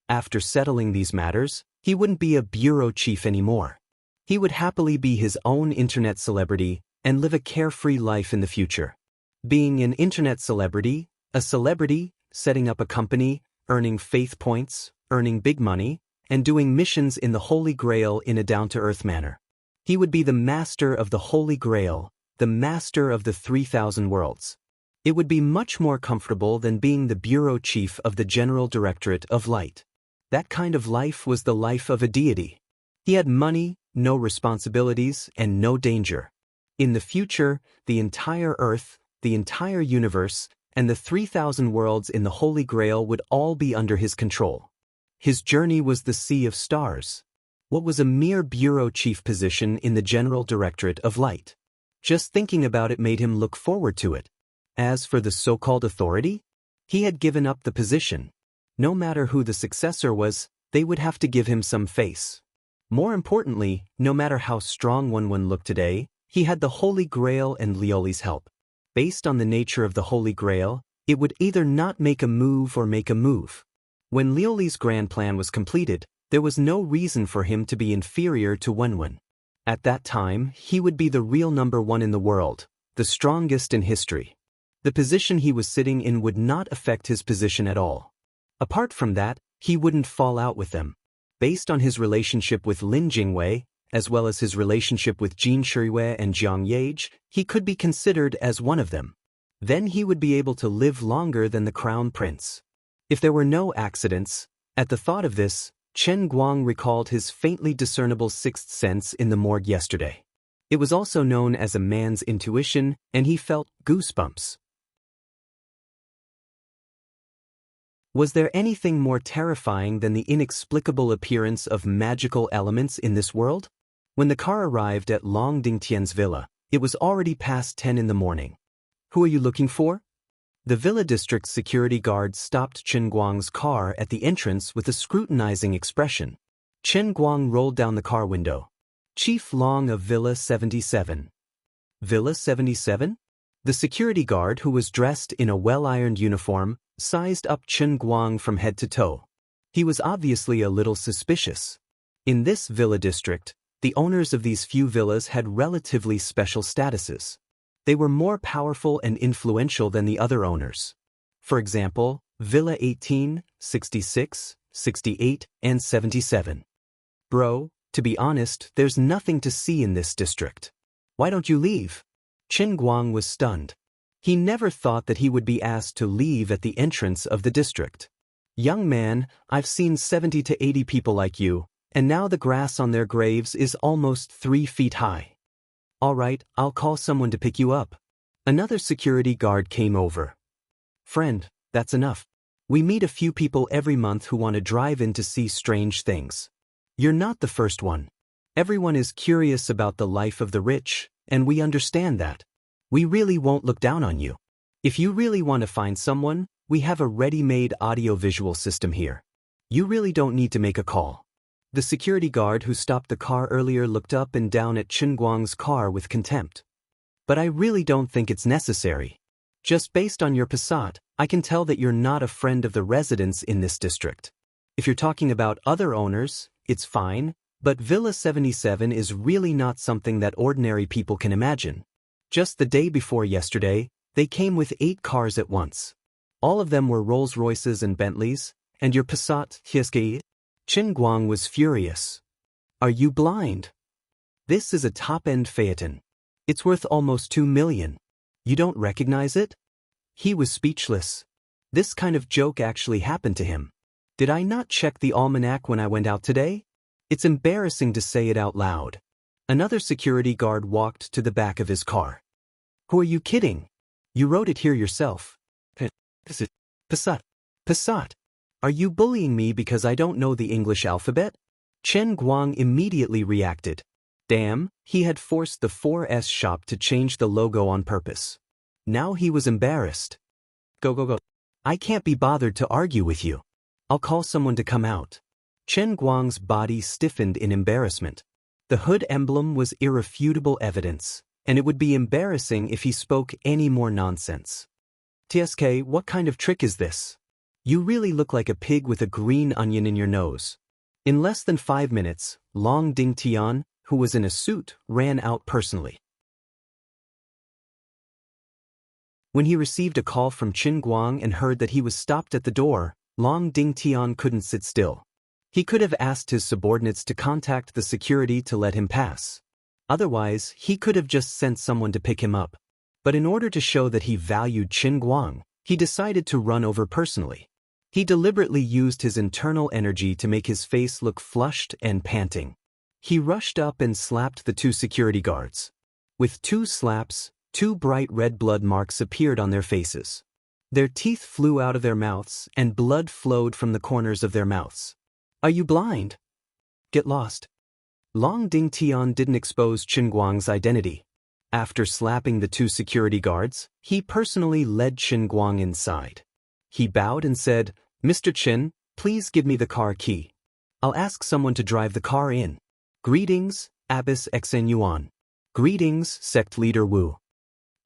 After settling these matters, he wouldn't be a bureau chief anymore. He would happily be his own internet celebrity and live a carefree life in the future. Being an internet celebrity, setting up a company, earning faith points, earning big money, and doing missions in the Holy Grail in a down-to-earth manner. He would be the master of the Holy Grail, the master of the 3,000 worlds. It would be much more comfortable than being the bureau chief of the General Directorate of Light. That kind of life was the life of a deity. He had money, no responsibilities, and no danger. In the future, the entire Earth, the entire universe, and the 3,000 worlds in the Holy Grail would all be under his control. His journey was the sea of stars. What was a mere bureau chief position in the General Directorate of Light? Just thinking about it made him look forward to it. As for the so-called authority, He had given up the position. No matter who the successor was, they would have to give him some face. More importantly, no matter how strong Wen looked today, he had the Holy Grail and Lioli's help. Based on the nature of the Holy Grail, it would either not make a move or make a move. When Lioli's grand plan was completed, there was no reason for him to be inferior to Wen. At that time, he would be the real #1 in the world, the strongest in history. The position he was sitting in would not affect his position at all. Apart from that, he wouldn't fall out with them. Based on his relationship with Lin Jingwei, as well as his relationship with Jin Shirui and Jiang Yage, he could be considered as one of them. Then he would be able to live longer than the crown prince. If there were no accidents, at the thought of this, Chen Guang recalled his faintly discernible sixth sense in the morgue yesterday. It was also known as a man's intuition, and he felt goosebumps. Was there anything more terrifying than the inexplicable appearance of magical elements in this world? When the car arrived at Long Dingtian's villa, it was already past 10 in the morning. Who are you looking for? The villa district's security guard stopped Chen Guang's car at the entrance with a scrutinizing expression. Chen Guang rolled down the car window. Chief Long of Villa 77. Villa 77? The security guard, who was dressed in a well-ironed uniform, sized up Chen Guang from head to toe. He was obviously a little suspicious. In this villa district, the owners of these few villas had relatively special statuses. They were more powerful and influential than the other owners. For example, Villa 18, 66, 68, and 77. Bro, to be honest, there's nothing to see in this district. Why don't you leave? Chen Guang was stunned. He never thought that he would be asked to leave at the entrance of the district. Young man, I've seen 70 to 80 people like you, and now the grass on their graves is almost 3 feet high. All right, I'll call someone to pick you up. Another security guard came over. Friend, that's enough. We meet a few people every month who want to drive in to see strange things. You're not the first one. Everyone is curious about the life of the rich, and we understand that. We really won't look down on you. If you really want to find someone, we have a ready-made audio-visual system here. You really don't need to make a call. The security guard who stopped the car earlier looked up and down at Chen Guang's car with contempt. But I really don't think it's necessary. Just based on your Passat, I can tell that you're not a friend of the residents in this district. If you're talking about other owners, it's fine, but Villa 77 is really not something that ordinary people can imagine. Just the day before yesterday, they came with 8 cars at once. All of them were Rolls-Royces and Bentleys, and your Passat, Hiske. Chen Guang was furious. Are you blind? This is a top-end phaeton. It's worth almost 2 million. You don't recognize it? He was speechless. This kind of joke actually happened to him. Did I not check the almanac when I went out today? It's embarrassing to say it out loud. Another security guard walked to the back of his car. Who are you kidding? You wrote it here yourself. Passat. Passat. Are you bullying me because I don't know the English alphabet? Chen Guang immediately reacted. Damn, he had forced the 4S shop to change the logo on purpose. Now he was embarrassed. Go. I can't be bothered to argue with you. I'll call someone to come out. Chen Guang's body stiffened in embarrassment. The hood emblem was irrefutable evidence, and it would be embarrassing if he spoke any more nonsense. TSK, what kind of trick is this? You really look like a pig with a green onion in your nose. In less than 5 minutes, Long Dingtian, who was in a suit, ran out personally. When he received a call from Chen Guang and heard that he was stopped at the door, Long Dingtian couldn't sit still. He could have asked his subordinates to contact the security to let him pass. Otherwise, he could have just sent someone to pick him up. But in order to show that he valued Chen Guang, he decided to run over personally. He deliberately used his internal energy to make his face look flushed and panting. He rushed up and slapped the 2 security guards. With 2 slaps, 2 bright red blood marks appeared on their faces. Their teeth flew out of their mouths and blood flowed from the corners of their mouths. Are you blind? Get lost. Long Dingtian didn't expose Chen Guang's identity. After slapping the 2 security guards, he personally led Chen Guang inside. He bowed and said, "Mr. Chen, please give me the car key. I'll ask someone to drive the car in." "Greetings, Abbess Xen Yuan." "Greetings, sect leader Wu."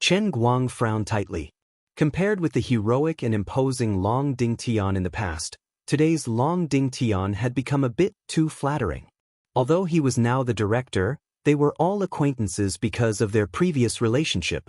Chen Guang frowned tightly. Compared with the heroic and imposing Long Ding Tian in the past, today's Long Ding Tian had become a bit too flattering. Although he was now the director, they were all acquaintances because of their previous relationship.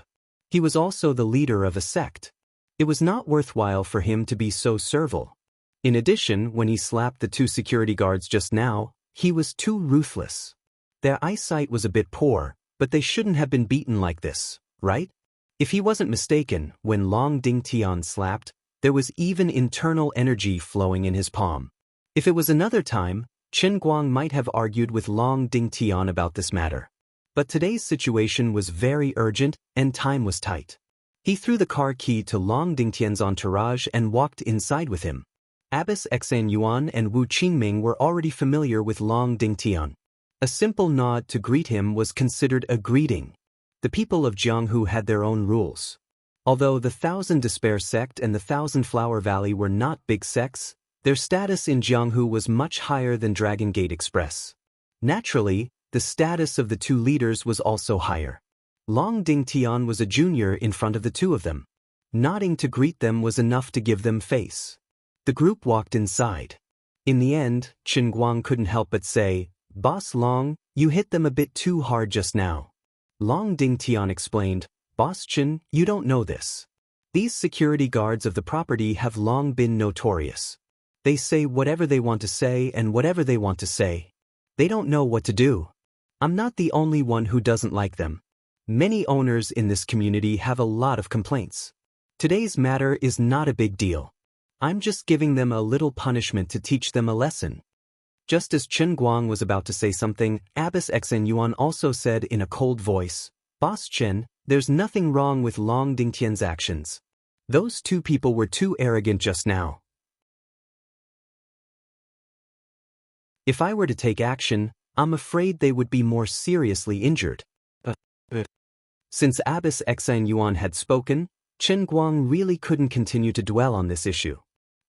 He was also the leader of a sect. It was not worthwhile for him to be so servile. In addition, when he slapped the two security guards just now, he was too ruthless. Their eyesight was a bit poor, but they shouldn't have been beaten like this, right? If he wasn't mistaken, when Long Ding Tian slapped, there was even internal energy flowing in his palm. If it was another time, Chen Guang might have argued with Long Ding Tian about this matter. But today's situation was very urgent and time was tight. He threw the car key to Long Ding Tian's entourage and walked inside with him. Abbess Xan Yuan and Wu Qingming were already familiar with Long Ding Tian. A simple nod to greet him was considered a greeting. The people of Jianghu had their own rules. Although the Thousand Despair sect and the Thousand Flower Valley were not big sects, their status in Jianghu was much higher than Dragon Gate Express. Naturally, the status of the two leaders was also higher. Long Ding Tian was a junior in front of the two of them. Nodding to greet them was enough to give them face. The group walked inside. In the end, Chen Guang couldn't help but say, "Boss Long, you hit them a bit too hard just now." Long Ding Tian explained, "Boss Chen, you don't know this. These security guards of the property have long been notorious. They say whatever they want to say and whatever they want to say. They don't know what to do. I'm not the only one who doesn't like them. Many owners in this community have a lot of complaints. Today's matter is not a big deal. I'm just giving them a little punishment to teach them a lesson." Just as Chen Guang was about to say something, Abbess Xen Yuan also said in a cold voice, "Boss Chen, there's nothing wrong with Long Ding Tian's actions. Those two people were too arrogant just now. If I were to take action, I'm afraid they would be more seriously injured." Since Abbess Xen Yuan had spoken, Chen Guang really couldn't continue to dwell on this issue.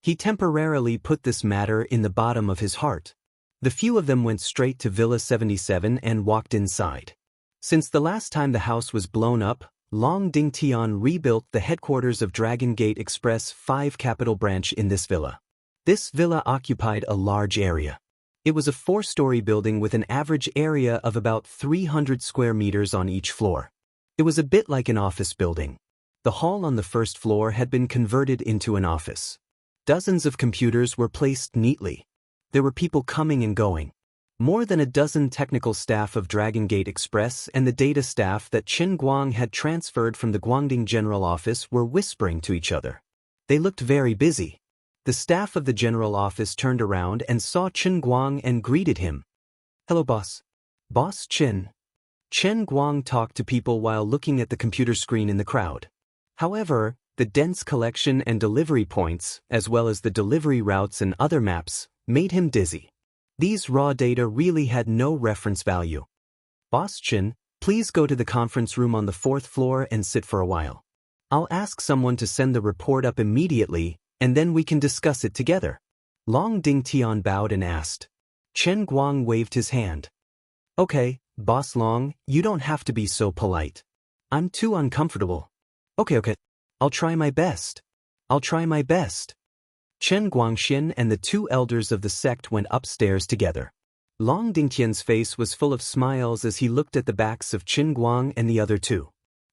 He temporarily put this matter in the bottom of his heart. The few of them went straight to Villa 77 and walked inside. Since the last time the house was blown up, Long Ding Tian rebuilt the headquarters of Dragon Gate Express 5 Capital Branch in this villa. This villa occupied a large area. It was a 4-story building with an average area of about 300 square meters on each floor. It was a bit like an office building. The hall on the first floor had been converted into an office. Dozens of computers were placed neatly. There were people coming and going. More than a dozen technical staff of Dragon Gate Express and the data staff that Chen Guang had transferred from the Guangding General Office were whispering to each other. They looked very busy. The staff of the General Office turned around and saw Chen Guang and greeted him. "Hello, boss." "Boss Chen." Chen Guang talked to people while looking at the computer screen in the crowd. However, the dense collection and delivery points, as well as the delivery routes and other maps, made him dizzy. These raw data really had no reference value. "Boss Chen, please go to the conference room on the 4th floor and sit for a while. I'll ask someone to send the report up immediately, and then we can discuss it together." Long Ding Tian bowed and asked. Chen Guang waved his hand. "Okay, Boss Long, you don't have to be so polite. I'm too uncomfortable." Okay. I'll try my best. Chen Guangxian and the 2 elders of the sect went upstairs together. Long Dingtian's face was full of smiles as he looked at the backs of Chen Guang and the other 2.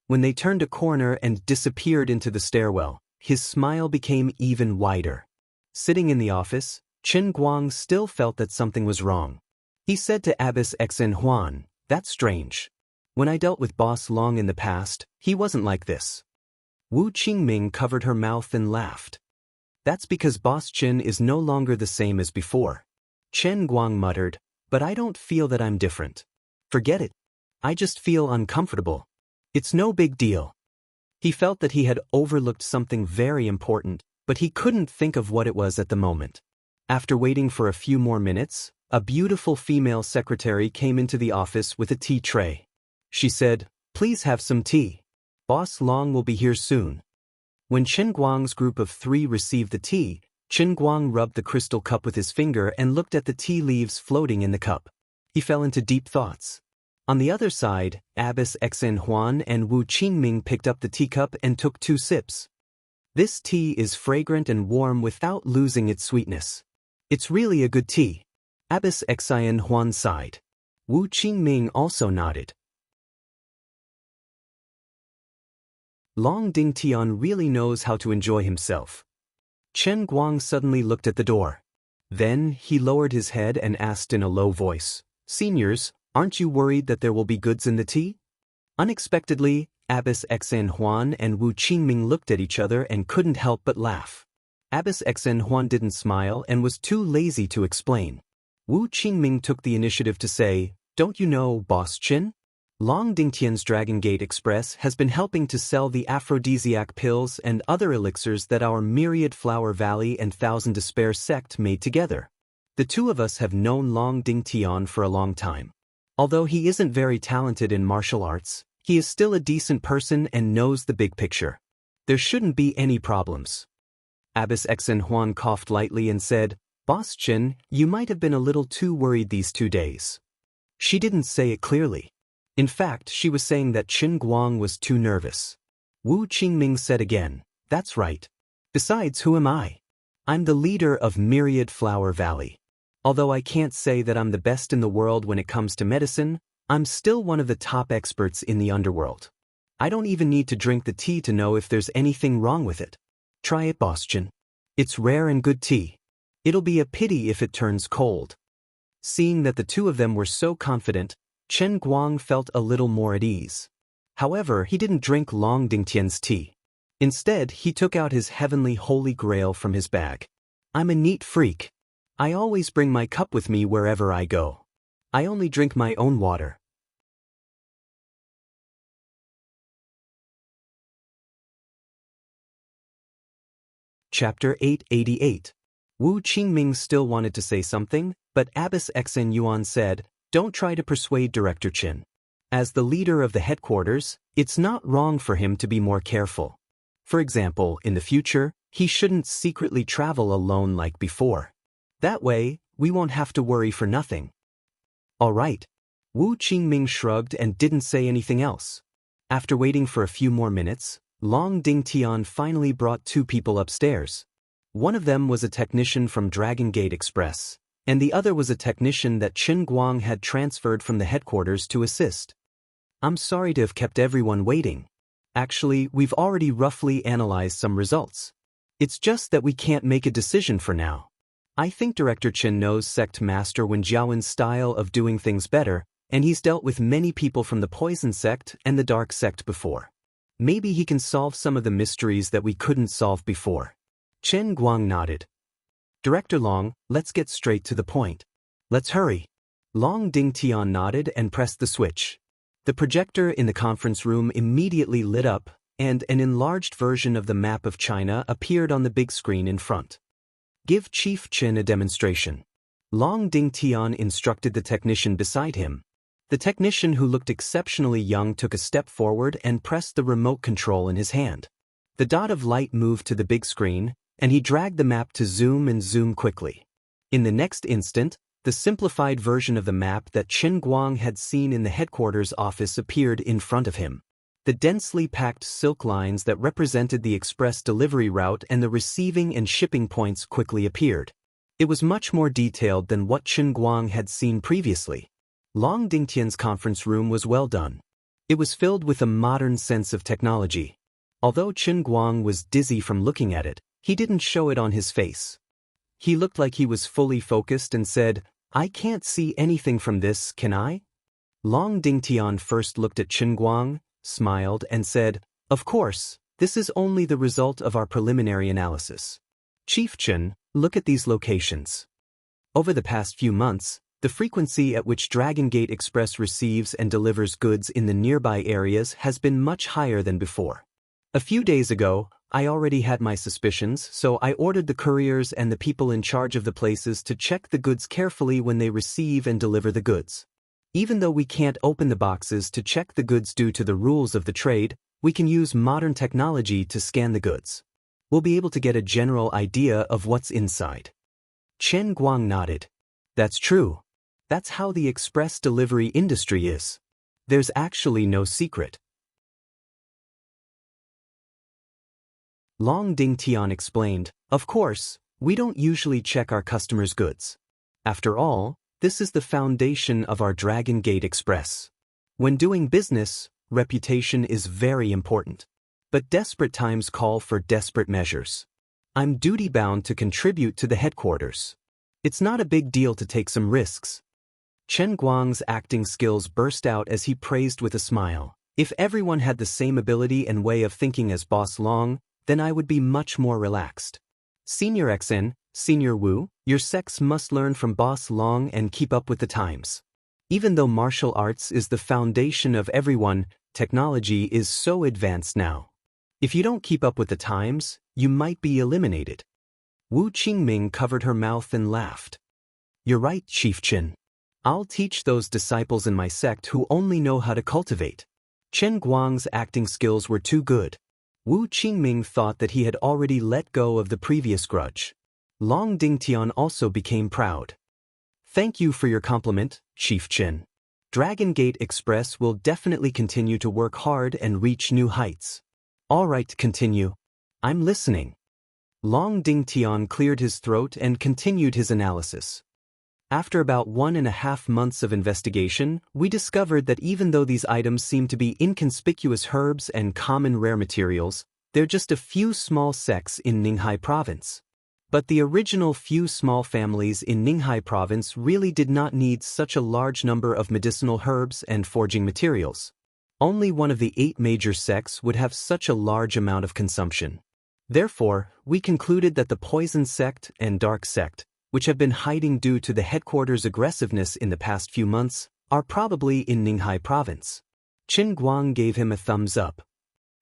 When they turned a corner and disappeared into the stairwell, his smile became even wider. Sitting in the office, Chen Guang still felt that something was wrong. He said to Abbess Xen Huan, "That's strange. When I dealt with Boss Long in the past, he wasn't like this." Wu Qingming covered her mouth and laughed. "That's because Boss Chen is no longer the same as before." Chen Guang muttered, "But I don't feel that I'm different. Forget it. I just feel uncomfortable. It's no big deal." He felt that he had overlooked something very important, but he couldn't think of what it was at the moment. After waiting for a few more minutes, a beautiful female secretary came into the office with a tea tray. She said, "Please have some tea. Boss Long will be here soon." When Chen Guang's group of 3 received the tea, Chen Guang rubbed the crystal cup with his finger and looked at the tea leaves floating in the cup. He fell into deep thoughts. On the other side, Abbess Xen Huan and Wu Qingming picked up the teacup and took 2 sips. This tea is fragrant and warm without losing its sweetness. It's really a good tea. Abbess Xen Huan sighed. Wu Qingming also nodded. Long Dingtian really knows how to enjoy himself. Chen Guang suddenly looked at the door. Then he lowered his head and asked in a low voice, "Seniors, aren't you worried that there will be goods in the tea?" Unexpectedly, Abbess Xen Huan and Wu Qingming looked at each other and couldn't help but laugh. Abbess Xen Huan didn't smile and was too lazy to explain. Wu Qingming took the initiative to say, "Don't you know, Boss Chen? Long Dingtian's Dragon Gate Express has been helping to sell the aphrodisiac pills and other elixirs that our Myriad Flower Valley and Thousand Despair sect made together. The 2 of us have known Long Dingtian for a long time. Although he isn't very talented in martial arts, he is still a decent person and knows the big picture. There shouldn't be any problems." Abbess Xen Huan coughed lightly and said, "Boss Chen, you might have been a little too worried these 2 days." She didn't say it clearly. In fact, she was saying that Chen Guang was too nervous. Wu Qingming said again, "That's right. Besides, who am I? I'm the leader of Myriad Flower Valley. Although I can't say that I'm the best in the world when it comes to medicine, I'm still one of the top experts in the underworld. I don't even need to drink the tea to know if there's anything wrong with it. Try it, Boss Chen. It's rare and good tea. It'll be a pity if it turns cold." Seeing that the 2 of them were so confident, Chen Guang felt a little more at ease. However, he didn't drink Long Dingtian's tea. Instead, he took out his heavenly holy grail from his bag. "I'm a neat freak. I always bring my cup with me wherever I go. I only drink my own water." Chapter 888. Wu Qingming still wanted to say something, but Abbess Xen Yuan said, "Don't try to persuade Director Chen. As the leader of the headquarters, it's not wrong for him to be more careful. For example, in the future, he shouldn't secretly travel alone like before. That way, we won't have to worry for nothing." "All right." Wu Qingming shrugged and didn't say anything else. After waiting for a few more minutes, Long Dingtian finally brought 2 people upstairs. One of them was a technician from Dragon Gate Express, and the other was a technician that Chen Guang had transferred from the headquarters to assist. "I'm sorry to have kept everyone waiting. Actually, we've already roughly analyzed some results. It's just that we can't make a decision for now. I think Director Chen knows Sect Master Wen Jiawen's style of doing things better, and he's dealt with many people from the Poison Sect and the Dark Sect before. Maybe he can solve some of the mysteries that we couldn't solve before." Chen Guang nodded. "Director Long, let's get straight to the point. Let's hurry." Long Dingtian nodded and pressed the switch. The projector in the conference room immediately lit up, and an enlarged version of the map of China appeared on the big screen in front. "Give Chief Chen a demonstration." Long Dingtian instructed the technician beside him. The technician, who looked exceptionally young, took a step forward and pressed the remote control in his hand. The dot of light moved to the big screen, and he dragged the map to zoom and zoom quickly. In the next instant, the simplified version of the map that Chen Guang had seen in the headquarters office appeared in front of him. The densely packed silk lines that represented the express delivery route and the receiving and shipping points quickly appeared. It was much more detailed than what Chen Guang had seen previously. Long Dingtian's conference room was well done. It was filled with a modern sense of technology. Although Chen Guang was dizzy from looking at it, he didn't show it on his face. He looked like he was fully focused and said, "I can't see anything from this, can I?" Long Dingtian first looked at Chen Guang, smiled, and said, "Of course, this is only the result of our preliminary analysis. Chief Chen, look at these locations." Over the past few months, the frequency at which Dragon Gate Express receives and delivers goods in the nearby areas has been much higher than before. A few days ago, I already had my suspicions, so I ordered the couriers and the people in charge of the places to check the goods carefully when they receive and deliver the goods. Even though we can't open the boxes to check the goods due to the rules of the trade, We can use modern technology to scan the goods. We'll be able to get a general idea of what's inside. Chen Guang nodded. That's true. That's how the express delivery industry is. There's actually no secret. Long Dingtian explained, of course, we don't usually check our customers' goods. After all, this is the foundation of our Dragon Gate Express. When doing business, reputation is very important. But desperate times call for desperate measures. I'm duty-bound to contribute to the headquarters. It's not a big deal to take some risks. Chen Guang's acting skills burst out as he praised with a smile. If everyone had the same ability and way of thinking as Boss Long, then I would be much more relaxed. Senior XN, Senior Wu, your sex must learn from Boss Long and keep up with the times. Even though martial arts is the foundation of everyone, technology is so advanced now. If you don't keep up with the times, you might be eliminated. Wu Qingming covered her mouth and laughed. You're right, Chief Chen. I'll teach those disciples in my sect who only know how to cultivate. Chen Guang's acting skills were too good. Wu Qingming thought that he had already let go of the previous grudge. Long Dingtian also became proud. Thank you for your compliment, Chief Chen. Dragon Gate Express will definitely continue to work hard and reach new heights. All right, continue. I'm listening. Long Dingtian cleared his throat and continued his analysis. After about 1.5 months of investigation, we discovered that even though these items seem to be inconspicuous herbs and common rare materials, they're just a few small sects in Ninghai Province. But the original few small families in Ninghai Province really did not need such a large number of medicinal herbs and forging materials. Only one of the 8 major sects would have such a large amount of consumption. Therefore, we concluded that the Poison Sect and Dark Sect, which have been hiding due to the headquarters' aggressiveness in the past few months, are probably in Ninghai Province. Qin Guang gave him a thumbs up.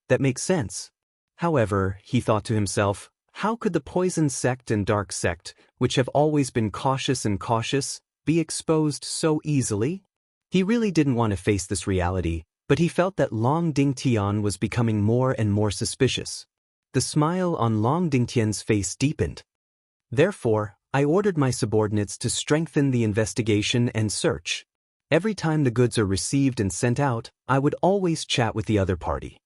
That makes sense. However, he thought to himself, how could the Poison Sect and Dark Sect, which have always been cautious, be exposed so easily? He really didn't want to face this reality, but he felt that Long Dingtian was becoming more and more suspicious. The smile on Long Dingtian's face deepened. Therefore, I ordered my subordinates to strengthen the investigation and search. Every time the goods are received and sent out, I would always chat with the other party.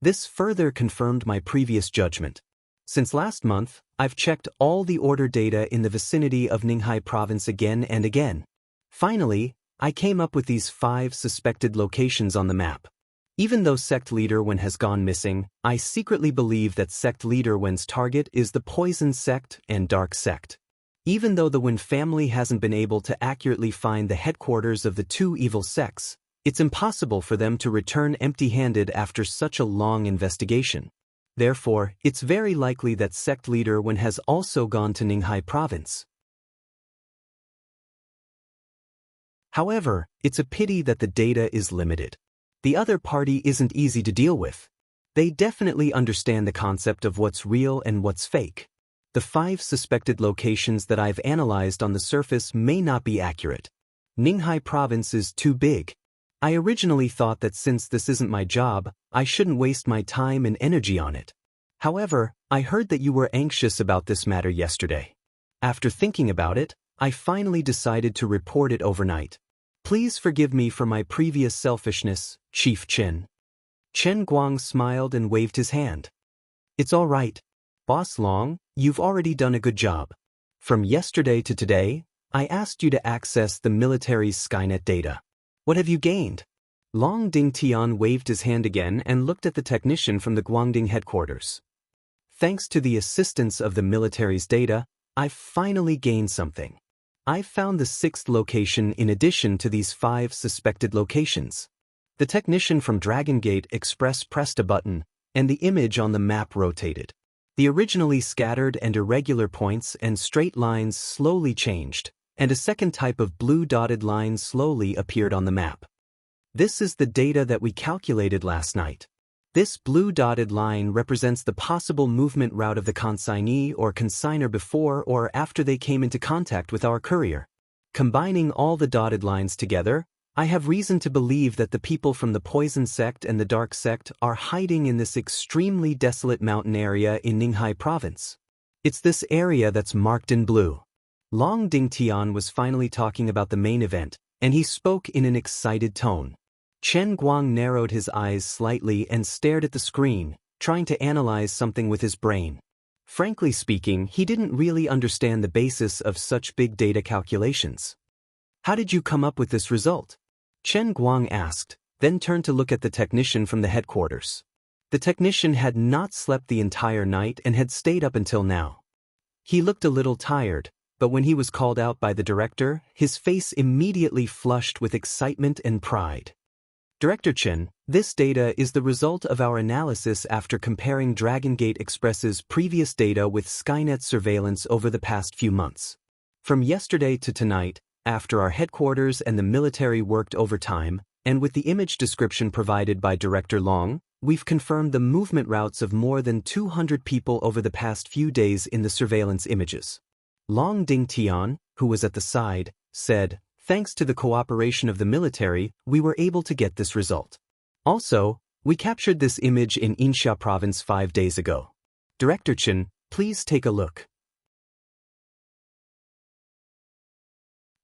This further confirmed my previous judgment. Since last month, I've checked all the order data in the vicinity of Ninghai Province again and again. Finally, I came up with these 5 suspected locations on the map. Even though Sect Leader Wen has gone missing, I secretly believe that Sect Leader Wen's target is the Poison Sect and Dark Sect. Even though the Wen family hasn't been able to accurately find the headquarters of the 2 evil sects, it's impossible for them to return empty-handed after such a long investigation. Therefore, it's very likely that Sect Leader Wen has also gone to Ninghai Province. However, it's a pity that the data is limited. The other party isn't easy to deal with. They definitely understand the concept of what's real and what's fake. The 5 suspected locations that I've analyzed on the surface may not be accurate. Ninghai Province is too big. I originally thought that since this isn't my job, I shouldn't waste my time and energy on it. However, I heard that you were anxious about this matter yesterday. After thinking about it, I finally decided to report it overnight. Please forgive me for my previous selfishness, Chief Chen. Chen Guang smiled and waved his hand. It's all right. Boss Long, you've already done a good job. From yesterday to today, I asked you to access the military's Skynet data. What have you gained? Long Dingtian waved his hand again and looked at the technician from the Guangding headquarters. Thanks to the assistance of the military's data, I've finally gained something. I've found the 6th location in addition to these 5 suspected locations. The technician from Dragon Gate Express pressed a button, and the image on the map rotated. The originally scattered and irregular points and straight lines slowly changed, and a second type of blue dotted line slowly appeared on the map. This is the data that we calculated last night. This blue dotted line represents the possible movement route of the consignee or consignor before or after they came into contact with our courier. Combining all the dotted lines together, I have reason to believe that the people from the Poison Sect and the Dark Sect are hiding in this extremely desolate mountain area in Ninghai Province. It's this area that's marked in blue. Long Dingtian was finally talking about the main event, and he spoke in an excited tone. Chen Guang narrowed his eyes slightly and stared at the screen, trying to analyze something with his brain. Frankly speaking, he didn't really understand the basis of such big data calculations. How did you come up with this result? Chen Guang asked, then turned to look at the technician from the headquarters. The technician had not slept the entire night and had stayed up until now. He looked a little tired, but when he was called out by the director, his face immediately flushed with excitement and pride. Director Chen, this data is the result of our analysis after comparing Dragon Gate Express's previous data with Skynet surveillance over the past few months. From yesterday to tonight, after our headquarters and the military worked overtime, and with the image description provided by Director Long, we've confirmed the movement routes of more than 200 people over the past few days in the surveillance images. Long Dingtian, who was at the side, said, "Thanks to the cooperation of the military, we were able to get this result. Also, we captured this image in Xianxia province 5 days ago. Director Chen, please take a look."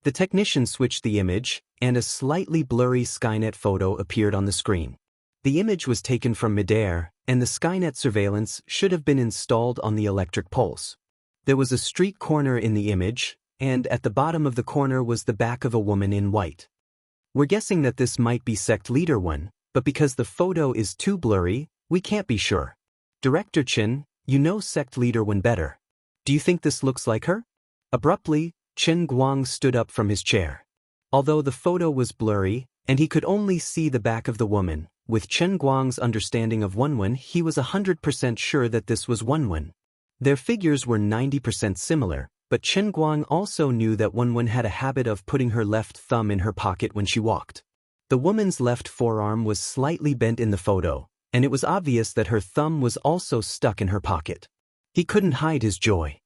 The technician switched the image, and a slightly blurry Skynet photo appeared on the screen. The image was taken from midair, and the Skynet surveillance should have been installed on the electric poles. There was a street corner in the image, and at the bottom of the corner was the back of a woman in white. We're guessing that this might be Sect Leader 1, but because the photo is too blurry, we can't be sure. Director Chen, you know Sect Leader 1 better. Do you think this looks like her? Abruptly, Chen Guang stood up from his chair. Although the photo was blurry, and he could only see the back of the woman, with Chen Guang's understanding of Wenwen, he was 100% sure that this was Wenwen. Their figures were 90% similar, but Chen Guang also knew that Wenwen had a habit of putting her left thumb in her pocket when she walked. The woman's left forearm was slightly bent in the photo, and it was obvious that her thumb was also stuck in her pocket. He couldn't hide his joy.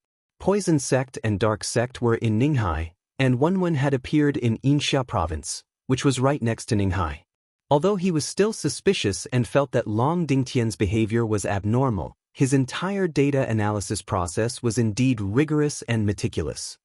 Poison Sect and Dark Sect were in Ninghai, and Wenwen had appeared in Xianxia province, which was right next to Ninghai. Although he was still suspicious and felt that Long Dingtian's behavior was abnormal, his entire data analysis process was indeed rigorous and meticulous.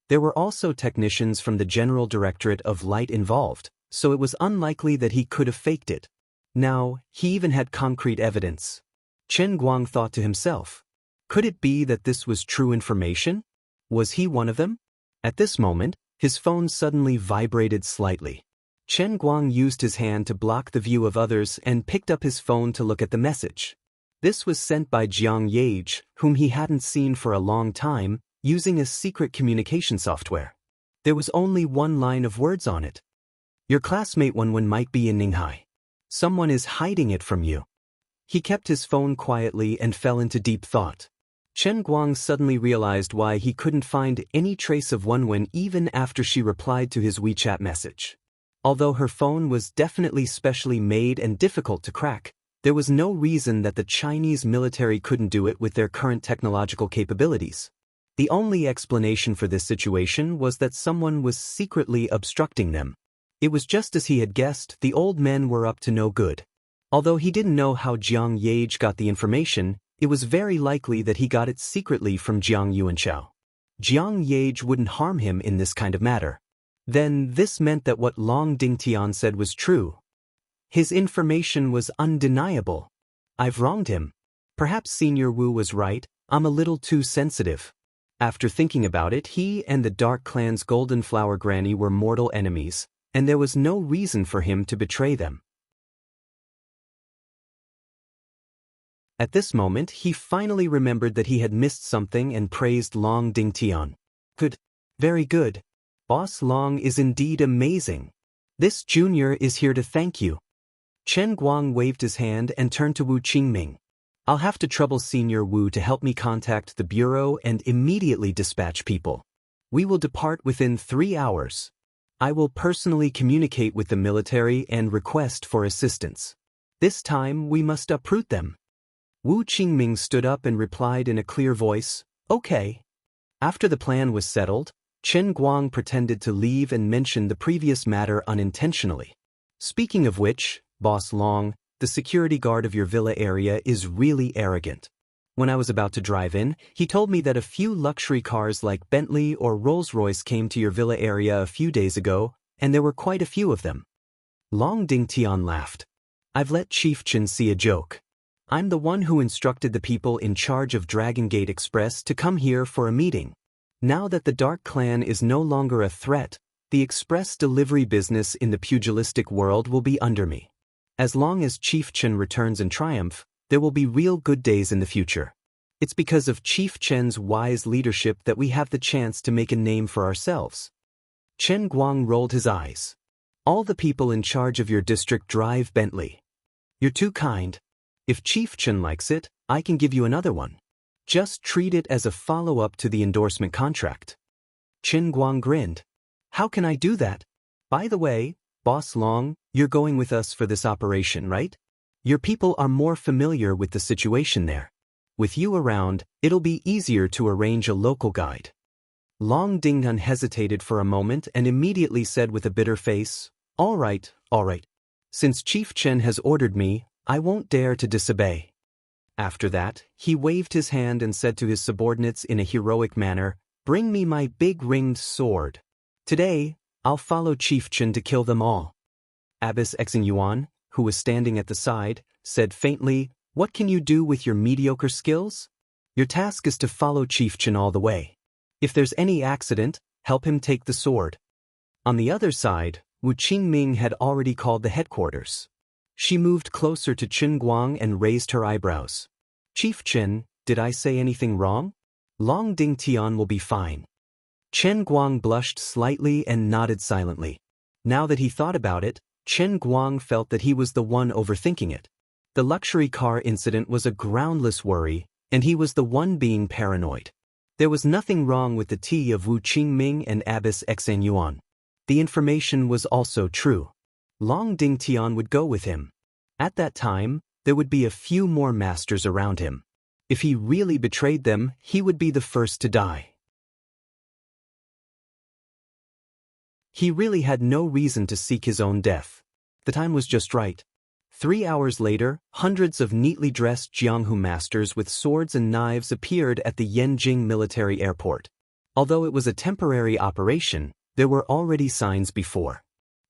There were also technicians from the General Directorate of Light involved, so it was unlikely that he could have faked it. Now, he even had concrete evidence. Chen Guang thought to himself, could it be that this was true information? Was he one of them? At this moment, his phone suddenly vibrated slightly. Chen Guang used his hand to block the view of others and picked up his phone to look at the message. This was sent by Jiang Yage, whom he hadn't seen for a long time, using a secret communication software. There was only one line of words on it. Your classmate Wenwen might be in Ninghai. Someone is hiding it from you. He kept his phone quietly and fell into deep thought. Chen Guang suddenly realized why he couldn't find any trace of Wenwen even after she replied to his WeChat message. Although her phone was definitely specially made and difficult to crack, there was no reason that the Chinese military couldn't do it with their current technological capabilities. The only explanation for this situation was that someone was secretly obstructing them. It was just as he had guessed, the old men were up to no good. Although he didn't know how Jiang Yage got the information, it was very likely that he got it secretly from Jiang Yuanchao. Jiang Yage wouldn't harm him in this kind of matter. Then this meant that what Long Dingtian said was true. His information was undeniable. I've wronged him. Perhaps Senior Wu was right, I'm a little too sensitive. After thinking about it, he and the Dark Clan's Golden Flower Granny were mortal enemies, and there was no reason for him to betray them. At this moment, he finally remembered that he had missed something and praised Long Dingtian. Good. Very good. Boss Long is indeed amazing. This junior is here to thank you. Chen Guang waved his hand and turned to Wu Qingming. I'll have to trouble Senior Wu to help me contact the bureau and immediately dispatch people. We will depart within 3 hours. I will personally communicate with the military and request for assistance. This time we must uproot them. Wu Qingming stood up and replied in a clear voice, okay. After the plan was settled, Chen Guang pretended to leave and mentioned the previous matter unintentionally. Speaking of which, Boss Long, the security guard of your villa area is really arrogant. When I was about to drive in, he told me that a few luxury cars like Bentley or Rolls-Royce came to your villa area a few days ago, and there were quite a few of them. Long Dingtian laughed. I've let Chief Chen see a joke. I'm the one who instructed the people in charge of Dragon Gate Express to come here for a meeting. Now that the Dark Clan is no longer a threat, the express delivery business in the pugilistic world will be under me. As long as Chief Chen returns in triumph, there will be real good days in the future. It's because of Chief Chen's wise leadership that we have the chance to make a name for ourselves. Chen Guang rolled his eyes. All the people in charge of your district drive Bentley. You're too kind. If Chief Chen likes it, I can give you another one. Just treat it as a follow-up to the endorsement contract. Chen Guang grinned. How can I do that? By the way, Boss Long, you're going with us for this operation, right? Your people are more familiar with the situation there. With you around, it'll be easier to arrange a local guide. Long Dinghun hesitated for a moment and immediately said with a bitter face, All right. Since Chief Chen has ordered me, I won't dare to disobey. After that, he waved his hand and said to his subordinates in a heroic manner, Bring me my big ringed sword. Today, I'll follow Chief Chen to kill them all. Abbess Yuan, who was standing at the side, said faintly, What can you do with your mediocre skills? Your task is to follow Chief Chen all the way. If there's any accident, help him take the sword. On the other side, Wu Qingming had already called the headquarters. She moved closer to Chen Guang and raised her eyebrows. Chief Chen, did I say anything wrong? Long Dingtian will be fine. Chen Guang blushed slightly and nodded silently. Now that he thought about it, Chen Guang felt that he was the one overthinking it. The luxury car incident was a groundless worry, and he was the one being paranoid. There was nothing wrong with the tea of Wu Qingming and Abbess Yuan. The information was also true. Long Dingtian would go with him. At that time, there would be a few more masters around him. If he really betrayed them, he would be the first to die. He really had no reason to seek his own death. The time was just right. 3 hours later, hundreds of neatly dressed Jianghu masters with swords and knives appeared at the Yanjing military airport. Although it was a temporary operation, there were already signs before.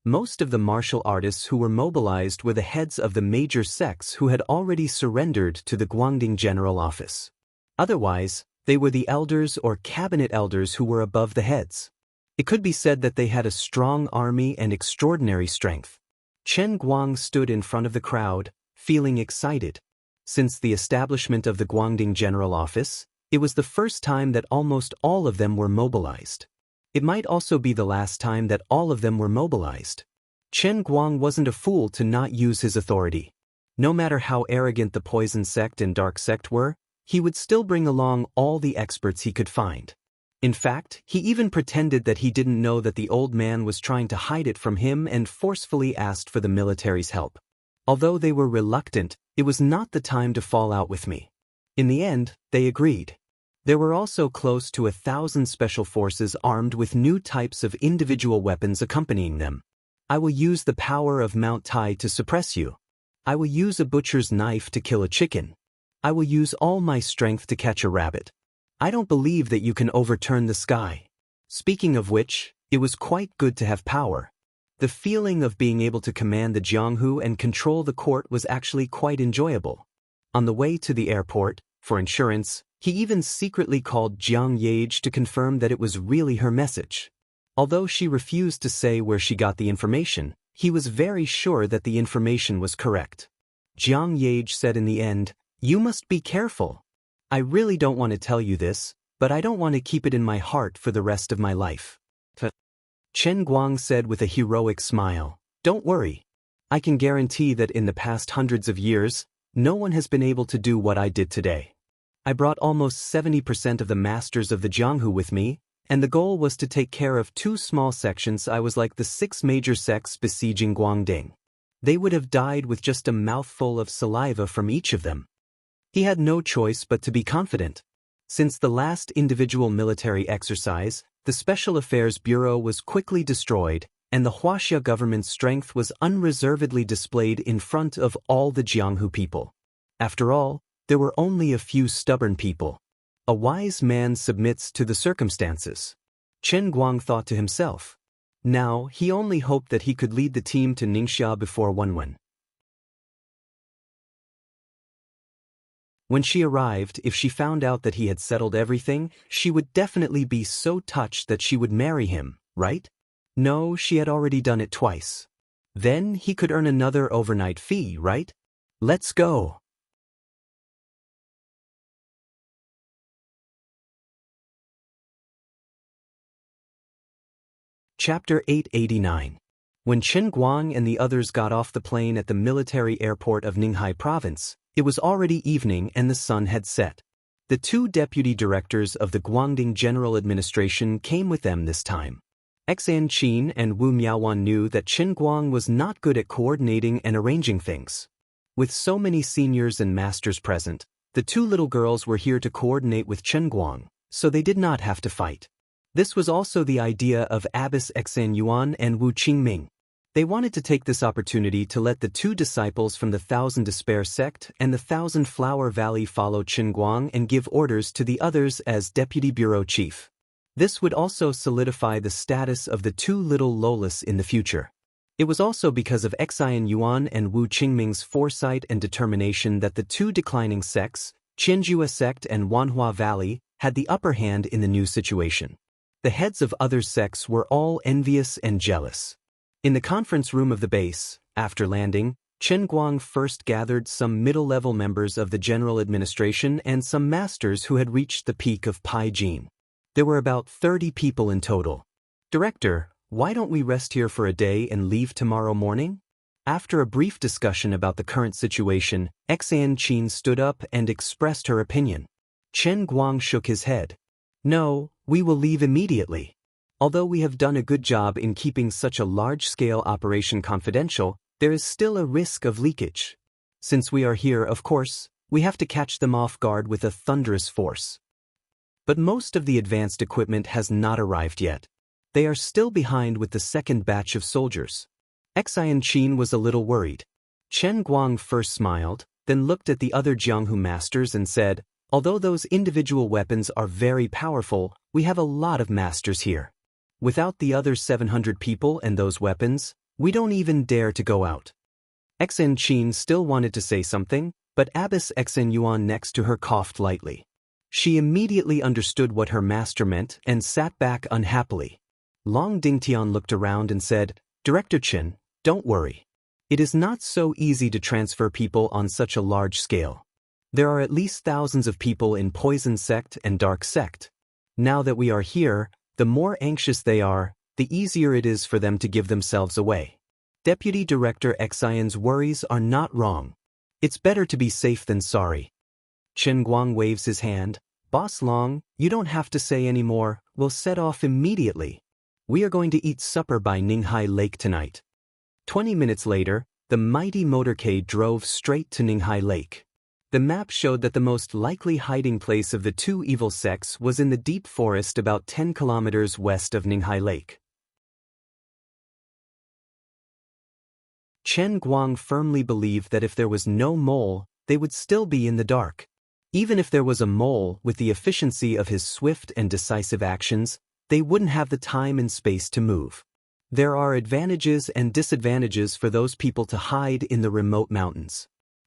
Most of the martial artists who were mobilized were the heads of the major sects who had already surrendered to the Guangding General Office. Otherwise, they were the elders or cabinet elders who were above the heads. It could be said that they had a strong army and extraordinary strength. Chen Guang stood in front of the crowd, feeling excited. Since the establishment of the Guangding General Office, it was the first time that almost all of them were mobilized. It might also be the last time that all of them were mobilized. Chen Guang wasn't a fool to not use his authority. No matter how arrogant the Poison Sect and Dark Sect were, he would still bring along all the experts he could find. In fact, he even pretended that he didn't know that the old man was trying to hide it from him and forcefully asked for the military's help. Although they were reluctant, it was not the time to fall out with me. In the end, they agreed. There were also close to 1,000 special forces armed with new types of individual weapons accompanying them. I will use the power of Mount Tai to suppress you. I will use a butcher's knife to kill a chicken. I will use all my strength to catch a rabbit. I don't believe that you can overturn the sky. Speaking of which, it was quite good to have power. The feeling of being able to command the Jianghu and control the court was actually quite enjoyable. On the way to the airport, for insurance, he even secretly called Jiang Yage to confirm that it was really her message. Although she refused to say where she got the information, he was very sure that the information was correct. Jiang Yage said in the end, "You must be careful. I really don't want to tell you this, but I don't want to keep it in my heart for the rest of my life." Chen Guang said with a heroic smile, "Don't worry. I can guarantee that in the past hundreds of years, no one has been able to do what I did today. I brought almost 70% of the masters of the Jianghu with me, and the goal was to take care of 2 small sections. I was like the 6 major sects besieging Guangding. They would have died with just a mouthful of saliva from each of them." He had no choice but to be confident. Since the last individual military exercise, the Special Affairs Bureau was quickly destroyed, and the Wuxia government's strength was unreservedly displayed in front of all the Jianghu people. After all, there were only a few stubborn people. A wise man submits to the circumstances. Chen Guang thought to himself. Now, he only hoped that he could lead the team to Ningxia before Wenwen. When she arrived, if she found out that he had settled everything, she would definitely be so touched that she would marry him, right? No, she had already done it twice. Then he could earn another overnight fee, right? Let's go. Chapter 889. When Chen Guang and the others got off the plane at the military airport of Ninghai Province, it was already evening and the sun had set. The two deputy directors of the Guangdong General Administration came with them this time. Xan Qin and Wu Miaowan knew that Chen Guang was not good at coordinating and arranging things. With so many seniors and masters present, the two little girls were here to coordinate with Chen Guang, so they did not have to fight. This was also the idea of Abbess Xan Yuan and Wu Qingming. They wanted to take this opportunity to let the two disciples from the Thousand Despair sect and the Thousand Flower Valley follow Chen Guang and give orders to the others as deputy bureau chief. This would also solidify the status of the two little Lolas in the future. It was also because of Xian Yuan and Wu Qingming's foresight and determination that the two declining sects, Qianjua sect and Wanhua Valley, had the upper hand in the new situation. The heads of other sects were all envious and jealous. In the conference room of the base, after landing, Chen Guang first gathered some middle-level members of the general administration and some masters who had reached the peak of Pai Jin. There were about 30 people in total. Director, why don't we rest here for a day and leave tomorrow morning? After a brief discussion about the current situation, Xan Qin stood up and expressed her opinion. Chen Guang shook his head. No, we will leave immediately. Although we have done a good job in keeping such a large-scale operation confidential, there is still a risk of leakage. Since we are here, of course, we have to catch them off guard with a thunderous force. But most of the advanced equipment has not arrived yet. They are still behind with the second batch of soldiers. Xian Qin was a little worried. Chen Guang first smiled, then looked at the other Jianghu masters and said, although those individual weapons are very powerful, we have a lot of masters here. Without the other 700 people and those weapons, we don't even dare to go out. Xan Qin still wanted to say something, but Abbess Xan Yuan next to her coughed lightly. She immediately understood what her master meant and sat back unhappily. Long Dingtian looked around and said, Director Chen, don't worry. It is not so easy to transfer people on such a large scale. There are at least thousands of people in Poison Sect and Dark Sect. Now that we are here, the more anxious they are, the easier it is for them to give themselves away. Deputy Director Xian's worries are not wrong. It's better to be safe than sorry. Chen Guang waves his hand. Boss Long, you don't have to say any more, we'll set off immediately. We are going to eat supper by Ninghai Lake tonight. 20 minutes later, the mighty motorcade drove straight to Ninghai Lake. The map showed that the most likely hiding place of the two evil sects was in the deep forest about 10 kilometers west of Ninghai Lake. Chen Guang firmly believed that if there was no mole, they would still be in the dark. Even if there was a mole, with the efficiency of his swift and decisive actions, they wouldn't have the time and space to move. There are advantages and disadvantages for those people to hide in the remote mountains.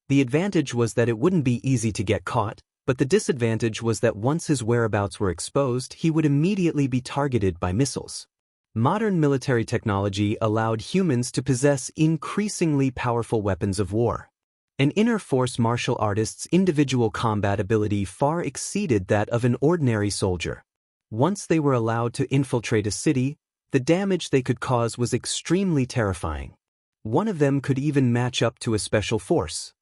The advantage was that it wouldn't be easy to get caught, but the disadvantage was that once his whereabouts were exposed, he would immediately be targeted by missiles. Modern military technology allowed humans to possess increasingly powerful weapons of war. An inner force martial artist's individual combat ability far exceeded that of an ordinary soldier. Once they were allowed to infiltrate a city, the damage they could cause was extremely terrifying. One of them could even match up to a special force.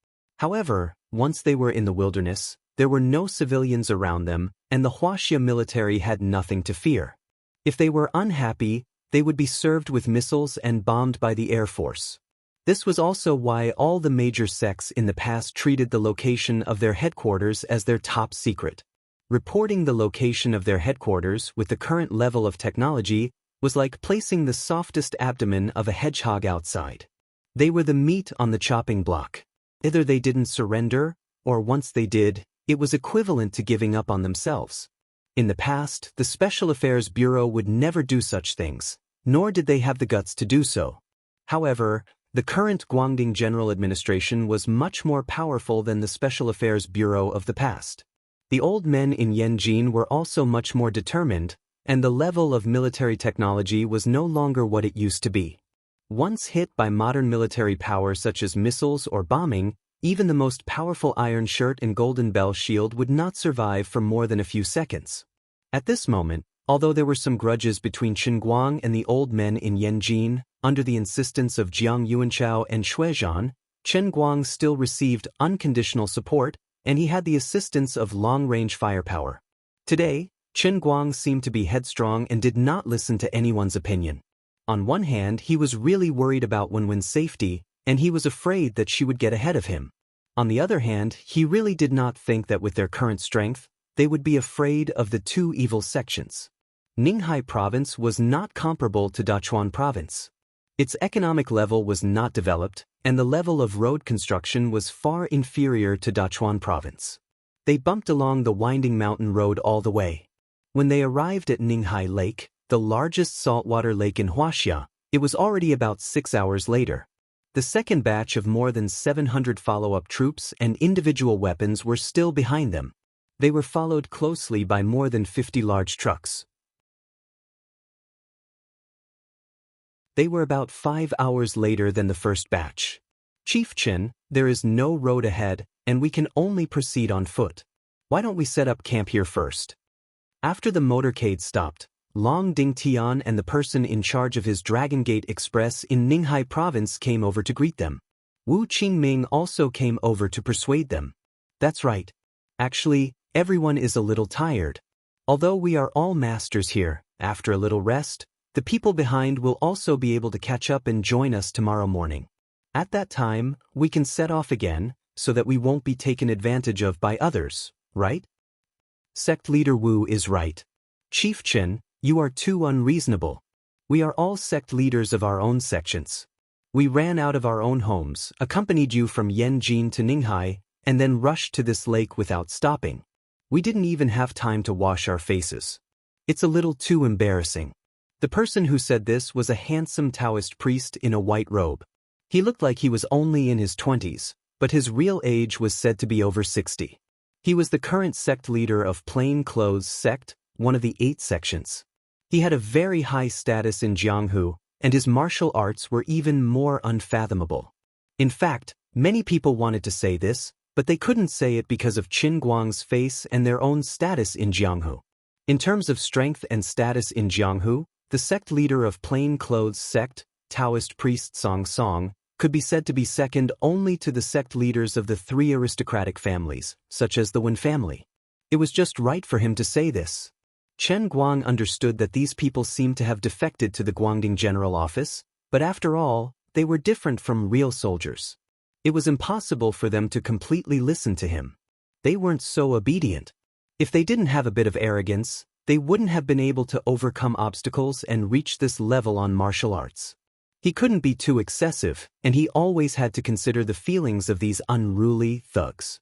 However, once they were in the wilderness, there were no civilians around them, and the Wuxia military had nothing to fear. If they were unhappy, they would be served with missiles and bombed by the Air Force. This was also why all the major sects in the past treated the location of their headquarters as their top secret. Reporting the location of their headquarters with the current level of technology was like placing the softest abdomen of a hedgehog outside. They were the meat on the chopping block. Either they didn't surrender, or once they did, it was equivalent to giving up on themselves. In the past, the Special Affairs Bureau would never do such things, nor did they have the guts to do so. However, the current Guangdong General Administration was much more powerful than the Special Affairs Bureau of the past. The old men in Yanjin were also much more determined, and the level of military technology was no longer what it used to be. Once hit by modern military power such as missiles or bombing, even the most powerful iron shirt and golden bell shield would not survive for more than a few seconds. At this moment, although there were some grudges between Qin Guang and the old men in Yanjin, under the insistence of Jiang Yuanchao and Shuizhan, Chen Guang still received unconditional support, and he had the assistance of long-range firepower. Today, Chen Guang seemed to be headstrong and did not listen to anyone's opinion. On one hand, he was really worried about Wen Wen's safety, and he was afraid that she would get ahead of him. On the other hand, he really did not think that with their current strength, they would be afraid of the two evil sections. Ninghai Province was not comparable to Dachuan Province. Its economic level was not developed, and the level of road construction was far inferior to Dachuan Province. They bumped along the winding mountain road all the way. When they arrived at Ninghai Lake, the largest saltwater lake in Wuxia, it was already about 6 hours later. The second batch of more than 700 follow-up troops and individual weapons were still behind them. They were followed closely by more than 50 large trucks. They were about 5 hours later than the first batch. Chief Chen, there is no road ahead, and we can only proceed on foot. Why don't we set up camp here first? After the motorcade stopped, Long Dingtian and the person in charge of his Dragon Gate Express in Ninghai Province came over to greet them. Wu Qingming also came over to persuade them. That's right. Actually, everyone is a little tired. Although we are all masters here, after a little rest, the people behind will also be able to catch up and join us tomorrow morning. At that time, we can set off again, so that we won't be taken advantage of by others, right? Sect leader Wu is right. Chief Chen, you are too unreasonable. We are all sect leaders of our own sections. We ran out of our own homes, accompanied you from Yanjin to Ninghai, and then rushed to this lake without stopping. We didn't even have time to wash our faces. It's a little too embarrassing. The person who said this was a handsome Daoist priest in a white robe. He looked like he was only in his 20s, but his real age was said to be over 60. He was the current sect leader of Plain Clothes Sect, one of the 8 sections. He had a very high status in Jianghu, and his martial arts were even more unfathomable. In fact, many people wanted to say this, but they couldn't say it because of Qin Guang's face and their own status in Jianghu. In terms of strength and status in Jianghu, the sect leader of Plain Clothes Sect, Taoist priest Song Song, could be said to be second only to the sect leaders of the 3 aristocratic families, such as the Wen family. It was just right for him to say this. Chen Guang understood that these people seemed to have defected to the Guangdong General Office, but after all, they were different from real soldiers. It was impossible for them to completely listen to him. They weren't so obedient. If they didn't have a bit of arrogance, they wouldn't have been able to overcome obstacles and reach this level on martial arts. He couldn't be too excessive, and he always had to consider the feelings of these unruly thugs.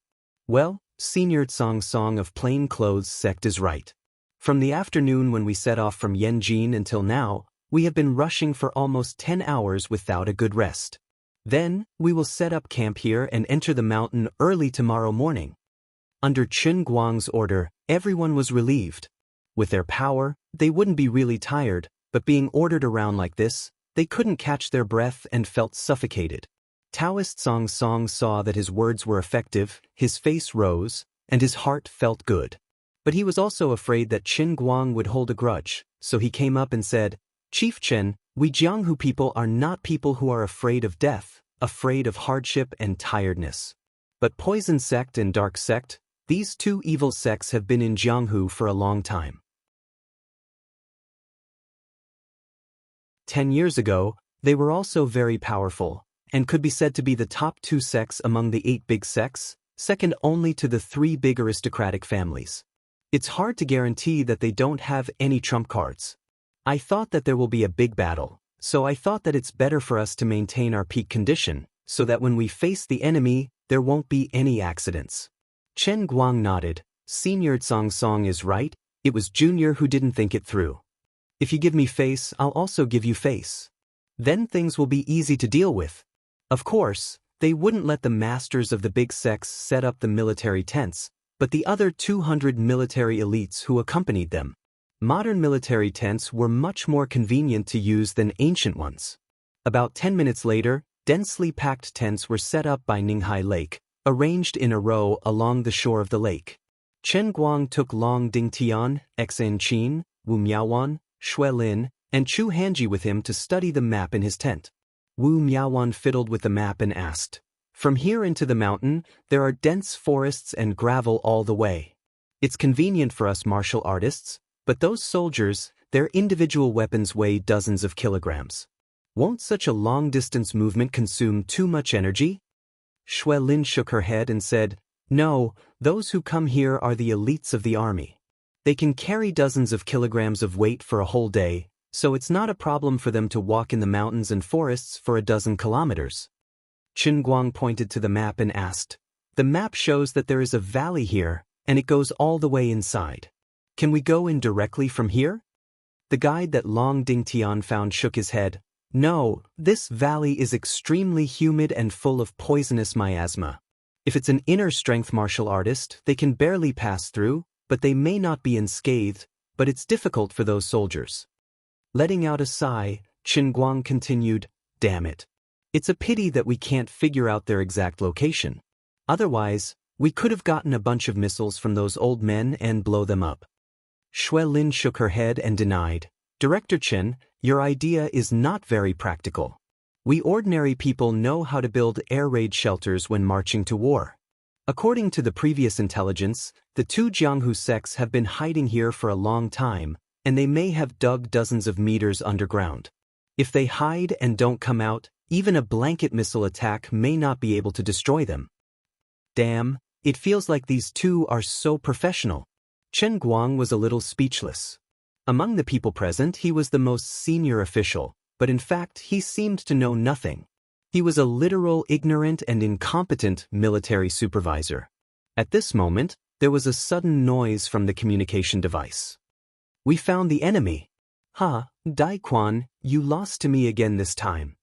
Well, Senior Song Song of Plain Clothes Sect is right. From the afternoon when we set off from Yanjin until now, we have been rushing for almost 10 hours without a good rest. Then, we will set up camp here and enter the mountain early tomorrow morning. Under Qin Guang's order, everyone was relieved. With their power, they wouldn't be really tired, but being ordered around like this, they couldn't catch their breath and felt suffocated. Taoist Song Song saw that his words were effective, his face rose, and his heart felt good. But he was also afraid that Qin Guang would hold a grudge, so he came up and said, Chief Chen, we Jianghu people are not people who are afraid of death, afraid of hardship and tiredness. But Poison Sect and Dark Sect, these 2 evil sects have been in Jianghu for a long time. 10 years ago, they were also very powerful, and could be said to be the top 2 sects among the 8 big sects, second only to the 3 big aristocratic families. It's hard to guarantee that they don't have any trump cards. I thought that there will be a big battle, so I thought that it's better for us to maintain our peak condition, so that when we face the enemy, there won't be any accidents. Chen Guang nodded. Senior Song is right, it was Junior who didn't think it through. If you give me face, I'll also give you face. Then things will be easy to deal with. Of course, they wouldn't let the masters of the big sects set up the military tents, but the other 200 military elites who accompanied them. Modern military tents were much more convenient to use than ancient ones. About 10 minutes later, densely packed tents were set up by Ninghai Lake, arranged in a row along the shore of the lake. Chen Guang took Long Dingtian, Xan Qin, Wu Miaowan, Shui Lin, and Chu Hanji with him to study the map in his tent. Wu Miaowan fiddled with the map and asked, "From here into the mountain, there are dense forests and gravel all the way. It's convenient for us martial artists, but those soldiers, their individual weapons weigh dozens of kilograms. Won't such a long-distance movement consume too much energy?" Shui Lin shook her head and said, "No, those who come here are the elites of the army. They can carry dozens of kilograms of weight for a whole day, so it's not a problem for them to walk in the mountains and forests for a dozen kilometers." Chen Guang pointed to the map and asked, "The map shows that there is a valley here, and it goes all the way inside. Can we go in directly from here?" The guide that Long Dingtian found shook his head. "No, this valley is extremely humid and full of poisonous miasma. If it's an inner strength martial artist, they can barely pass through, but they may not be unscathed, but it's difficult for those soldiers." Letting out a sigh, Chen Guang continued, "Damn it. It's a pity that we can't figure out their exact location. Otherwise, we could have gotten a bunch of missiles from those old men and blow them up." Shui Lin shook her head and denied, "Director Chen, your idea is not very practical. We ordinary people know how to build air raid shelters when marching to war. According to the previous intelligence, the two Jianghu sects have been hiding here for a long time, and they may have dug dozens of meters underground. If they hide and don't come out, even a blanket missile attack may not be able to destroy them. Damn, it feels like these two are so professional." Chen Guang was a little speechless. Among the people present, he was the most senior official, but in fact he seemed to know nothing. He was a literal ignorant and incompetent military supervisor. At this moment, there was a sudden noise from the communication device. "We found the enemy. Ha, Dai Quan, you lost to me again this time."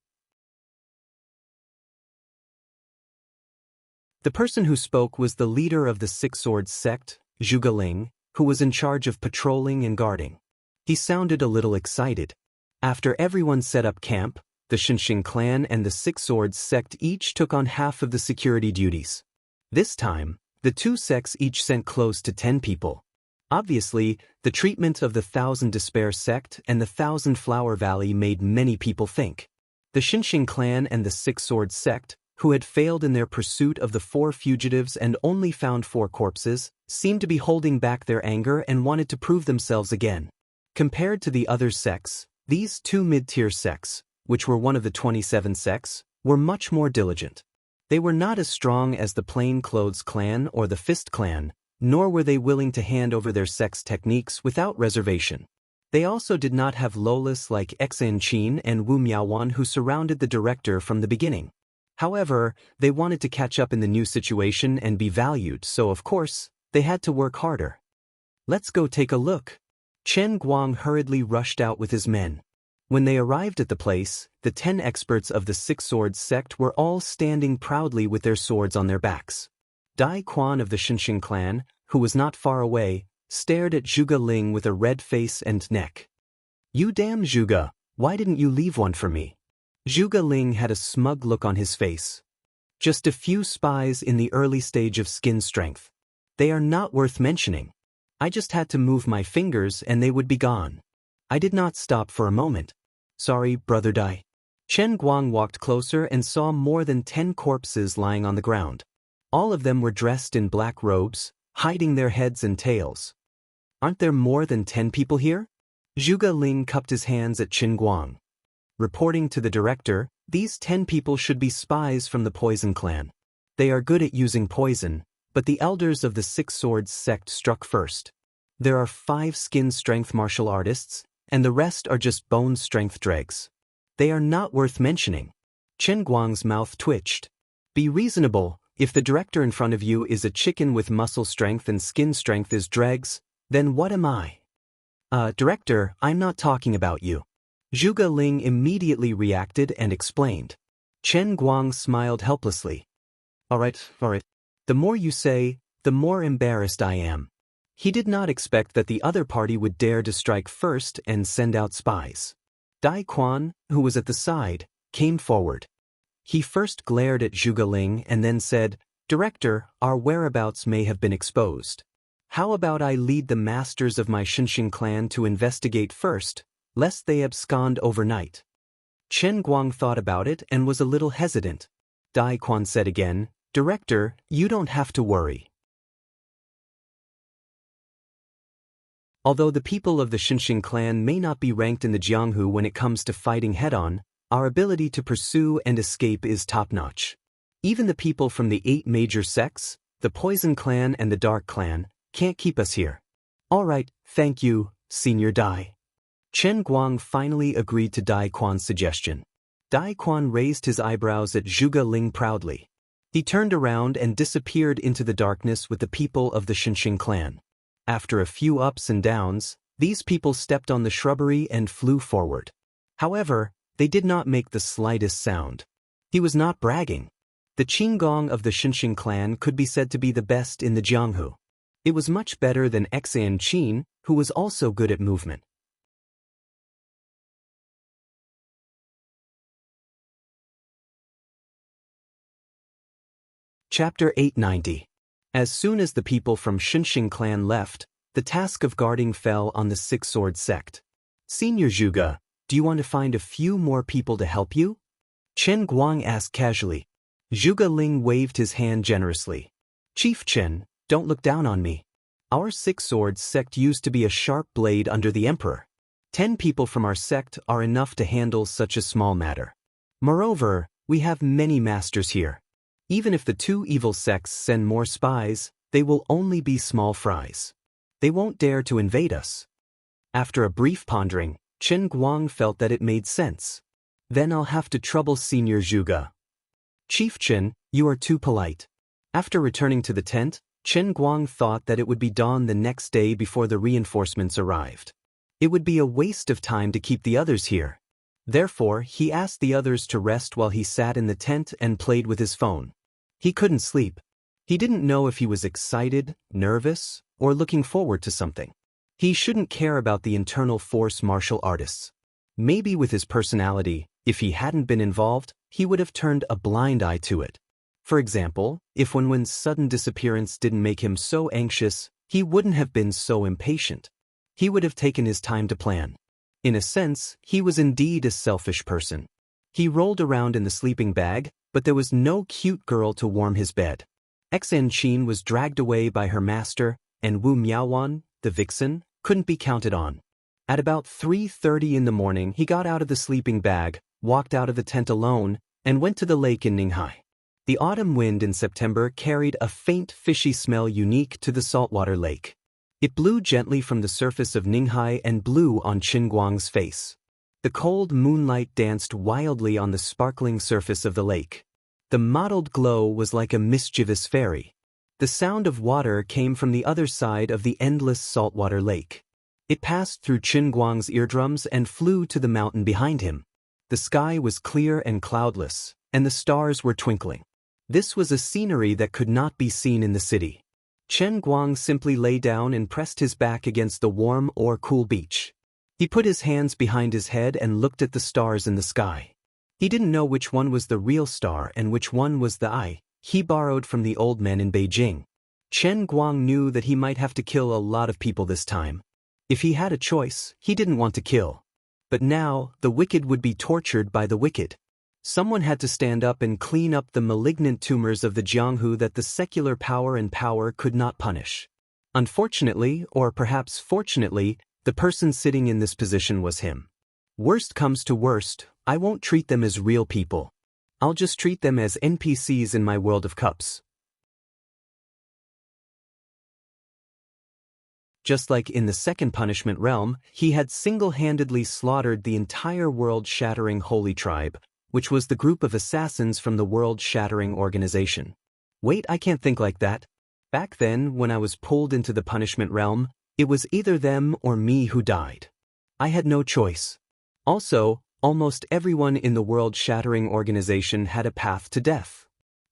The person who spoke was the leader of the Six Swords sect, Zhuge Ling, who was in charge of patrolling and guarding. He sounded a little excited. After everyone set up camp, the Xianxia clan and the Six Swords sect each took on half of the security duties. This time, the two sects each sent close to 10 people. Obviously, the treatment of the Thousand Despair sect and the Thousand Flower Valley made many people think. The Xianxia clan and the Six Swords sect, who had failed in their pursuit of the 4 fugitives and only found 4 corpses, seemed to be holding back their anger and wanted to prove themselves again. Compared to the other sects, these 2 mid-tier sects, which were one of the 27 sects, were much more diligent. They were not as strong as the Plain Clothes clan or the Fist clan, nor were they willing to hand over their sect's techniques without reservation. They also did not have lolas like Xan Qin and Wu Miaowan who surrounded the director from the beginning. However, they wanted to catch up in the new situation and be valued, so of course, they had to work harder. "Let's go take a look." Chen Guang hurriedly rushed out with his men. When they arrived at the place, the 10 experts of the Six Swords sect were all standing proudly with their swords on their backs. Dai Quan of the Xianxia clan, who was not far away, stared at Zhuge Ling with a red face and neck. "You damn Zhuge, why didn't you leave one for me?" Zhuge Ling had a smug look on his face. "Just a few spies in the early stage of skin strength. They are not worth mentioning. I just had to move my fingers and they would be gone. I did not stop for a moment. Sorry, Brother Dai." Chen Guang walked closer and saw more than 10 corpses lying on the ground. All of them were dressed in black robes, hiding their heads and tails. "Aren't there more than 10 people here?" Zhuge Ling cupped his hands at Chen Guang. Reporting to the director, these 10 people should be spies from the Poison clan. They are good at using poison, but the elders of the Six Swords sect struck first. There are 5 skin strength martial artists, and the rest are just bone strength dregs. They are not worth mentioning. Chen Guang's mouth twitched. Be reasonable. If the director in front of you is a chicken with muscle strength and skin strength is dregs, then what am I? Director, I'm not talking about you. Zhuge Ling immediately reacted and explained. Chen Guang smiled helplessly. All right. The more you say, the more embarrassed I am. He did not expect that the other party would dare to strike first and send out spies. Dai Quan, who was at the side, came forward. He first glared at Zhuge Ling and then said, Director, our whereabouts may have been exposed. How about I lead the masters of my Xianxia clan to investigate first, lest they abscond overnight? Chen Guang thought about it and was a little hesitant. Dai Quan said again, Director, you don't have to worry. Although the people of the Xianxia clan may not be ranked in the Jianghu when it comes to fighting head-on, our ability to pursue and escape is top-notch. Even the people from the 8 major sects, the Poison Clan and the Dark Clan, can't keep us here. All right, thank you, Senior Dai. Chen Guang finally agreed to Dai Quan's suggestion. Dai Quan raised his eyebrows at Zhuge Ling proudly. He turned around and disappeared into the darkness with the people of the Xianxia clan. After a few ups and downs, these people stepped on the shrubbery and flew forward. However, they did not make the slightest sound. He was not bragging. The Qinggong of the Xianxia clan could be said to be the best in the Jianghu. It was much better than Xian Qin, who was also good at movement. Chapter 890. As soon as the people from Xianxia clan left, the task of guarding fell on the Six-Sword sect. Senior Zhuge, do you want to find a few more people to help you? Chen Guang asked casually. Zhuge Ling waved his hand generously. Chief Chen, don't look down on me. Our Six-Swords sect used to be a sharp blade under the emperor. 10 people from our sect are enough to handle such a small matter. Moreover, we have many masters here. Even if the 2 evil sects send more spies, they will only be small fries. They won't dare to invade us. After a brief pondering, Chen Guang felt that it made sense. Then I'll have to trouble Senior Zhuge. Chief Chen, you are too polite. After returning to the tent, Chen Guang thought that it would be dawn the next day before the reinforcements arrived. It would be a waste of time to keep the others here. Therefore, he asked the others to rest while he sat in the tent and played with his phone. He couldn't sleep. He didn't know if he was excited, nervous, or looking forward to something. He shouldn't care about the internal force martial artists. Maybe with his personality, if he hadn't been involved, he would have turned a blind eye to it. For example, if Wen Wen's sudden disappearance didn't make him so anxious, he wouldn't have been so impatient. He would have taken his time to plan. In a sense, he was indeed a selfish person. He rolled around in the sleeping bag, but there was no cute girl to warm his bed. Xian Qin was dragged away by her master, and Wu Miaowan, the vixen, couldn't be counted on. At about 3:30 in the morning, he got out of the sleeping bag, walked out of the tent alone, and went to the lake in Ninghai. The autumn wind in September carried a faint fishy smell unique to the saltwater lake. It blew gently from the surface of Ninghai and blew on Chen Guang's face. The cold moonlight danced wildly on the sparkling surface of the lake. The mottled glow was like a mischievous fairy. The sound of water came from the other side of the endless saltwater lake. It passed through Chen Guang's eardrums and flew to the mountain behind him. The sky was clear and cloudless, and the stars were twinkling. This was a scenery that could not be seen in the city. Chen Guang simply lay down and pressed his back against the warm or cool beach. He put his hands behind his head and looked at the stars in the sky. He didn't know which one was the real star and which one was the eye he borrowed from the old men in Beijing. Chen Guang knew that he might have to kill a lot of people this time. If he had a choice, he didn't want to kill. But now, the wicked would be tortured by the wicked. Someone had to stand up and clean up the malignant tumors of the Jianghu that the secular power could not punish. Unfortunately, or perhaps fortunately, the person sitting in this position was him. Worst comes to worst, I won't treat them as real people. I'll just treat them as NPCs in my world of cups. Just like in the second punishment realm, he had single-handedly slaughtered the entire world-shattering Holy Tribe, which was the group of assassins from the world-shattering organization. Wait, I can't think like that. Back then, when I was pulled into the punishment realm, it was either them or me who died. I had no choice. Also, almost everyone in the world-shattering organization had a path to death.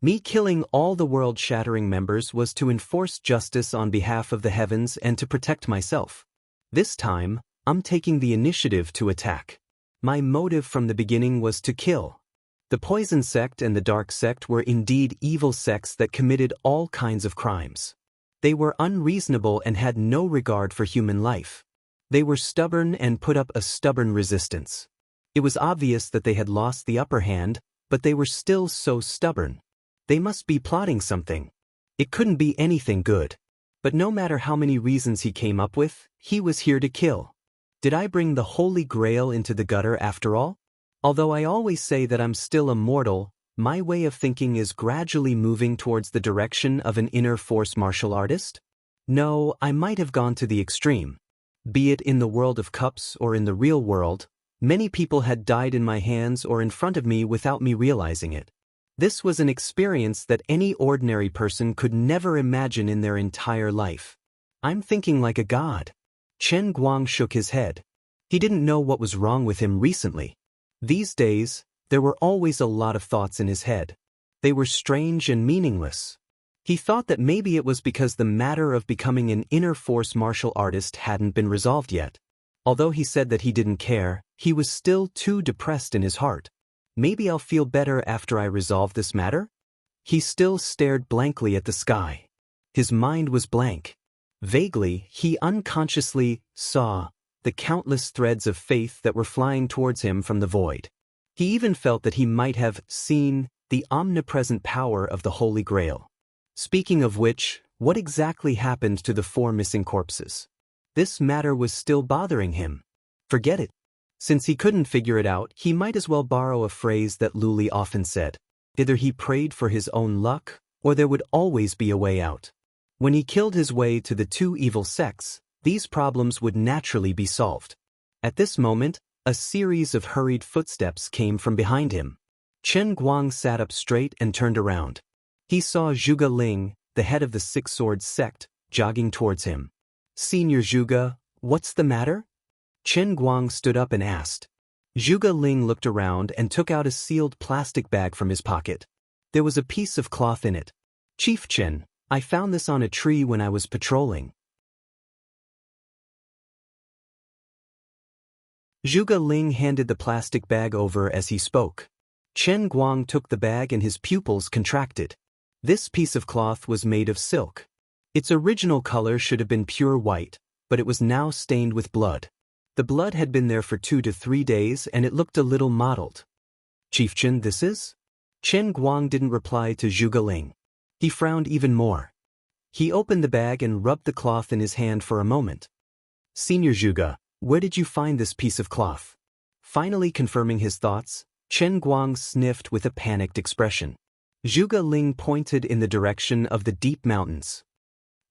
Me killing all the world-shattering members was to enforce justice on behalf of the heavens and to protect myself. This time, I'm taking the initiative to attack. My motive from the beginning was to kill. The Poison Sect and the Dark Sect were indeed evil sects that committed all kinds of crimes. They were unreasonable and had no regard for human life. They were stubborn and put up a stubborn resistance. It was obvious that they had lost the upper hand, but they were still so stubborn. They must be plotting something. It couldn't be anything good. But no matter how many reasons he came up with, he was here to kill. Did I bring the Holy Grail into the gutter after all? Although I always say that I'm still immortal, my way of thinking is gradually moving towards the direction of an inner force martial artist? No, I might have gone to the extreme. Be it in the world of cups or in the real world, many people had died in my hands or in front of me without me realizing it. This was an experience that any ordinary person could never imagine in their entire life. I'm thinking like a god. Chen Guang shook his head. He didn't know what was wrong with him recently. These days, there were always a lot of thoughts in his head. They were strange and meaningless. He thought that maybe it was because the matter of becoming an inner force martial artist hadn't been resolved yet. Although he said that he didn't care, he was still too depressed in his heart. Maybe I'll feel better after I resolve this matter? He still stared blankly at the sky. His mind was blank. Vaguely, he unconsciously saw the countless threads of faith that were flying towards him from the void. He even felt that he might have seen the omnipresent power of the Holy Grail. Speaking of which, what exactly happened to the 4 missing corpses? This matter was still bothering him. Forget it. Since he couldn't figure it out, he might as well borrow a phrase that Luli often said. Either he prayed for his own luck, or there would always be a way out. When he killed his way to the 2 evil sects, these problems would naturally be solved. At this moment, a series of hurried footsteps came from behind him. Chen Guang sat up straight and turned around. He saw Zhuge Ling, the head of the Six Swords sect, jogging towards him. "Senior Zhuge, what's the matter?" Chen Guang stood up and asked. Zhuge Ling looked around and took out a sealed plastic bag from his pocket. There was a piece of cloth in it. "Chief Chen, I found this on a tree when I was patrolling." Zhuge Ling handed the plastic bag over as he spoke. Chen Guang took the bag and his pupils contracted. This piece of cloth was made of silk. Its original color should have been pure white, but it was now stained with blood. The blood had been there for 2 to 3 days and it looked a little mottled. "Chief Chen, this is?" Chen Guang didn't reply to Zhuge Ling. He frowned even more. He opened the bag and rubbed the cloth in his hand for a moment. "Senior Zhuge, where did you find this piece of cloth?" Finally confirming his thoughts, Chen Guang sniffed with a panicked expression. Zhuge Ling pointed in the direction of the deep mountains.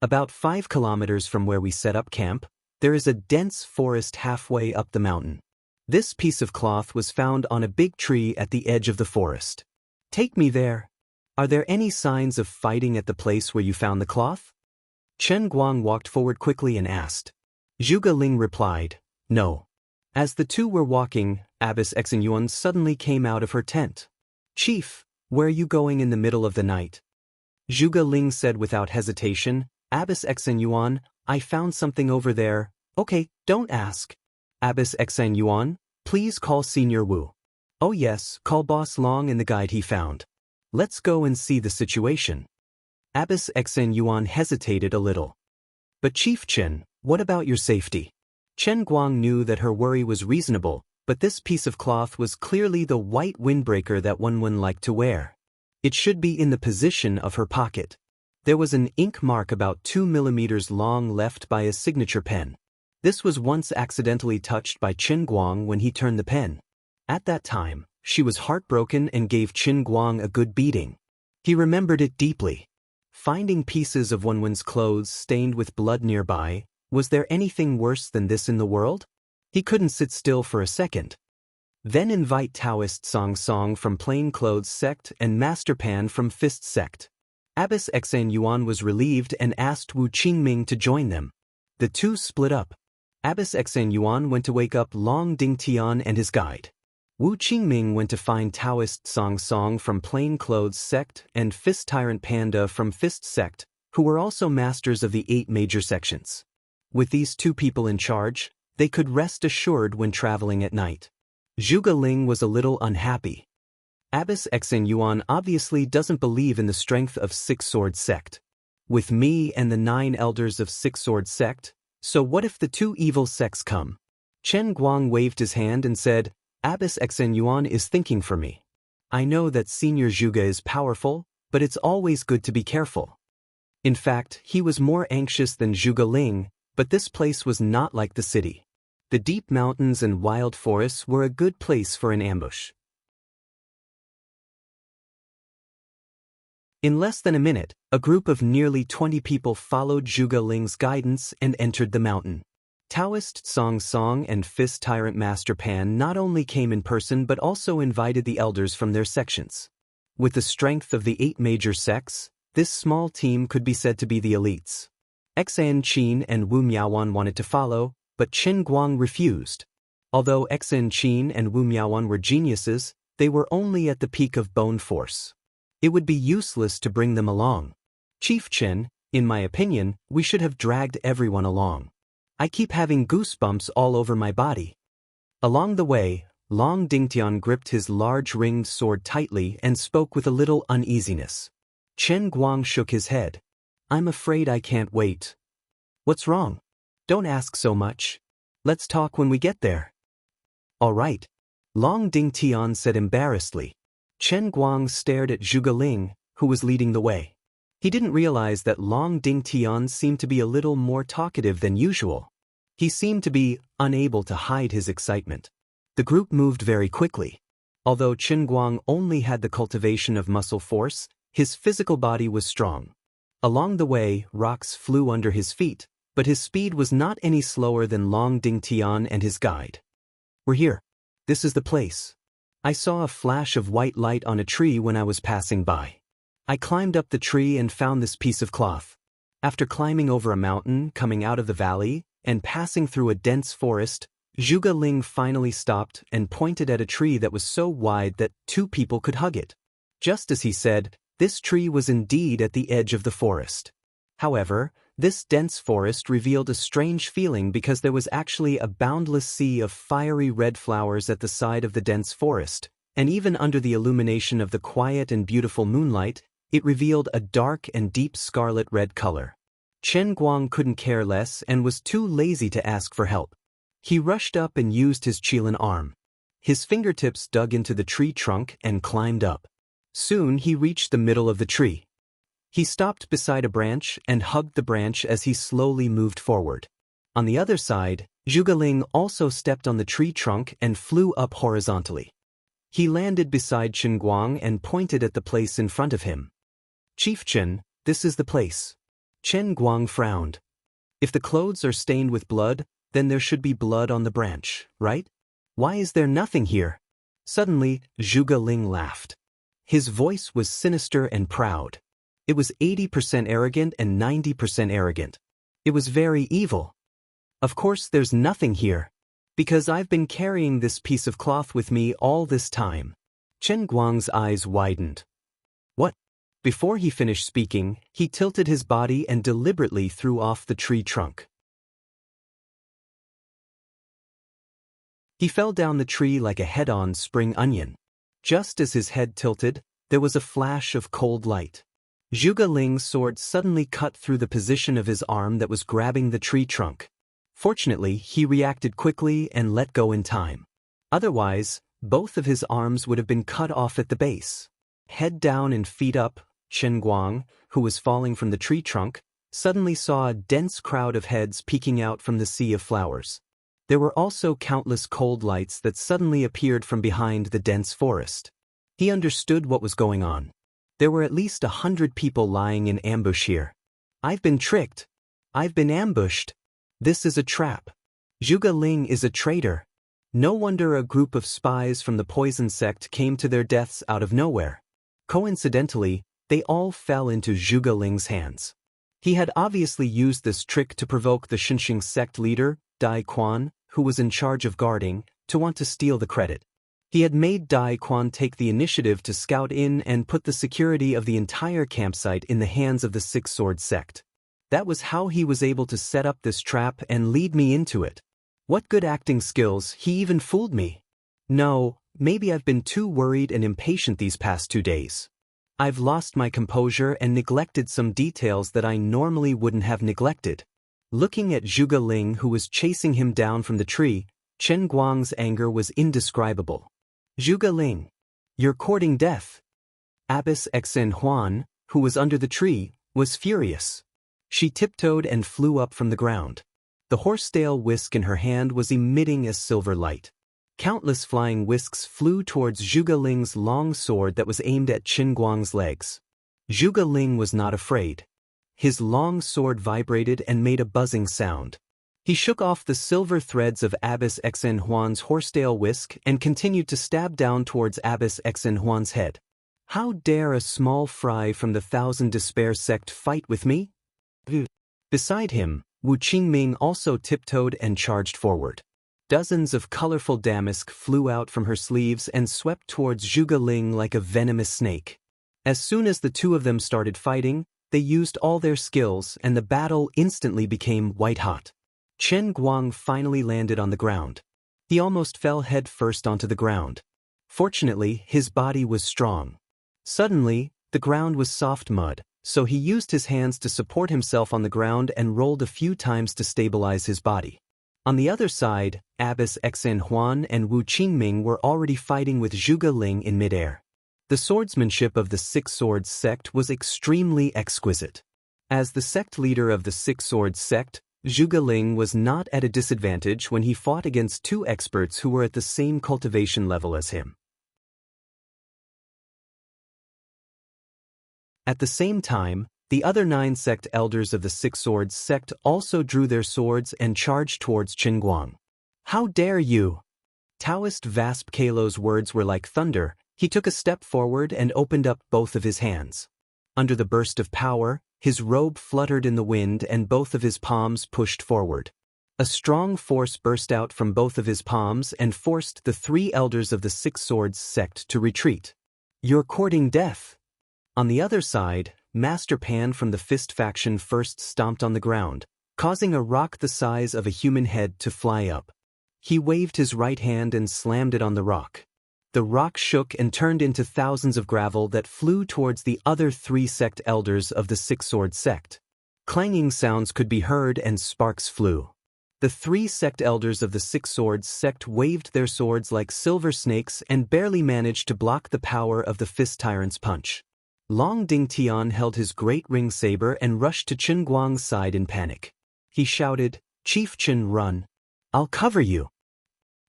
About 5 kilometers from where we set up camp, there is a dense forest halfway up the mountain. This piece of cloth was found on a big tree at the edge of the forest. "Take me there." "Are there any signs of fighting at the place where you found the cloth?" Chen Guang walked forward quickly and asked. Zhuge Ling replied, "No." As the two were walking, Abbess Xianxia suddenly came out of her tent. "Chief, where are you going in the middle of the night?" Zhuge Ling said without hesitation, "Abbess Xianxia, I found something over there." "Okay, don't ask." "Abbess Xianxia, please call Senior Wu." "Oh yes, call Boss Long and the guide he found. Let's go and see the situation." Abbess Xianxia hesitated a little. "But Chief Chen, what about your safety?" Chen Guang knew that her worry was reasonable, but this piece of cloth was clearly the white windbreaker that one liked to wear. It should be in the position of her pocket. There was an ink mark about 2 millimeters long left by a signature pen. This was once accidentally touched by Chen Guang when he turned the pen. At that time, she was heartbroken and gave Chen Guang a good beating. He remembered it deeply. Finding pieces of Wenwen's clothes stained with blood nearby, Was there anything worse than this in the world? He couldn't sit still for a second. Then invite Daoist Xianxia from Plainclothes Sect and Master Pan from Fist Sect. Abbess Xan Yuan was relieved and asked Wu Qingming to join them. The two split up. Abbess Xan Yuan went to wake up Long Dingtian and his guide. Wu Qingming went to find Daoist Xianxia from Plainclothes Sect and Fist Tyrant Panda from Fist Sect, who were also masters of the 8 major sections. With these two people in charge, they could rest assured when traveling at night. Zhuge Ling was a little unhappy. Abbess Xan Yuan obviously doesn't believe in the strength of Six-Sword Sect. With me and the 9 elders of Six-Sword Sect, so what if the 2 evil sects come? Chen Guang waved his hand and said, Abbess Xan Yuan is thinking for me. I know that Senior Zhuge is powerful, but it's always good to be careful. In fact, he was more anxious than Zhuge Ling, but this place was not like the city. The deep mountains and wild forests were a good place for an ambush. In less than a minute, a group of nearly 20 people followed Zhuge Ling's guidance and entered the mountain. Daoist Xianxia and Fist Tyrant Master Pan not only came in person but also invited the elders from their sections. With the strength of the 8 major sects, this small team could be said to be the elites. Xan Qin and Wu Miaowan wanted to follow, but Chen Guang refused. Although Xan Qin and Wu Miaowan were geniuses, they were only at the peak of bone force. It would be useless to bring them along. Chief Chen, in my opinion, we should have dragged everyone along. I keep having goosebumps all over my body. Along the way, Long Dingtian gripped his large ringed sword tightly and spoke with a little uneasiness. Chen Guang shook his head. I'm afraid I can't wait. What's wrong? Don't ask so much. Let's talk when we get there. All right. Long Dingtian said embarrassedly. Chen Guang stared at Zhuge Ling, who was leading the way. He didn't realize that Long Dingtian seemed to be a little more talkative than usual. He seemed to be unable to hide his excitement. The group moved very quickly. Although Chen Guang only had the cultivation of muscle force, his physical body was strong. Along the way, rocks flew under his feet, but his speed was not any slower than Long Dingtian and his guide. We're here. This is the place. I saw a flash of white light on a tree when I was passing by. I climbed up the tree and found this piece of cloth. After climbing over a mountain, coming out of the valley, and passing through a dense forest, Zhuge Ling finally stopped and pointed at a tree that was so wide that 2 people could hug it. Just as he said, this tree was indeed at the edge of the forest. However, this dense forest revealed a strange feeling because there was actually a boundless sea of fiery red flowers at the side of the dense forest, and even under the illumination of the quiet and beautiful moonlight, it revealed a dark and deep scarlet red color. Chen Guang couldn't care less and was too lazy to ask for help. He rushed up and used his Qilin arm. His fingertips dug into the tree trunk and climbed up. Soon he reached the middle of the tree. He stopped beside a branch and hugged the branch as he slowly moved forward. On the other side, Zhuge Ling also stepped on the tree trunk and flew up horizontally. He landed beside Chen Guang and pointed at the place in front of him. Chief Chen, this is the place. Chen Guang frowned. If the clothes are stained with blood, then there should be blood on the branch, right? Why is there nothing here? Suddenly, Zhuge Ling laughed. His voice was sinister and proud. It was 80% arrogant and 90% arrogant. It was very evil. Of course there's nothing here. Because I've been carrying this piece of cloth with me all this time. Chen Guang's eyes widened. What? Before he finished speaking, he tilted his body and deliberately threw off the tree trunk. He fell down the tree like a head-on spring onion. Just as his head tilted, there was a flash of cold light. Zhuge Ling's sword suddenly cut through the position of his arm that was grabbing the tree trunk. Fortunately, he reacted quickly and let go in time. Otherwise, both of his arms would have been cut off at the base. Head down and feet up, Chen Guang, who was falling from the tree trunk, suddenly saw a dense crowd of heads peeking out from the sea of flowers. There were also countless cold lights that suddenly appeared from behind the dense forest. He understood what was going on. There were at least 100 people lying in ambush here. I've been tricked. I've been ambushed. This is a trap. Zhuge Ling is a traitor. No wonder a group of spies from the poison sect came to their deaths out of nowhere. Coincidentally, they all fell into Zhuge Ling's hands. He had obviously used this trick to provoke the Xinxing sect leader, Dai Quan, who was in charge of guarding, to want to steal the credit. He had made Dai Quan take the initiative to scout in and put the security of the entire campsite in the hands of the Six-Sword sect. That was how he was able to set up this trap and lead me into it. What good acting skills, he even fooled me. No, maybe I've been too worried and impatient these past 2 days. I've lost my composure and neglected some details that I normally wouldn't have neglected. Looking at Zhuge Ling, who was chasing him down from the tree, Chen Guang's anger was indescribable. Zhuge Ling, you're courting death. Abbess Xen Huan, who was under the tree, was furious. She tiptoed and flew up from the ground. The horsetail whisk in her hand was emitting a silver light. Countless flying whisks flew towards Zhuge Ling's long sword that was aimed at Chen Guang's legs. Zhuge Ling was not afraid. His long sword vibrated and made a buzzing sound. He shook off the silver threads of Abbess Xen Huan's horsetail whisk and continued to stab down towards Abbess Xen Huan's head. How dare a small fry from the Thousand Despair sect fight with me? Beside him, Wu Qingming also tiptoed and charged forward. Dozens of colorful damask flew out from her sleeves and swept towards Zhuge Ling like a venomous snake. As soon as the two of them started fighting, they used all their skills and the battle instantly became white-hot. Chen Guang finally landed on the ground. He almost fell head first onto the ground. Fortunately, his body was strong. Suddenly, the ground was soft mud, so he used his hands to support himself on the ground and rolled a few times to stabilize his body. On the other side, Abbess Xen Huan and Wu Qingming were already fighting with Zhuge Ling in midair. The swordsmanship of the Six Swords sect was extremely exquisite. As the sect leader of the Six Swords sect, Zhuge Ling was not at a disadvantage when he fought against two experts who were at the same cultivation level as him. At the same time, the other 9 sect elders of the Six Swords sect also drew their swords and charged towards Chen Guang. How dare you! Daoist Vasp Kalo's words were like thunder. He took a step forward and opened up both of his hands. Under the burst of power, his robe fluttered in the wind and both of his palms pushed forward. A strong force burst out from both of his palms and forced the 3 elders of the Six Swords sect to retreat. You're courting death. On the other side, Master Pan from the Fist faction first stomped on the ground, causing a rock the size of a human head to fly up. He waved his right hand and slammed it on the rock. The rock shook and turned into thousands of gravel that flew towards the other 3 sect elders of the Six Sword sect. Clanging sounds could be heard and sparks flew. The 3 sect elders of the Six Swords sect waved their swords like silver snakes and barely managed to block the power of the Fist Tyrant's punch. Long Ding Tian held his great ring saber and rushed to Chen Guang's side in panic. He shouted, "Chief Chen, run! I'll cover you!"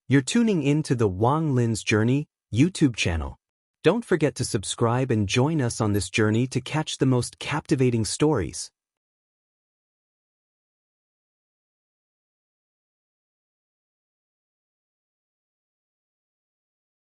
You're tuning in to the Wang Lin's Journey YouTube channel. Don't forget to subscribe and join us on this journey to catch the most captivating stories.